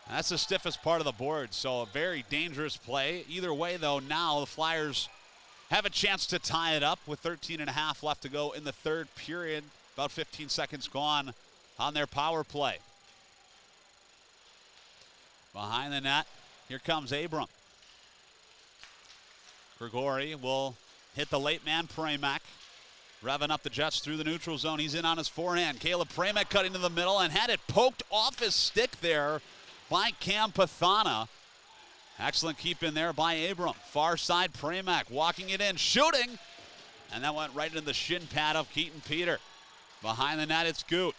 That's the stiffest part of the board, so a very dangerous play. Either way, though, now the Flyers have a chance to tie it up with 13.5 left to go in the third period. About 15 seconds gone on their power play. Behind the net, here comes Abram. Grigori will hit the late man Premek. Revving up the Jets through the neutral zone. He's in on his forehand. Caleb Pramack cutting to the middle and had it poked off his stick there by Cam Pathana. Excellent keep in there by Abram. Far side, Pramack walking it in, shooting, and that went right into the shin pad of Keaton Peter. Behind the net, it's Goot.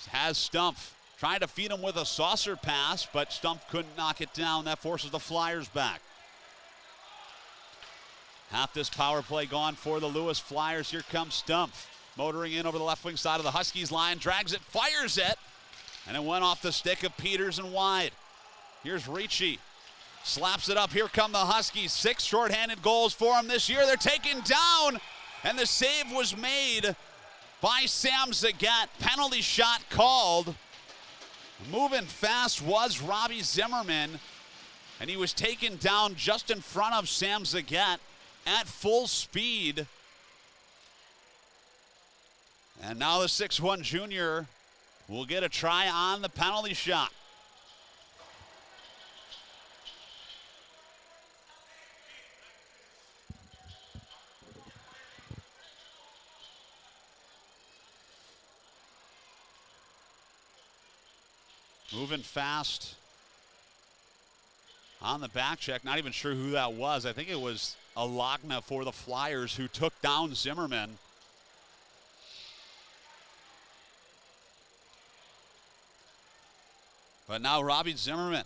Has Stumpf. Trying to feed him with a saucer pass, but Stumpf couldn't knock it down. That forces the Flyers back. Half this power play gone for the Lewis Flyers. Here comes Stumpf. Motoring in over the left wing side of the Huskies line. Drags it, fires it, and it went off the stick of Peters and wide. Here's Ricci. Slaps it up. Here come the Huskies. 6 shorthanded goals for them this year. They're taken down, and the save was made by Sam Zagat. Penalty shot called. Moving fast was Robbie Zimmerman, and he was taken down just in front of Sam Zagat at full speed. And now the 6'1 junior will get a try on the penalty shot. Moving fast on the back check. Not even sure who that was. I think it was Alagna for the Flyers who took down Zimmerman. But now Robbie Zimmerman,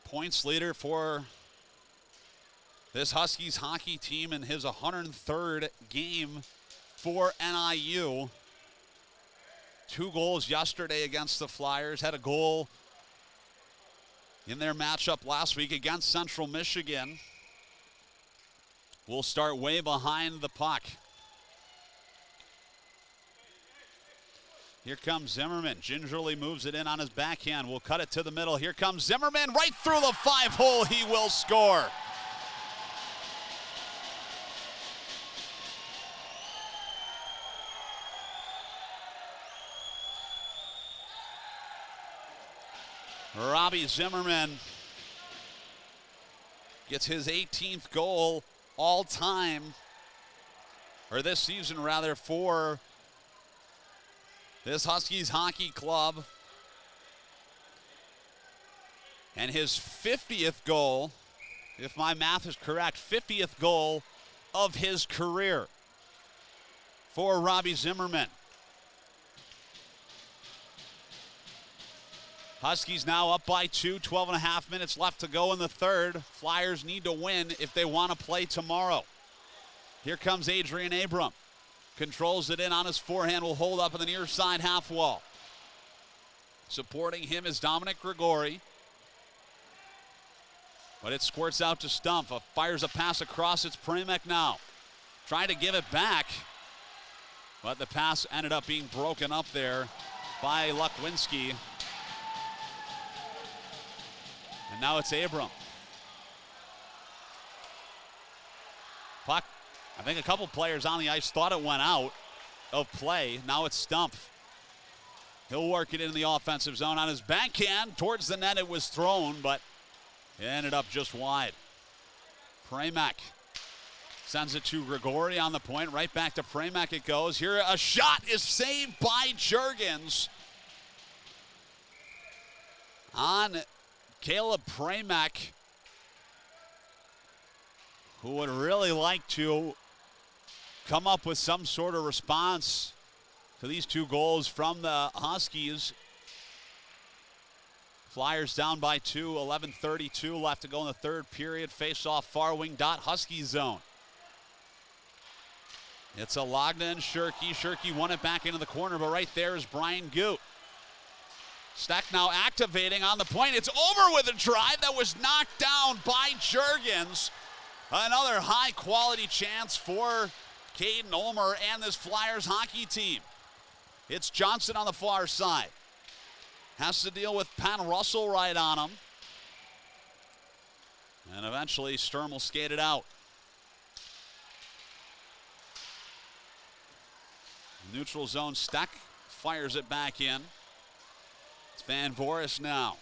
points leader for this Huskies hockey team in his 103rd game for NIU. 2 goals yesterday against the Flyers. Had a goal in their matchup last week against Central Michigan. Will start way behind the puck. Here comes Zimmerman. Gingerly moves it in on his backhand. Will cut it to the middle. Here comes Zimmerman right through the 5-hole. He will score. Robbie Zimmerman gets his 18th goal all time, or this season rather, for this Huskies hockey club. And his 50th goal, if my math is correct, 50th goal of his career for Robbie Zimmerman. Huskies now up by 2, 12.5 minutes left to go in the third. Flyers need to win if they want to play tomorrow. Here comes Adrian Abram. Controls it in on his forehand, will hold up in the near side half wall. Supporting him is Dominic Grigori. But it squirts out to Stumpf. Fires a pass across, it's Pramack now. Trying to give it back. But the pass ended up being broken up there by Lukwinski. And now it's Abram. Puck, I think a couple players on the ice thought it went out of play. Now it's Stumpf. He'll work it in the offensive zone on his backhand. Towards the net it was thrown, but it ended up just wide. Pramack sends it to Grigori on the point. Right back to Pramack it goes. Here a shot is saved by Juergens on Caleb Pramack, who would really like to come up with some sort of response to these 2 goals from the Huskies. Flyers down by 2, 11:32 left to go in the third period. Face off far wing dot Huskies zone. It's Alagna and Shirky. Shirky won it back into the corner, but right there is Brian Goot. Stack now activating on the point. It's over with a drive that was knocked down by Juergens. Another high-quality chance for Caden Ulmer and this Flyers hockey team. It's Johnson on the far side. Has to deal with Pan Russell right on him. And eventually Sturm will skate it out. Neutral zone, Stack fires it back in. It's Van Voris now.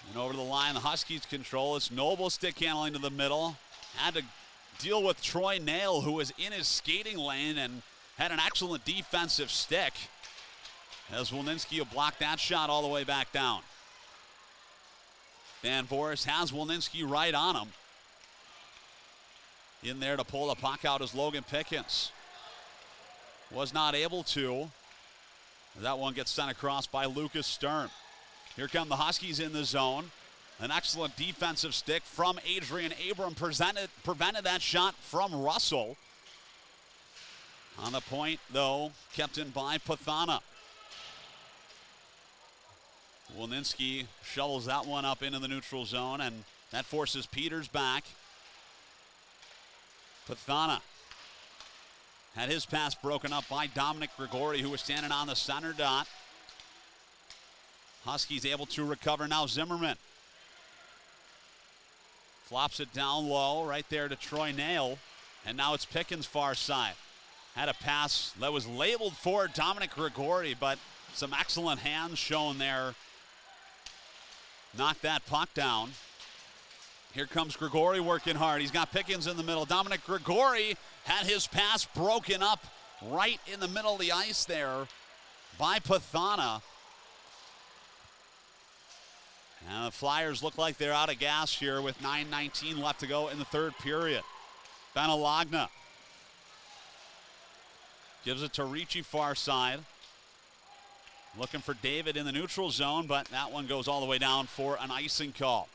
And over the line, the Huskies control. It's Noble stick handling to the middle. had to deal with Troy Nail, who was in his skating lane and had an excellent defensive stick, as Wilninski will block that shot all the way back down. Van Voorhis has Wilninski right on him. In there to pull the puck out is Logan Pickens. Was not able to. That one gets sent across by Lucas Sturm. Here come the Huskies in the zone. An excellent defensive stick from Adrian Abram prevented that shot from Russell. On the point, though, kept in by Pathana. Wilninski shovels that one up into the neutral zone, and that forces Peters back. Pathana had his pass broken up by Dominic Grigori, who was standing on the center dot. Huskies able to recover now. Zimmerman flops it down low right there to Troy Nail, and now it's Pickens' far side. Had a pass that was labeled for Dominic Grigori, but some excellent hands shown there. Knocked that puck down. Here comes Grigori working hard. He's got Pickens in the middle. Dominic Grigori had his pass broken up right in the middle of the ice there by Pathana. And the Flyers look like they're out of gas here with 9:19 left to go in the third period. Benalagna gives it to Ricci far side. Looking for David in the neutral zone, but that one goes all the way down for an icing call.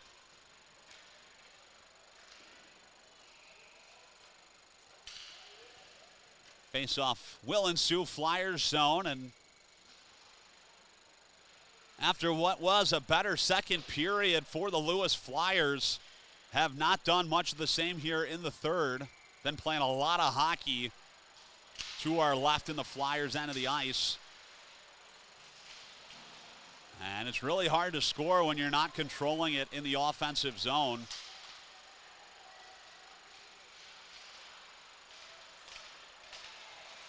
Face-off will ensue, Flyers zone, and after what was a better second period for the Lewis Flyers, have not done much of the same here in the third. Been playing a lot of hockey to our left in the Flyers end of the ice. And it's really hard to score when you're not controlling it in the offensive zone.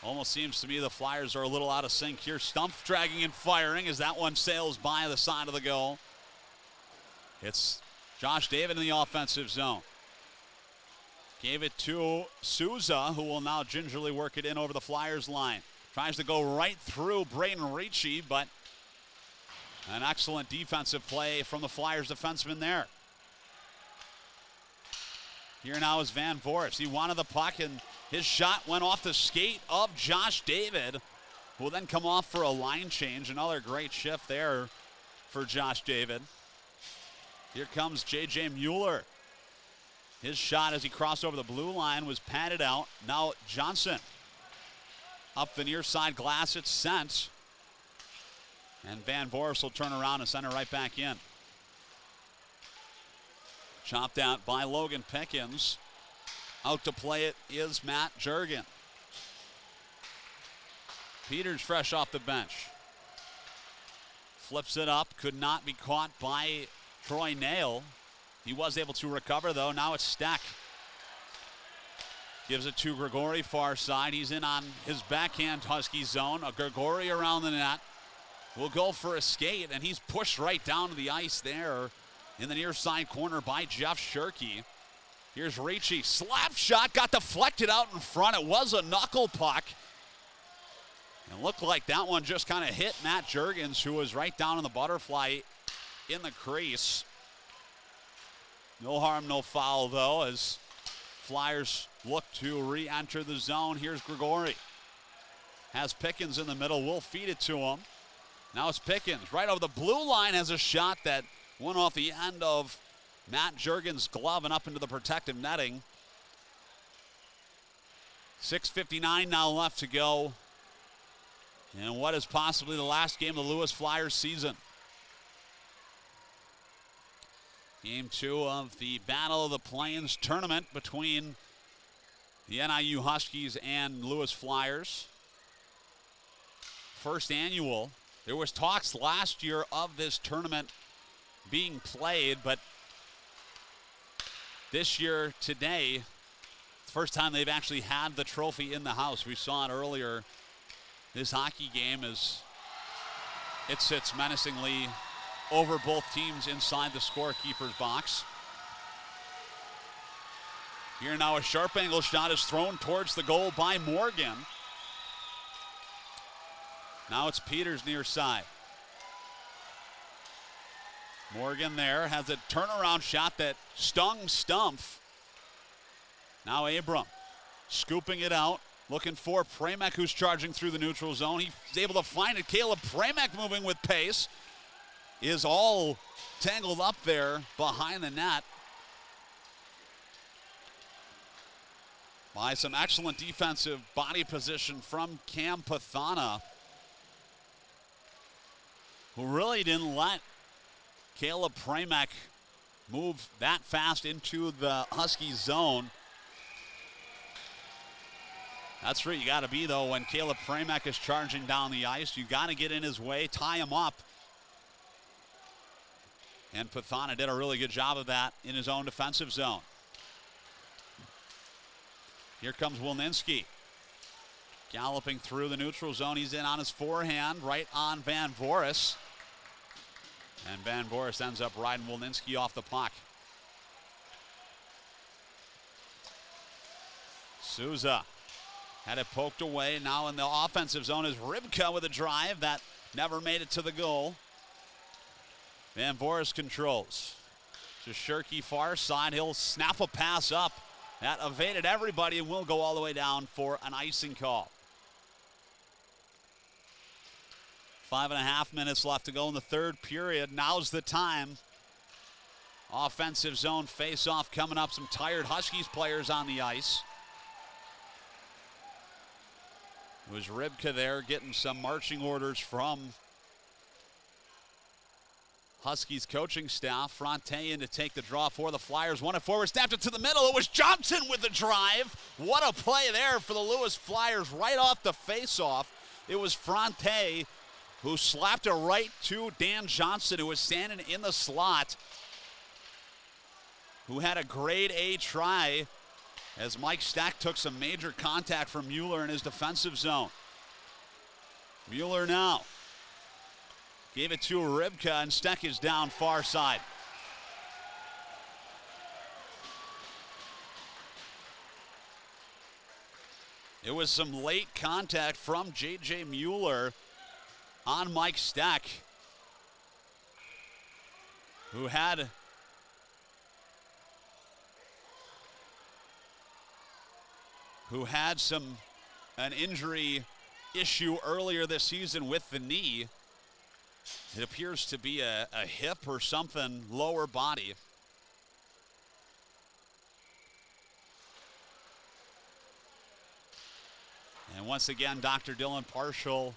Almost seems to me the Flyers are a little out of sync here. Stumpf dragging and firing as that one sails by the side of the goal. It's Josh David in the offensive zone. Gave it to Souza, who will now gingerly work it in over the Flyers line. Tries to go right through Braden Ricci, but an excellent defensive play from the Flyers defenseman there. Here now is Van Voorhis. He wanted the puck, and his shot went off the skate of Josh David, who will then come off for a line change. Another great shift there for Josh David. Here comes J.J. Mueller. His shot as he crossed over the blue line was patted out. Now Johnson up the near side glass. It's sent. And Van Voorhis will turn around and send it right back in. Chopped out by Logan Pickens. Out to play it is Matt Jurgen. Peters fresh off the bench. Flips it up. Could not be caught by Troy Nail. He was able to recover, though. Now it's Steck. Gives it to Grigori far side. He's in on his backhand Husky zone. A Grigori around the net. Will go for a skate, and he's pushed right down to the ice there in the near side corner by Jeff Shirkey. Here's Ricci. Slap shot got deflected out in front. It was a knuckle puck. And looked like that one just kind of hit Matt Jurgens, who was right down in the butterfly in the crease. No harm, no foul, though, as Flyers look to re-enter the zone. Here's Grigori. Has Pickens in the middle. Will feed it to him. Now it's Pickens. Right over the blue line, has a shot that went off the end of Matt Jurgens' glove and up into the protective netting. 6:59 now left to go in what is possibly the last game of the Lewis Flyers season. Game 2 of the Battle of the Plains tournament between the NIU Huskies and Lewis Flyers. First annual. There was talks last year of this tournament being played, but this year, today, it's the first time they've actually had the trophy in the house. We saw it earlier. This hockey game it sits menacingly over both teams inside the scorekeeper's box. Here now a sharp angle shot is thrown towards the goal by Morgan. Now it's Peters near side. Morgan there has a turnaround shot that stung Stumpf. Now Abram scooping it out, looking for Premek, who's charging through the neutral zone. He's able to find it. Caleb Premek moving with pace is all tangled up there behind the net by some excellent defensive body position from Cam Pathana, who really didn't let Caleb Premek move that fast into the Huskies zone. That's where you got to be, though, when Caleb Premek is charging down the ice. You got to get in his way, tie him up. And Pathana did a really good job of that in his own defensive zone. Here comes Wilninski. Galloping through the neutral zone. He's in on his forehand, right on Van Voris. And Van Voris ends up riding Wilninski off the puck. Souza had it poked away. Now in the offensive zone is Rybka with a drive that never made it to the goal. Van Voris controls. To Shirky far side. He'll snap a pass up. That evaded everybody and will go all the way down for an icing call. 5.5 minutes left to go in the third period. Now's the time. Offensive zone face-off coming up. Some tired Huskies players on the ice. It was Rybka there getting some marching orders from Huskies coaching staff. Fronte in to take the draw for the Flyers. Won it forward, snapped it to the middle. It was Johnson with the drive. What a play there for the Lewis Flyers right off the face-off. It was Fronte who slapped it right to Dan Johnson, who was standing in the slot, who had a grade A try as Mike Stack took some major contact from Mueller in his defensive zone. Mueller now gave it to Rybka, and Stack is down far side. It was some late contact from J.J. Mueller on Mike Stack, who had an injury issue earlier this season with the knee. It appears to be a hip or something, lower body. And once again, Dr. Dylan Parshall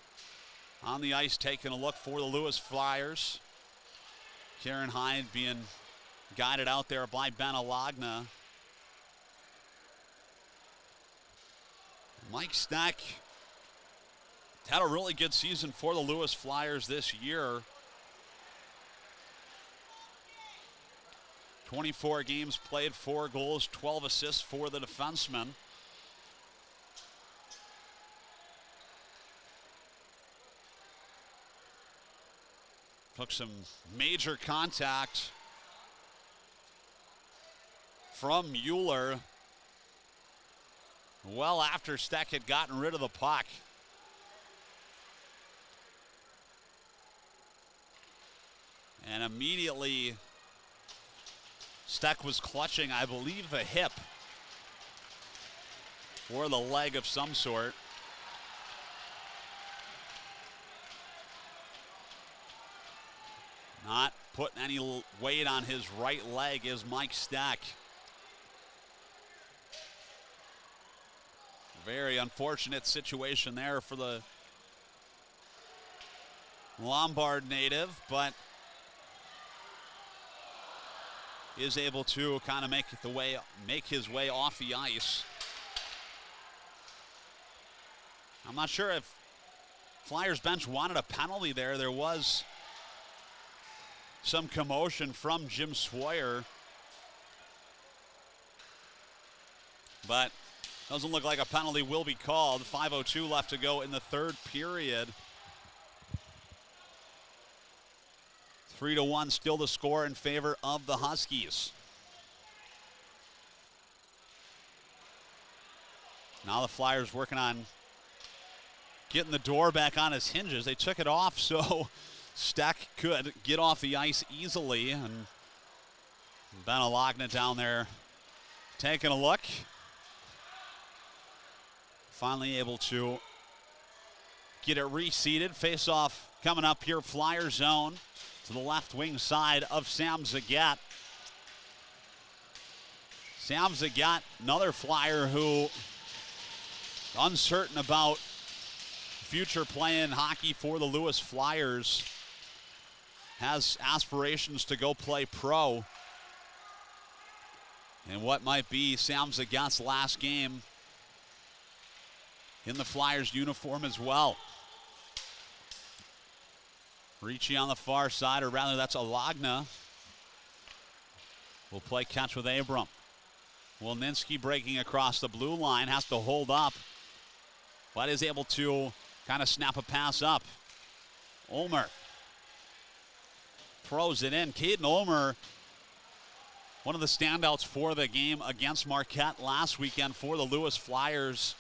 on the ice taking a look for the Lewis Flyers. Karen Hyde being guided out there by Ben Alagna. Mike Stack had a really good season for the Lewis Flyers this year. 24 games played, 4 goals, 12 assists for the defenseman. Took some major contact from Mueller well after Stack had gotten rid of the puck. And immediately Stack was clutching, I believe, the hip or the leg of some sort. Not putting any weight on his right leg is Mike Stack. Very unfortunate situation there for the Lombard native, but is able to kind of make his way off the ice. I'm not sure if Flyers bench wanted a penalty there. There was some commotion from Jim Swoyer, but doesn't look like a penalty will be called. 5:02 left to go in the third period. 3-1 still the score in favor of the Huskies. Now the Flyers working on getting the door back on its hinges. They took it off so Steck could get off the ice easily. And Benalagna down there taking a look. Finally able to get it reseated. Face-off coming up here, Flyer zone to the left wing side of Sam Zagat. Sam Zagat, another Flyer who uncertain about future playing hockey for the Lewis Flyers. Has aspirations to go play pro. And what might be Sam Zagat's last game in the Flyers uniform as well. Ricci on the far side, or rather that's Alagna. Will play catch with Abram. Wilninski breaking across the blue line, has to hold up, but is able to kind of snap a pass up. Ulmer throws it in. Caden Ulmer, one of the standouts for the game against Marquette last weekend for the Lewis Flyers.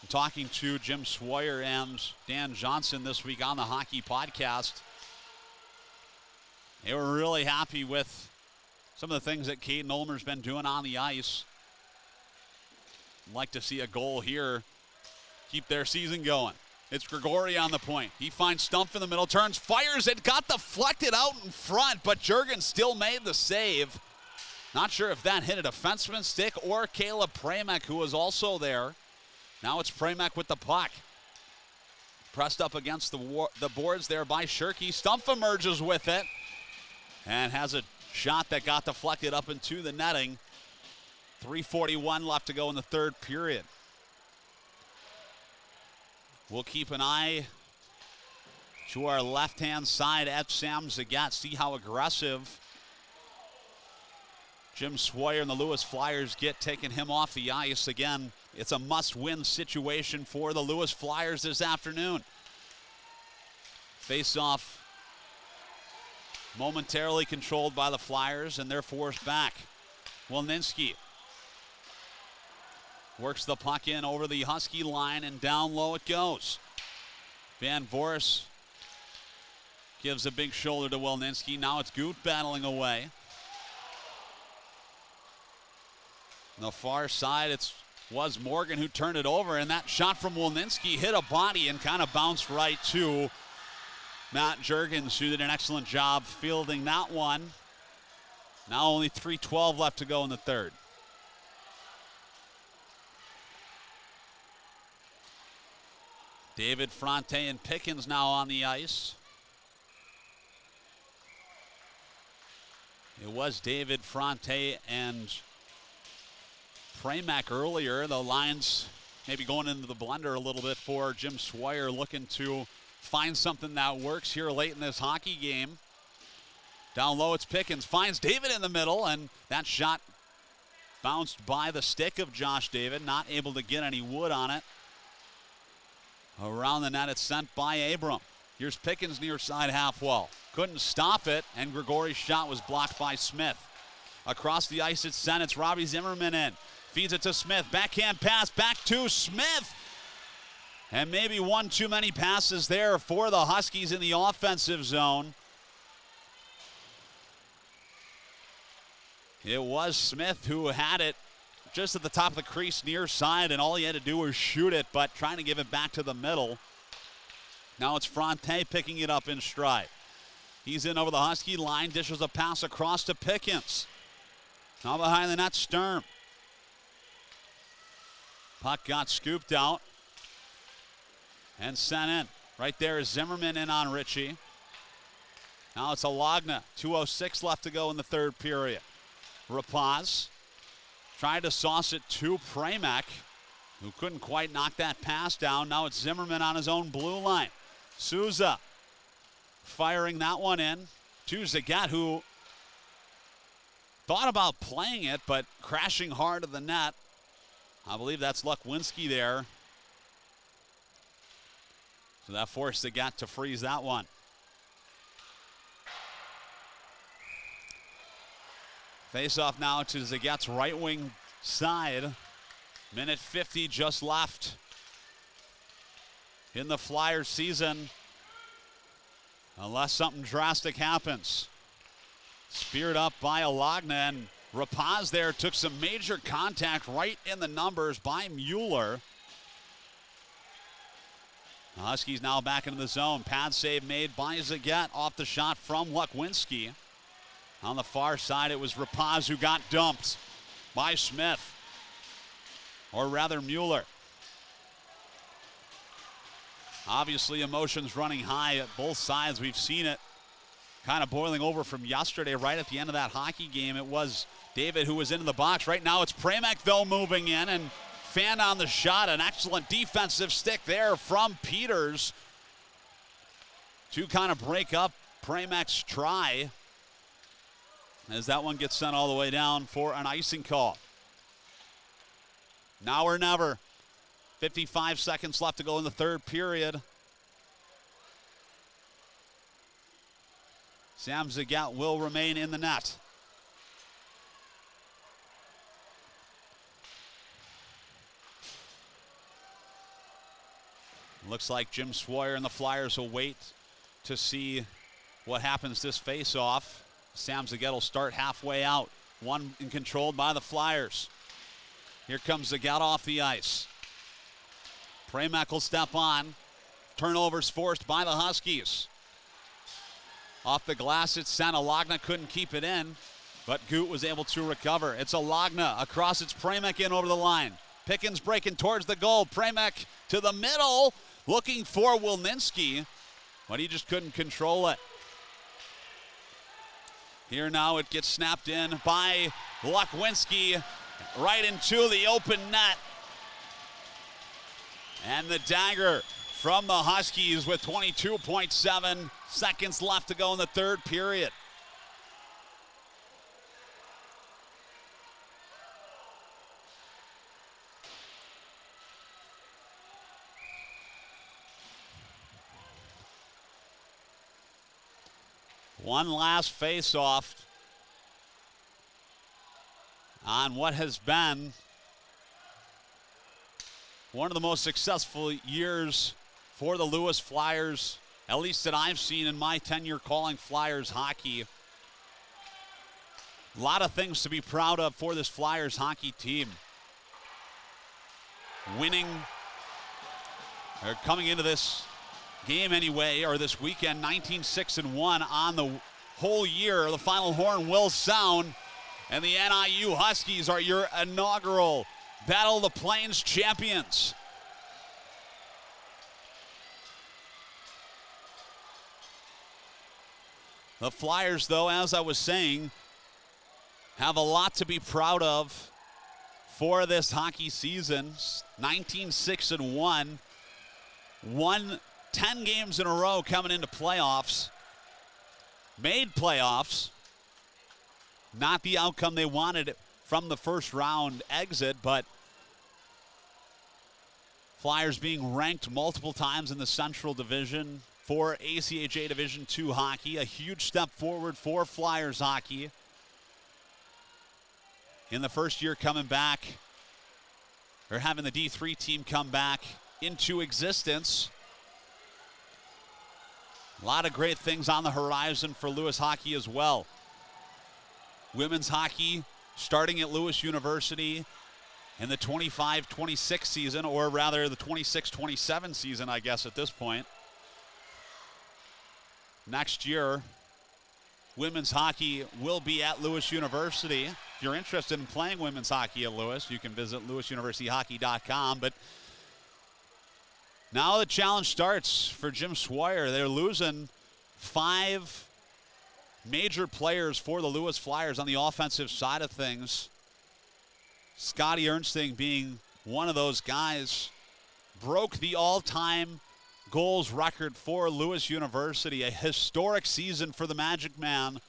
I'm talking to Jim Swoyer and Dan Johnson this week on the Hockey Podcast. They were really happy with some of the things that Caden Ulmer's been doing on the ice. I'd like to see a goal here, keep their season going. It's Grigori on the point. He finds Stumpf in the middle, turns, fires it, got deflected out in front, but Juergens still made the save. Not sure if that hit a defenseman's stick or Caleb Premek, who was also there. Now it's Premek with the puck. Pressed up against the boards there by Shirky. Stumpf emerges with it and has a shot that got deflected up into the netting. 3:41 left to go in the third period. We'll keep an eye to our left-hand side at Sam Zagat, see how aggressive Jim Swoyer and the Lewis Flyers get, taking him off the ice. Again, it's a must-win situation for the Lewis Flyers this afternoon. Face-off momentarily controlled by the Flyers, and they're forced back. Wilninski works the puck in over the Husky line, and down low it goes. Van Voorst gives a big shoulder to Wilninski. Now it's Goot battling away. On the far side, it was Morgan who turned it over, and that shot from Wilninski hit a body and kind of bounced right to Matt Juergens, who did an excellent job fielding that one. Now only 3:12 left to go in the third. David Fronte and Pickens now on the ice. It was David Fronte and Premek earlier. The lines maybe going into the blender a little bit for Jim Swoyer, looking to find something that works here late in this hockey game. Down low, it's Pickens. Finds David in the middle, and that shot bounced by the stick of Josh David. Not able to get any wood on it. Around the net, it's sent by Abram. Here's Pickens near side half wall. Couldn't stop it, and Grigori's shot was blocked by Smith. Across the ice, it's sent. It's Robbie Zimmerman in. Feeds it to Smith. Backhand pass back to Smith. And maybe one too many passes there for the Huskies in the offensive zone. It was Smith who had it just at the top of the crease near side, and all he had to do was shoot it, but trying to give it back to the middle. Now it's Fronte picking it up in stride. He's in over the Husky line, dishes a pass across to Pickens. Now behind the net, Sturm. Puck got scooped out and sent in. Right there is Zimmerman in on Ritchie. Now it's Alagna. 2:06 left to go in the third period. Rapaz tried to sauce it to Premek, who couldn't quite knock that pass down. Now it's Zimmerman on his own blue line. Souza firing that one in to Zagat, who thought about playing it, but crashing hard to the net. I believe that's Lukwinski there. So that forced Zagat to freeze that one. Face off now to Zagat's right wing side. Minute 50 just left in the Flyers season, unless something drastic happens. Speared up by Alagna, and Rapaz there took some major contact right in the numbers by Mueller. The Huskies now back into the zone. Pad save made by Zagat off the shot from Lukwinski. On the far side, it was Rapaz who got dumped by Smith, or rather Mueller. Obviously, emotions running high at both sides. We've seen it kind of boiling over from yesterday. Right at the end of that hockey game, it was David who was into the box. Right now, it's Premek, though, moving in and fanned on the shot. An excellent defensive stick there from Peters to kind of break up Premek's try, as that one gets sent all the way down for an icing call. Now or never. 55 seconds left to go in the third period. Sam Zagat will remain in the net. Looks like Jim Swire and the Flyers will wait to see what happens this face-off. Sam Zagat will start halfway out. One and controlled by the Flyers. Here comes Zagat off the ice. Premek will step on. Turnovers forced by the Huskies. Off the glass, it's sent. Alagna couldn't keep it in, but Goot was able to recover. It's Alagna across. It's Premek in over the line. Pickens breaking towards the goal. Premek to the middle, looking for Wilninski, but he just couldn't control it. Here now it gets snapped in by Lukwinski right into the open net. And the dagger from the Huskies with 22.7 seconds left to go in the third period. One last face-off on what has been one of the most successful years for the Lewis Flyers, at least that I've seen in my tenure calling Flyers hockey. A lot of things to be proud of for this Flyers hockey team. Winning, or coming into this game anyway, or this weekend, 19-6-1 on the whole year. The final horn will sound, and the NIU Huskies are your inaugural Battle of the Plains champions. The Flyers, though, as I was saying, have a lot to be proud of for this hockey season. 19-6-1, won 10 games in a row coming into playoffs, made playoffs. Not the outcome they wanted from the first round exit, but Flyers being ranked multiple times in the Central Division for ACHA Division II hockey. A huge step forward for Flyers hockey. In the first year coming back, or having the D3 team come back into existence. A lot of great things on the horizon for Lewis hockey as well. Women's hockey starting at Lewis University in the 25-26 season, or rather the 26-27 season, I guess, at this point. Next year, women's hockey will be at Lewis University. If you're interested in playing women's hockey at Lewis, you can visit lewisuniversityhockey.com. But now the challenge starts for Jim Swire. They're losing 5 major players for the Lewis Flyers on the offensive side of things. Scotty Ernsting being one of those guys. Broke the all-time goals record for Lewis University. A historic season for the Magic Man.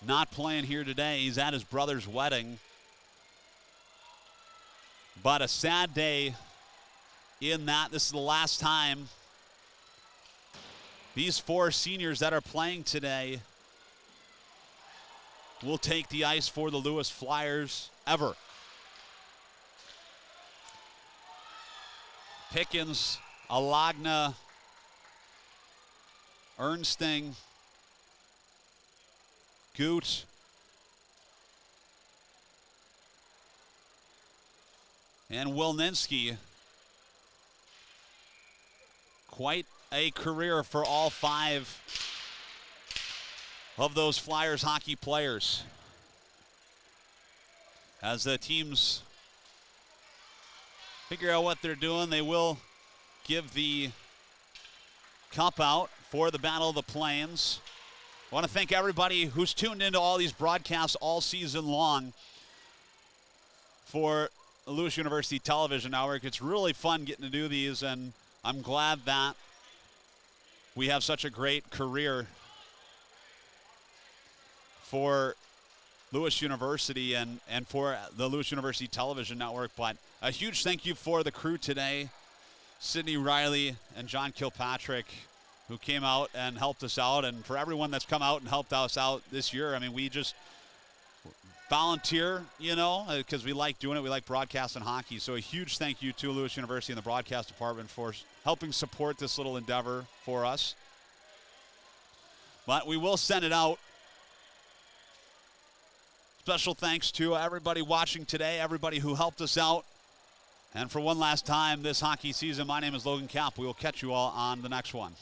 Not playing here today. He's at his brother's wedding. But a sad day in that this is the last time these 4 seniors that are playing today will take the ice for the Lewis Flyers ever. Pickens, Alagna, Ernsting, Goot, and Wilninski. Quite a career for all 5 of those Flyers hockey players. As the teams figure out what they're doing, they will give the cup out for the Battle of the Plains. I want to thank everybody who's tuned into all these broadcasts all season long for Lewis University Television Network. It's really fun getting to do these, and I'm glad that we have such a great career for Lewis University and for the Lewis University Television Network. But a huge thank you for the crew today, Sydney Riley and John Kilpatrick, who came out and helped us out, and for everyone that's come out and helped us out this year. I mean, we just volunteer, you know, because we like doing it. We like broadcasting hockey. So a huge thank you to Lewis University and the broadcast department for helping support this little endeavor for us. But we will send it out. Special thanks to everybody watching today, everybody who helped us out. And for one last time this hockey season, my name is Logan Kapp. We will catch you all on the next one.